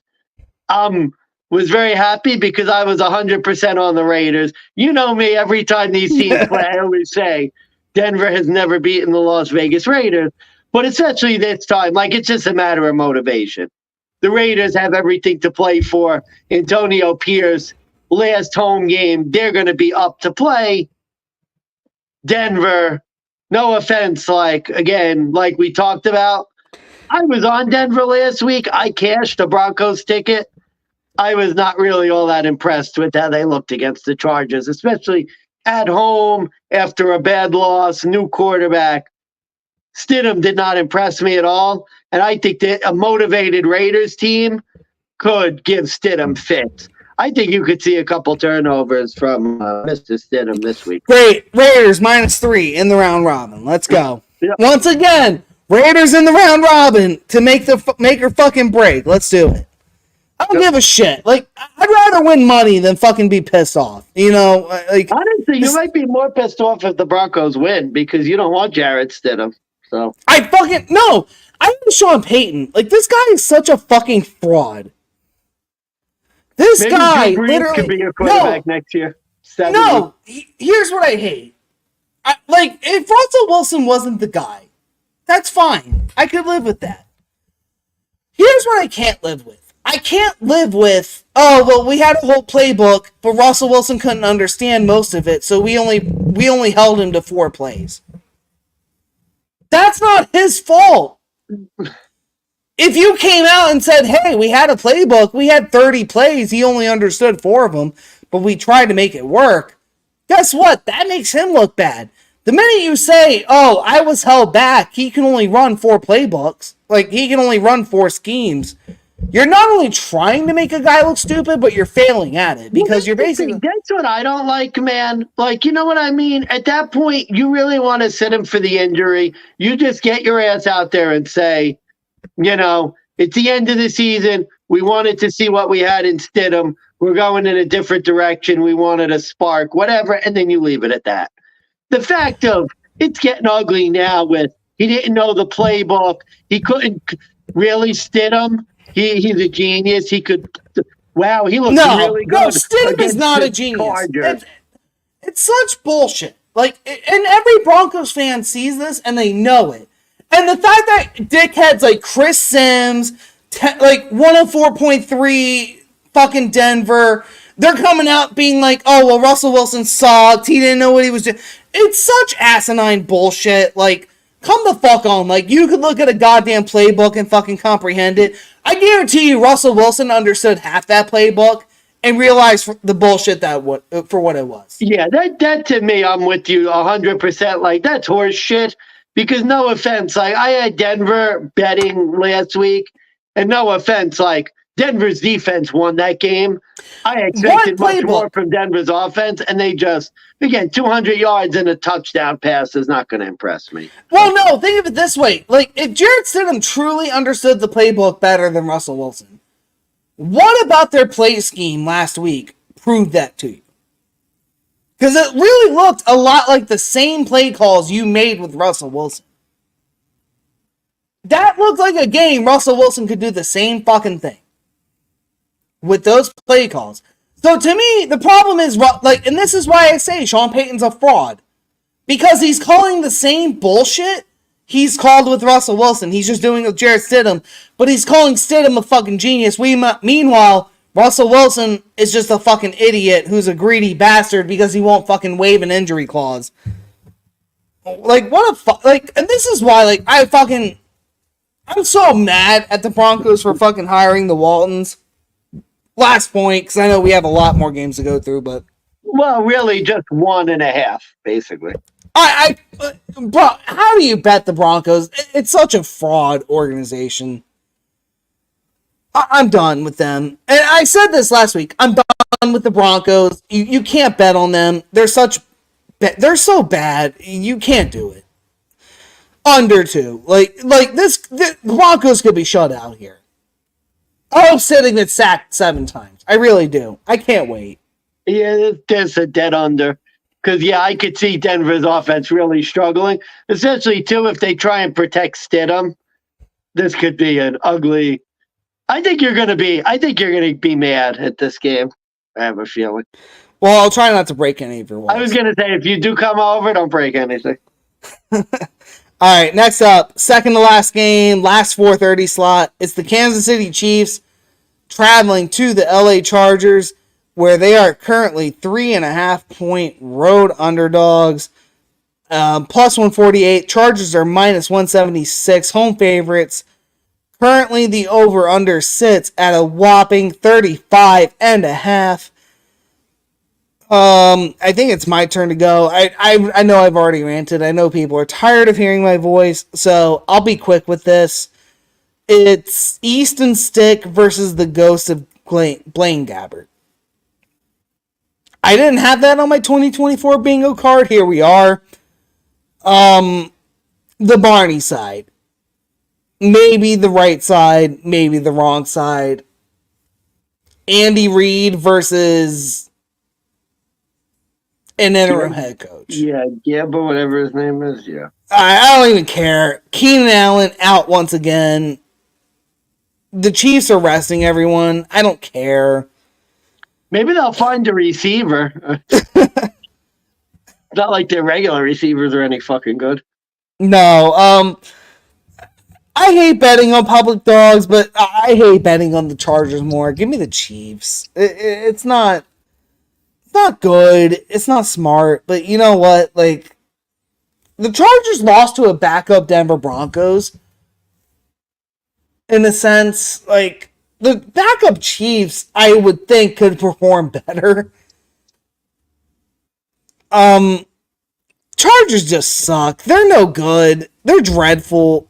was very happy because I was 100% on the Raiders. You know me, every time these teams play, I always say Denver has never beaten the Las Vegas Raiders. But essentially this time, like, it's just a matter of motivation. The Raiders have everything to play for. Antonio Pierce, last home game, they're going to be up to play. Denver, no offense, like we talked about, I was on Denver last week. I cashed the Broncos ticket. I was not really all that impressed with how they looked against the Chargers, especially at home after a bad loss, new quarterback. Stidham did not impress me at all, and I think that a motivated Raiders team could give Stidham fits. I think you could see a couple turnovers from Mr. Stidham this week. Great. Raiders -3 in the round robin. Let's go. Yep. Once again, Raiders in the round robin to make her fucking break. Let's do it. I don't give a shit. Like, I'd rather win money than fucking be pissed off. You know, like, honestly, you might be more pissed off if the Broncos win because you don't want Jarrett Stidham. So I fucking no. I want Sean Payton. Like, this guy is such a fucking fraud. This maybe guy Drew Brees literally could be your quarterback next year. 70. No, here's what I hate. Like, if Russell Wilson wasn't the guy, that's fine. I could live with that. Here's what I can't live with. I can't live with, oh, well, we had a whole playbook, but Russell Wilson couldn't understand most of it, so we only held him to 4 plays. That's not his fault. If you came out and said, hey, we had a playbook, we had 30 plays, he only understood 4 of them, but we tried to make it work, guess what? That makes him look bad. The minute you say, oh, I was held back, he can only run 4 playbooks, like, he can only run 4 schemes, you're not only trying to make a guy look stupid, but you're failing at it, because you're basically... That's what I don't like, man. Like, you know what I mean? At that point, you really want to sit him for the injury. You just get your ass out there and say, you know, it's the end of the season. We wanted to see what we had in Stidham. We're going in a different direction. We wanted a spark, whatever, and then you leave it at that. The fact of it's getting ugly now with he didn't know the playbook. He couldn't really Stidham. He's a genius. He could. Wow, he looks really good. No, Stidham is not a genius. It's such bullshit. Like, and every Broncos fan sees this and they know it. And the fact that dickheads like Chris Sims, like 104.3 fucking Denver, they're coming out being like, oh, well, Russell Wilson sucked. He didn't know what he was doing. It's such asinine bullshit. Like, come the fuck on. Like, you could look at a goddamn playbook and fucking comprehend it. I guarantee you Russell Wilson understood half that playbook and realized the bullshit for what it was. Yeah, that to me, I'm with you 100%. Like, that's horse shit. Because no offense, like I had Denver betting last week, and no offense, like Denver's defense won that game. I expected much more from Denver's offense, and they just, again, 200 yards and a touchdown pass is not going to impress me. Well, no, think of it this way. Like, if Jarrett Stidham truly understood the playbook better than Russell Wilson, what about their play scheme last week proved that to you? Because it really looked a lot like the same play calls you made with Russell Wilson. That looked like a game Russell Wilson could do the same fucking thing with those play calls. So to me, the problem is, like, and this is why I say Sean Payton's a fraud. Because he's calling the same bullshit he's called with Russell Wilson. He's just doing it with Jarrett Stidham. But he's calling Stidham a fucking genius. Meanwhile, Russell Wilson is just a fucking idiot who's a greedy bastard because he won't fucking waive an injury clause. Like, what a like, and this is why, like, I'm so mad at the Broncos for fucking hiring the Waltons. last point, because I know we have a lot more games to go through, but Well, really, just 1.5, basically. bro, how do you bet the Broncos? It's such a fraud organization. I'm done with them. And I said this last week. I'm done with the Broncos. You can't bet on them. They're so bad. You can't do it. Under 2. Like this, the Broncos could be shut out here. I hope sitting gets sacked 7 times. I really do. I can't wait. Yeah, there's a dead under. Because, yeah, I could see Denver's offense really struggling. Especially, too, if they try and protect Stidham. This could be an ugly... I think you're going to be mad at this game. I have a feeling. Well, I'll try not to break any of your walls. I was going to say, if you do come over, don't break anything. All right, next up, second to last game, last 4:30 slot. It's the Kansas City Chiefs traveling to the LA Chargers, where they are currently 3.5-point road underdogs. Plus 148. Chargers are minus 176. Home favorites. Currently, the over-under sits at a whopping 35.5. I think it's my turn to go. I know I've already ranted. I know people are tired of hearing my voice, so I'll be quick with this. It's Easton Stick versus the ghost of Blaine Gabbert. I didn't have that on my 2024 bingo card. Here we are. The Barney side. Maybe the right side, maybe the wrong side. Andy Reid versus an interim head coach. Yeah, but whatever his name is, yeah. I don't even care. Keenan Allen out once again. The Chiefs are resting everyone. I don't care. Maybe they'll find a receiver. Not like their regular receivers are any fucking good. No, I hate betting on public dogs, but I hate betting on the Chargers more. Give me the Chiefs. It's not good. It's not smart. But you know what? Like, the Chargers lost to a backup Denver Broncos. In a sense, like, the backup Chiefs, I would think, could perform better. Chargers just suck. They're no good. They're dreadful.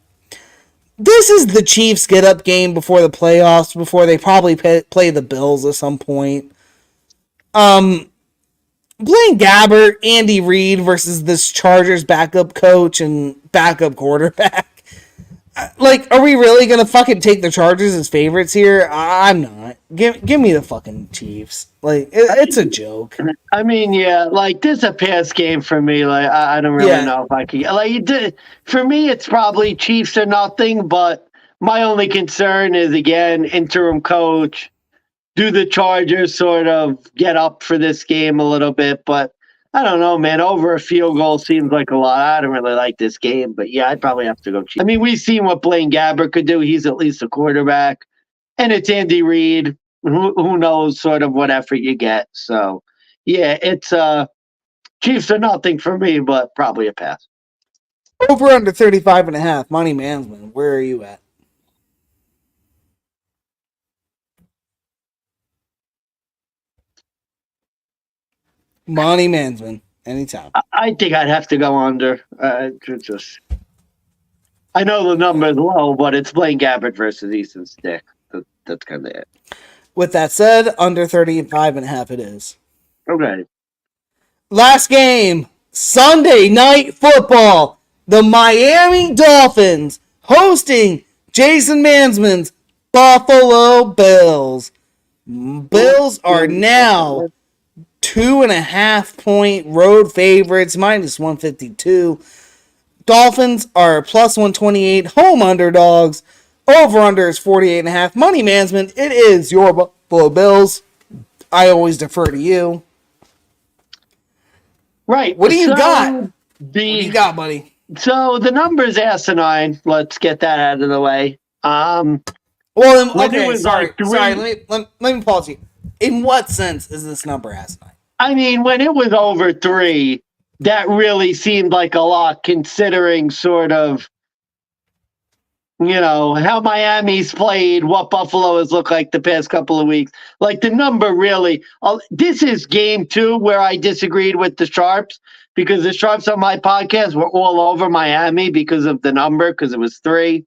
This is the Chiefs get-up game before the playoffs, before they probably play the Bills at some point. Blaine Gabbert, Andy Reid versus this Chargers backup coach and backup quarterback. Like, are we really going to fucking take the Chargers as favorites here? I'm not. Give me the fucking Chiefs. Like, it's a joke. I mean, yeah, like, this is a pass game for me. Like, I don't really know if I can. Like, for me, it's probably Chiefs or nothing, but my only concern is, again, interim coach. Do the Chargers sort of get up for this game a little bit? But I don't know, man. Over a field goal seems like a lot. I don't really like this game, but yeah, I'd probably have to go Chiefs. I mean, we've seen what Blaine Gabbert could do. He's at least a quarterback. And it's Andy Reid. Who knows sort of what effort you get. So, yeah, it's Chiefs or nothing for me, but probably a pass. Over under 35.5. Money Mansmann, where are you at? Money Mansmann, anytime. I think I'd have to go under. I know the number is low, but it's Blaine Gabbert versus Easton Stick. That's kind of it. With that said, under 35.5 it is. Okay. Last game, Sunday Night Football. The Miami Dolphins hosting Jason Mansmann's Buffalo Bills. Bills are now 2.5-point road favorites, minus 152. Dolphins are plus 128 home underdogs. Over-under is 48.5. Money Mansmann, it is your Buffalo Bills. I always defer to you. Right. What do you got? What do you got, buddy? So the number's asinine. Let's get that out of the way. Well, okay, sorry. Let me pause you. In what sense is this number asinine? I mean, when it was over 3, that really seemed like a lot, considering sort of how Miami's played, what Buffalo has looked like the past couple of weeks. Like the number really, this is game 2 where I disagreed with the Sharps because the Sharps on my podcast were all over Miami because of the number, because it was 3.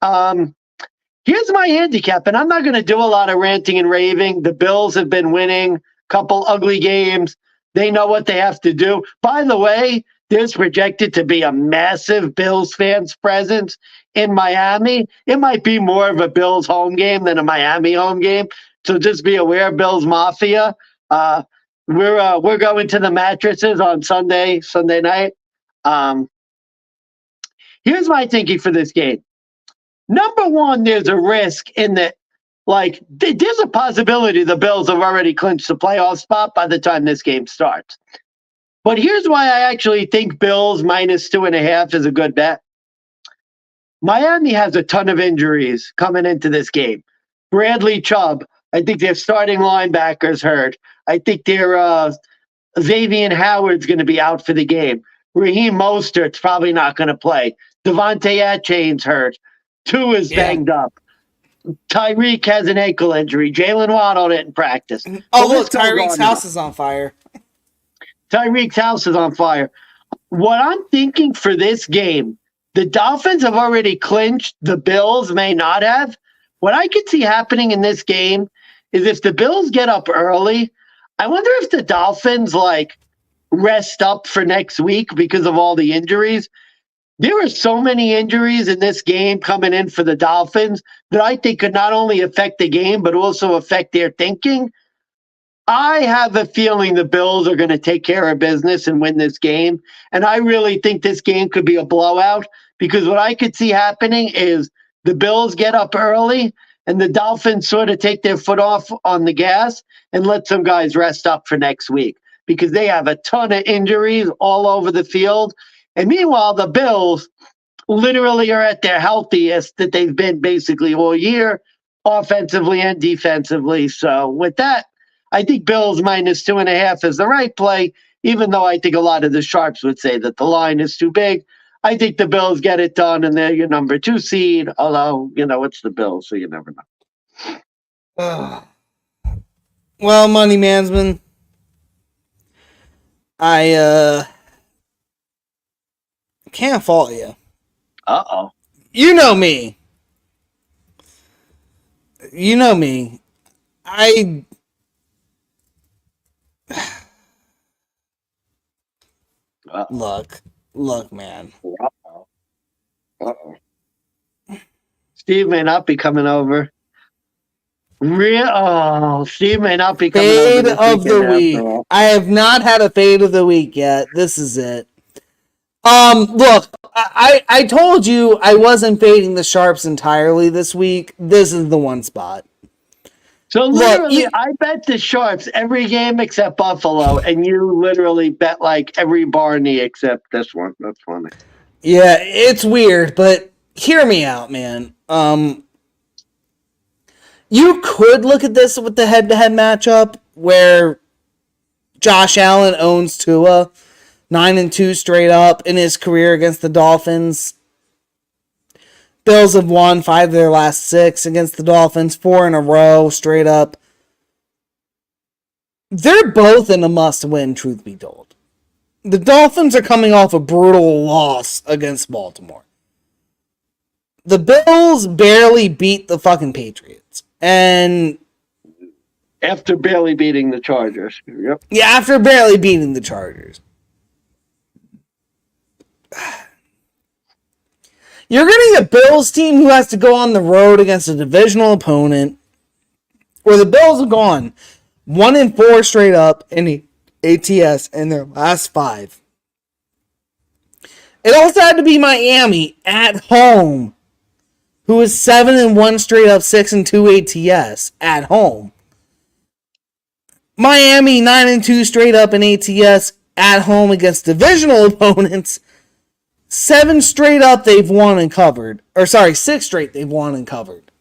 Here's my handicap, and I'm not going to do a lot of ranting and raving. The Bills have been winning a couple ugly games. They know what they have to do. By the way, there's projected to be a massive Bills fans presence in Miami. It might be more of a Bills home game than a Miami home game. So just be aware, Bills Mafia. We're going to the mattresses on Sunday night. Here's my thinking for this game. Number one, there's a risk in that, there's a possibility the Bills have already clinched the playoff spot by the time this game starts. But here's why I actually think Bills -2.5 is a good bet. Miami has a ton of injuries coming into this game. Bradley Chubb, I think their starting linebacker's hurt. I think their Xavier Howard's going to be out for the game. Raheem Mostert's probably not going to play. Devontae Achane's hurt. Tua's banged up. Tyreek has an ankle injury. Jalen Waddle didn't practice. Oh, look, Tyreek's house is on fire. Tyreek's house is on fire. What I'm thinking for this game, the Dolphins have already clinched. The Bills may not have. What I could see happening in this game is if the Bills get up early, I wonder if the Dolphins, rest up for next week because of all the injuries. There are so many injuries in this game coming in for the Dolphins that I think could not only affect the game, but also affect their thinking. I have a feeling the Bills are going to take care of business and win this game. And I really think this game could be a blowout because what I could see happening is the Bills get up early and the Dolphins sort of take their foot off on the gas and let some guys rest up for next week because they have a ton of injuries all over the field. And meanwhile, the Bills literally are at their healthiest that they've been basically all year, offensively and defensively. So with that, I think Bills -2.5 is the right play, even though I think a lot of the Sharps would say that the line is too big. I think the Bills get it done, and they're your number 2 seed, although, it's the Bills, so you never know. Well, Money Mansmann, I can't fault you. Uh-oh. You know me. Look, man. Uh-oh. Uh-oh. Steve may not be coming over. Steve may not be coming over. Fade of the week. I have not had a fade of the week yet. This is it. Look, I told you I wasn't fading the Sharps entirely this week. This is the one spot. So literally, I bet the Sharps every game except Buffalo, and you literally bet every Barney except this one. That's funny. Yeah, it's weird, but hear me out, man. You could look at this with the head-to-head matchup where Josh Allen owns Tua, 9-2 straight up in his career against the Dolphins. Bills have won 5 of their last 6 against the Dolphins, 4 in a row straight up. They're both in a must-win, truth be told. The Dolphins are coming off a brutal loss against Baltimore. The Bills barely beat the fucking Patriots. And after barely beating the Chargers. Yep. Yeah, after barely beating the Chargers. You're getting a Bills team who has to go on the road against a divisional opponent where the Bills have gone 1-4 straight up in the ATS in their last 5. It also had to be Miami at home, who is 7-1 straight up, 6-2 ATS at home. Miami 9-2 straight up in ATS at home against divisional opponents. 7 straight up they've won and covered. 6 straight they've won and covered.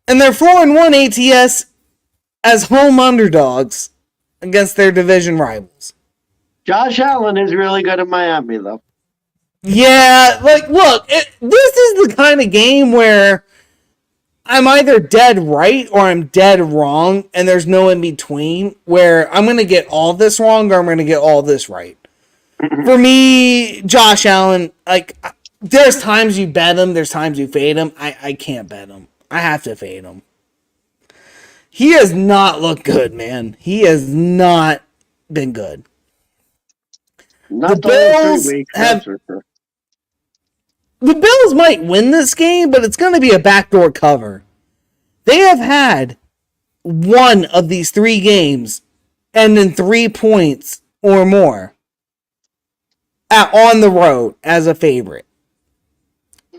And they're 4-1 ATS as home underdogs against their division rivals. Josh Allen is really good at Miami, though. Yeah, like, look, this is the kind of game where I'm either dead right or I'm dead wrong, and there's no in between where I'm going to get all this wrong or I'm going to get all this right. For me, Josh Allen, like, there's times you bet him, there's times you fade him. I can't bet him. I have to fade him. He has not looked good, man. He has not been good. The Not the whole 3 Bills weeks, that's have. for sure. The Bills might win this game, but it's going to be a backdoor cover. They have had one of these 3 games and then 3 points or more on the road as a favorite.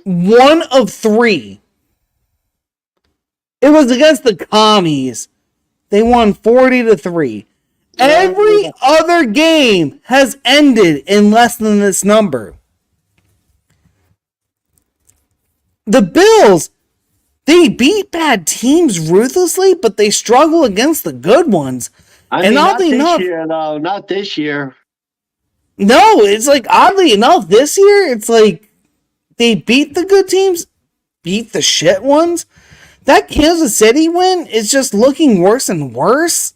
One of 3. It was against the Commies. They won 40-3. Every other game has ended in less than this number. The Bills, they beat bad teams ruthlessly, but they struggle against the good ones. I mean, not this year, though. Not this year. No, it's like, oddly enough, this year, it's like they beat the good teams, beat the shit ones. That Kansas City win is just looking worse and worse.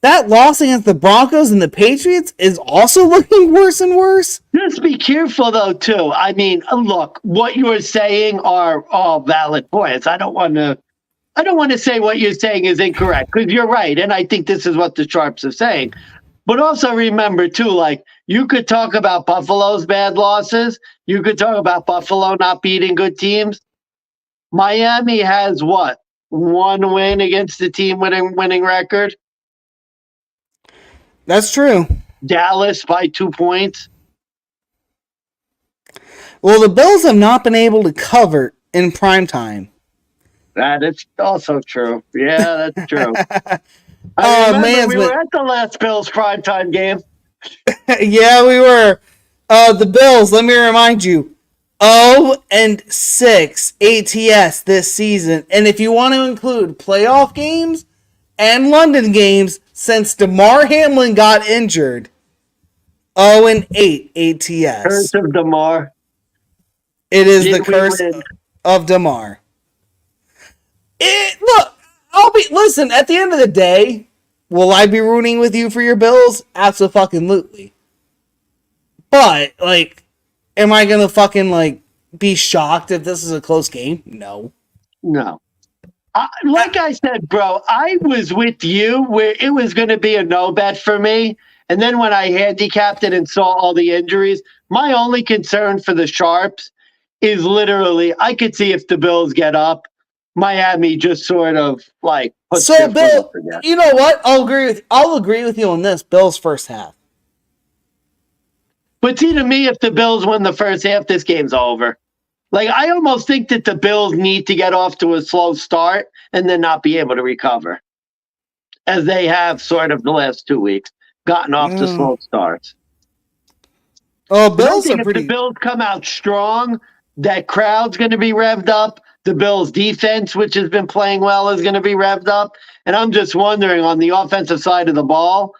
That loss against the Broncos and the Patriots is also looking worse and worse. Just be careful, though, too. I mean, look, what you're saying are all valid points. I don't want to say what you're saying is incorrect, because you're right, and I think this is what the Sharps are saying. But also remember, too, like, you could talk about Buffalo's bad losses. You could talk about Buffalo not beating good teams. Miami has what? 1 win against the team winning record. That's true. Dallas by 2 points. Well, the Bills have not been able to cover in prime time. That is also true. Yeah, that's true. We were at the last Bills primetime game. Yeah, we were. The Bills, let me remind you, 0-6 ATS this season. And if you want to include playoff games and London games since DeMar Hamlin got injured, 0-8 ATS. Curse of DeMar. It is the curse of DeMar. Listen, at the end of the day, will I be rooting with you for your Bills? Absolutely. But, like, am I going to fucking, like, be shocked if this is a close game? No. Like I said, bro, I was with you where it was going to be a no bet for me. And then when I handicapped it and saw all the injuries, my only concern for the Sharps is literally I could see if the Bills get up, Miami just sort of like puts so Bill, you know what? I'll agree with you on this. Bills first half. But see, to me, if the Bills win the first half, this game's over. Like, I almost think that the Bills need to get off to a slow start and then not be able to recover, as they have sort of the last 2 weeks gotten off to slow starts. Oh, Bills are pretty. If the Bills come out strong, that crowd's going to be revved up. The Bills' defense, which has been playing well, is going to be revved up. And I'm just wondering, on the offensive side of the ball,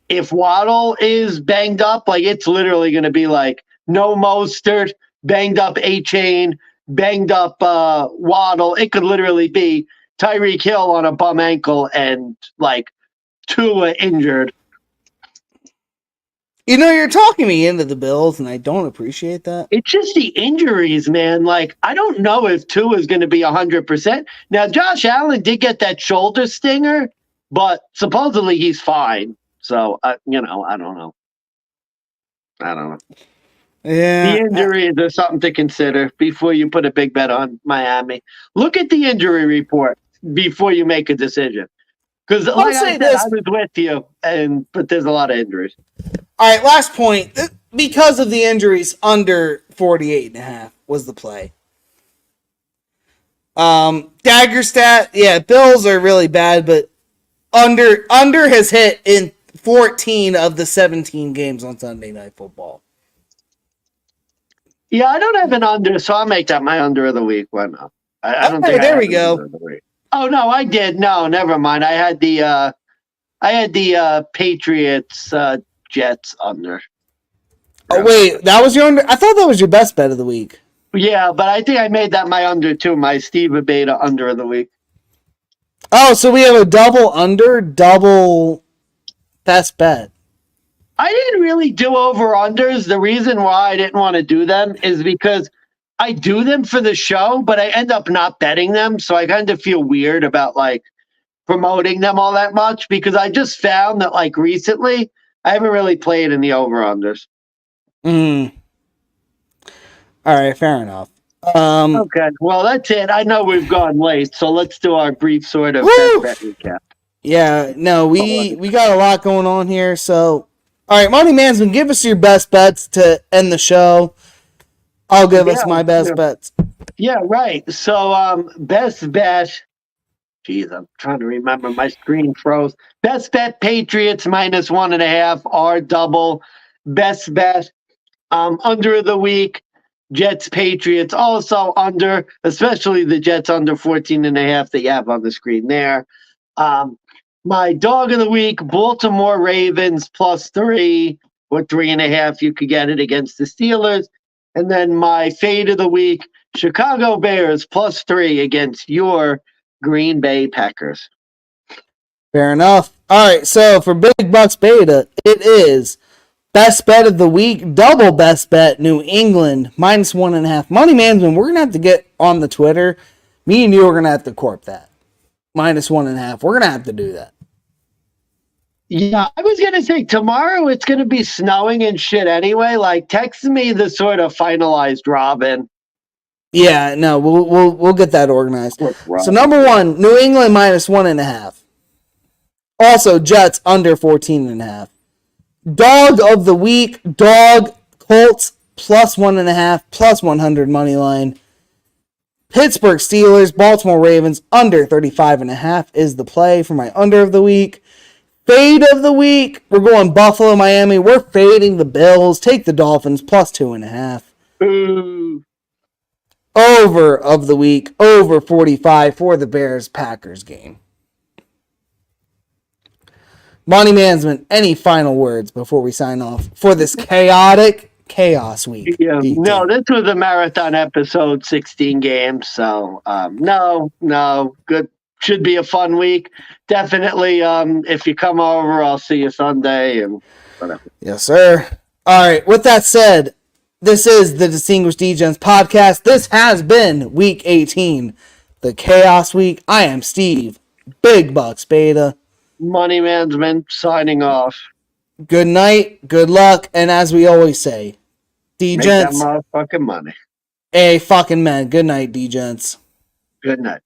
if Waddle is banged up, like, it's literally going to be like no Mostert, banged up A-Chain, banged up Waddle. It could literally be Tyreek Hill on a bum ankle and, like, Tua injured. You know, you're talking me into the Bills, and I don't appreciate that. It's just the injuries, man. Like, I don't know if Tua is going to be 100%. Now, Josh Allen did get that shoulder stinger, but supposedly he's fine. So, I don't know. Yeah. The injuries are something to consider before you put a big bet on Miami. Look at the injury report before you make a decision. Because, like I said, I was with you, but there's a lot of injuries. All right, last point. Because of the injuries, under 48.5 was the play. Dagger stat, yeah, Bills are really bad, but under has hit in 14 of the 17 games on Sunday Night Football. Yeah, I don't have an under, so I'll make that my under of the week. Why not? I don't think there we go. Oh no, I did. No, never mind. I had the Patriots Jets under. Oh, wait, that was your under? I thought that was your best bet of the week. Yeah, but I think I made that my under too. My Steve Abeta under of the week. Oh, so we have a double under, double best bet. I didn't really do over-unders. The reason why I didn't want to do them is because I do them for the show, but I end up not betting them. So I kind of feel weird about like promoting them all that much because I just found that like recently I haven't really played in the over-unders. All right, fair enough. Okay, well, that's it. I know we've gone late, so let's do our brief sort of best bet recap. Yeah, no, we got a lot going on here. So, all right, Money Mansmann, give us your best bets to end the show. I'll give us my best bets. Yeah, right. So, best bet. Geez, I'm trying to remember. My screen froze. Best bet Patriots -1.5 or double. Best bet under the week. Jets Patriots also under, especially the Jets under 14.5 that you have on the screen there. My dog of the week, Baltimore Ravens +3 or 3.5. You could get it against the Steelers. And then my fade of the week, Chicago Bears +3 against your Green Bay Packers. Fair enough. All right, so for Big Bucks Beta, it is best bet of the week, double best bet, New England -1.5. Money Mansmann, we're gonna have to get on the Twitter. Me and you are gonna have to corp that -1.5. We're gonna have to do that. Yeah, I was gonna say tomorrow it's gonna be snowing and shit anyway. Like, text me the sort of finalized Robin. Yeah, no, we'll get that organized. So number one, New England -1.5. Also, Jets under 14.5. Dog of the week, dog Colts +1.5, +100 money line. Pittsburgh Steelers, Baltimore Ravens under 35.5 is the play for my under of the week. Fade of the week, we're going Buffalo, Miami. We're fading the Bills. Take the Dolphins +2.5. Ooh. Over of the week, over 45 for the Bears Packers game. Money Mansmann, any final words before we sign off for this chaotic chaos week? Yeah, no, this was a marathon episode, 16 games. So, no, good. Should be a fun week. Definitely, if you come over, I'll see you Sunday and whatever. Yes, sir. All right, with that said, this is the Distinguished Dgens podcast. This has been week 18, the chaos week. I am Steve, Big Bucks Beta. Money Mansmann signing off. Good night, good luck, and as we always say, Make that motherfucking money. A fucking man. Good night, D-Gents. Good night.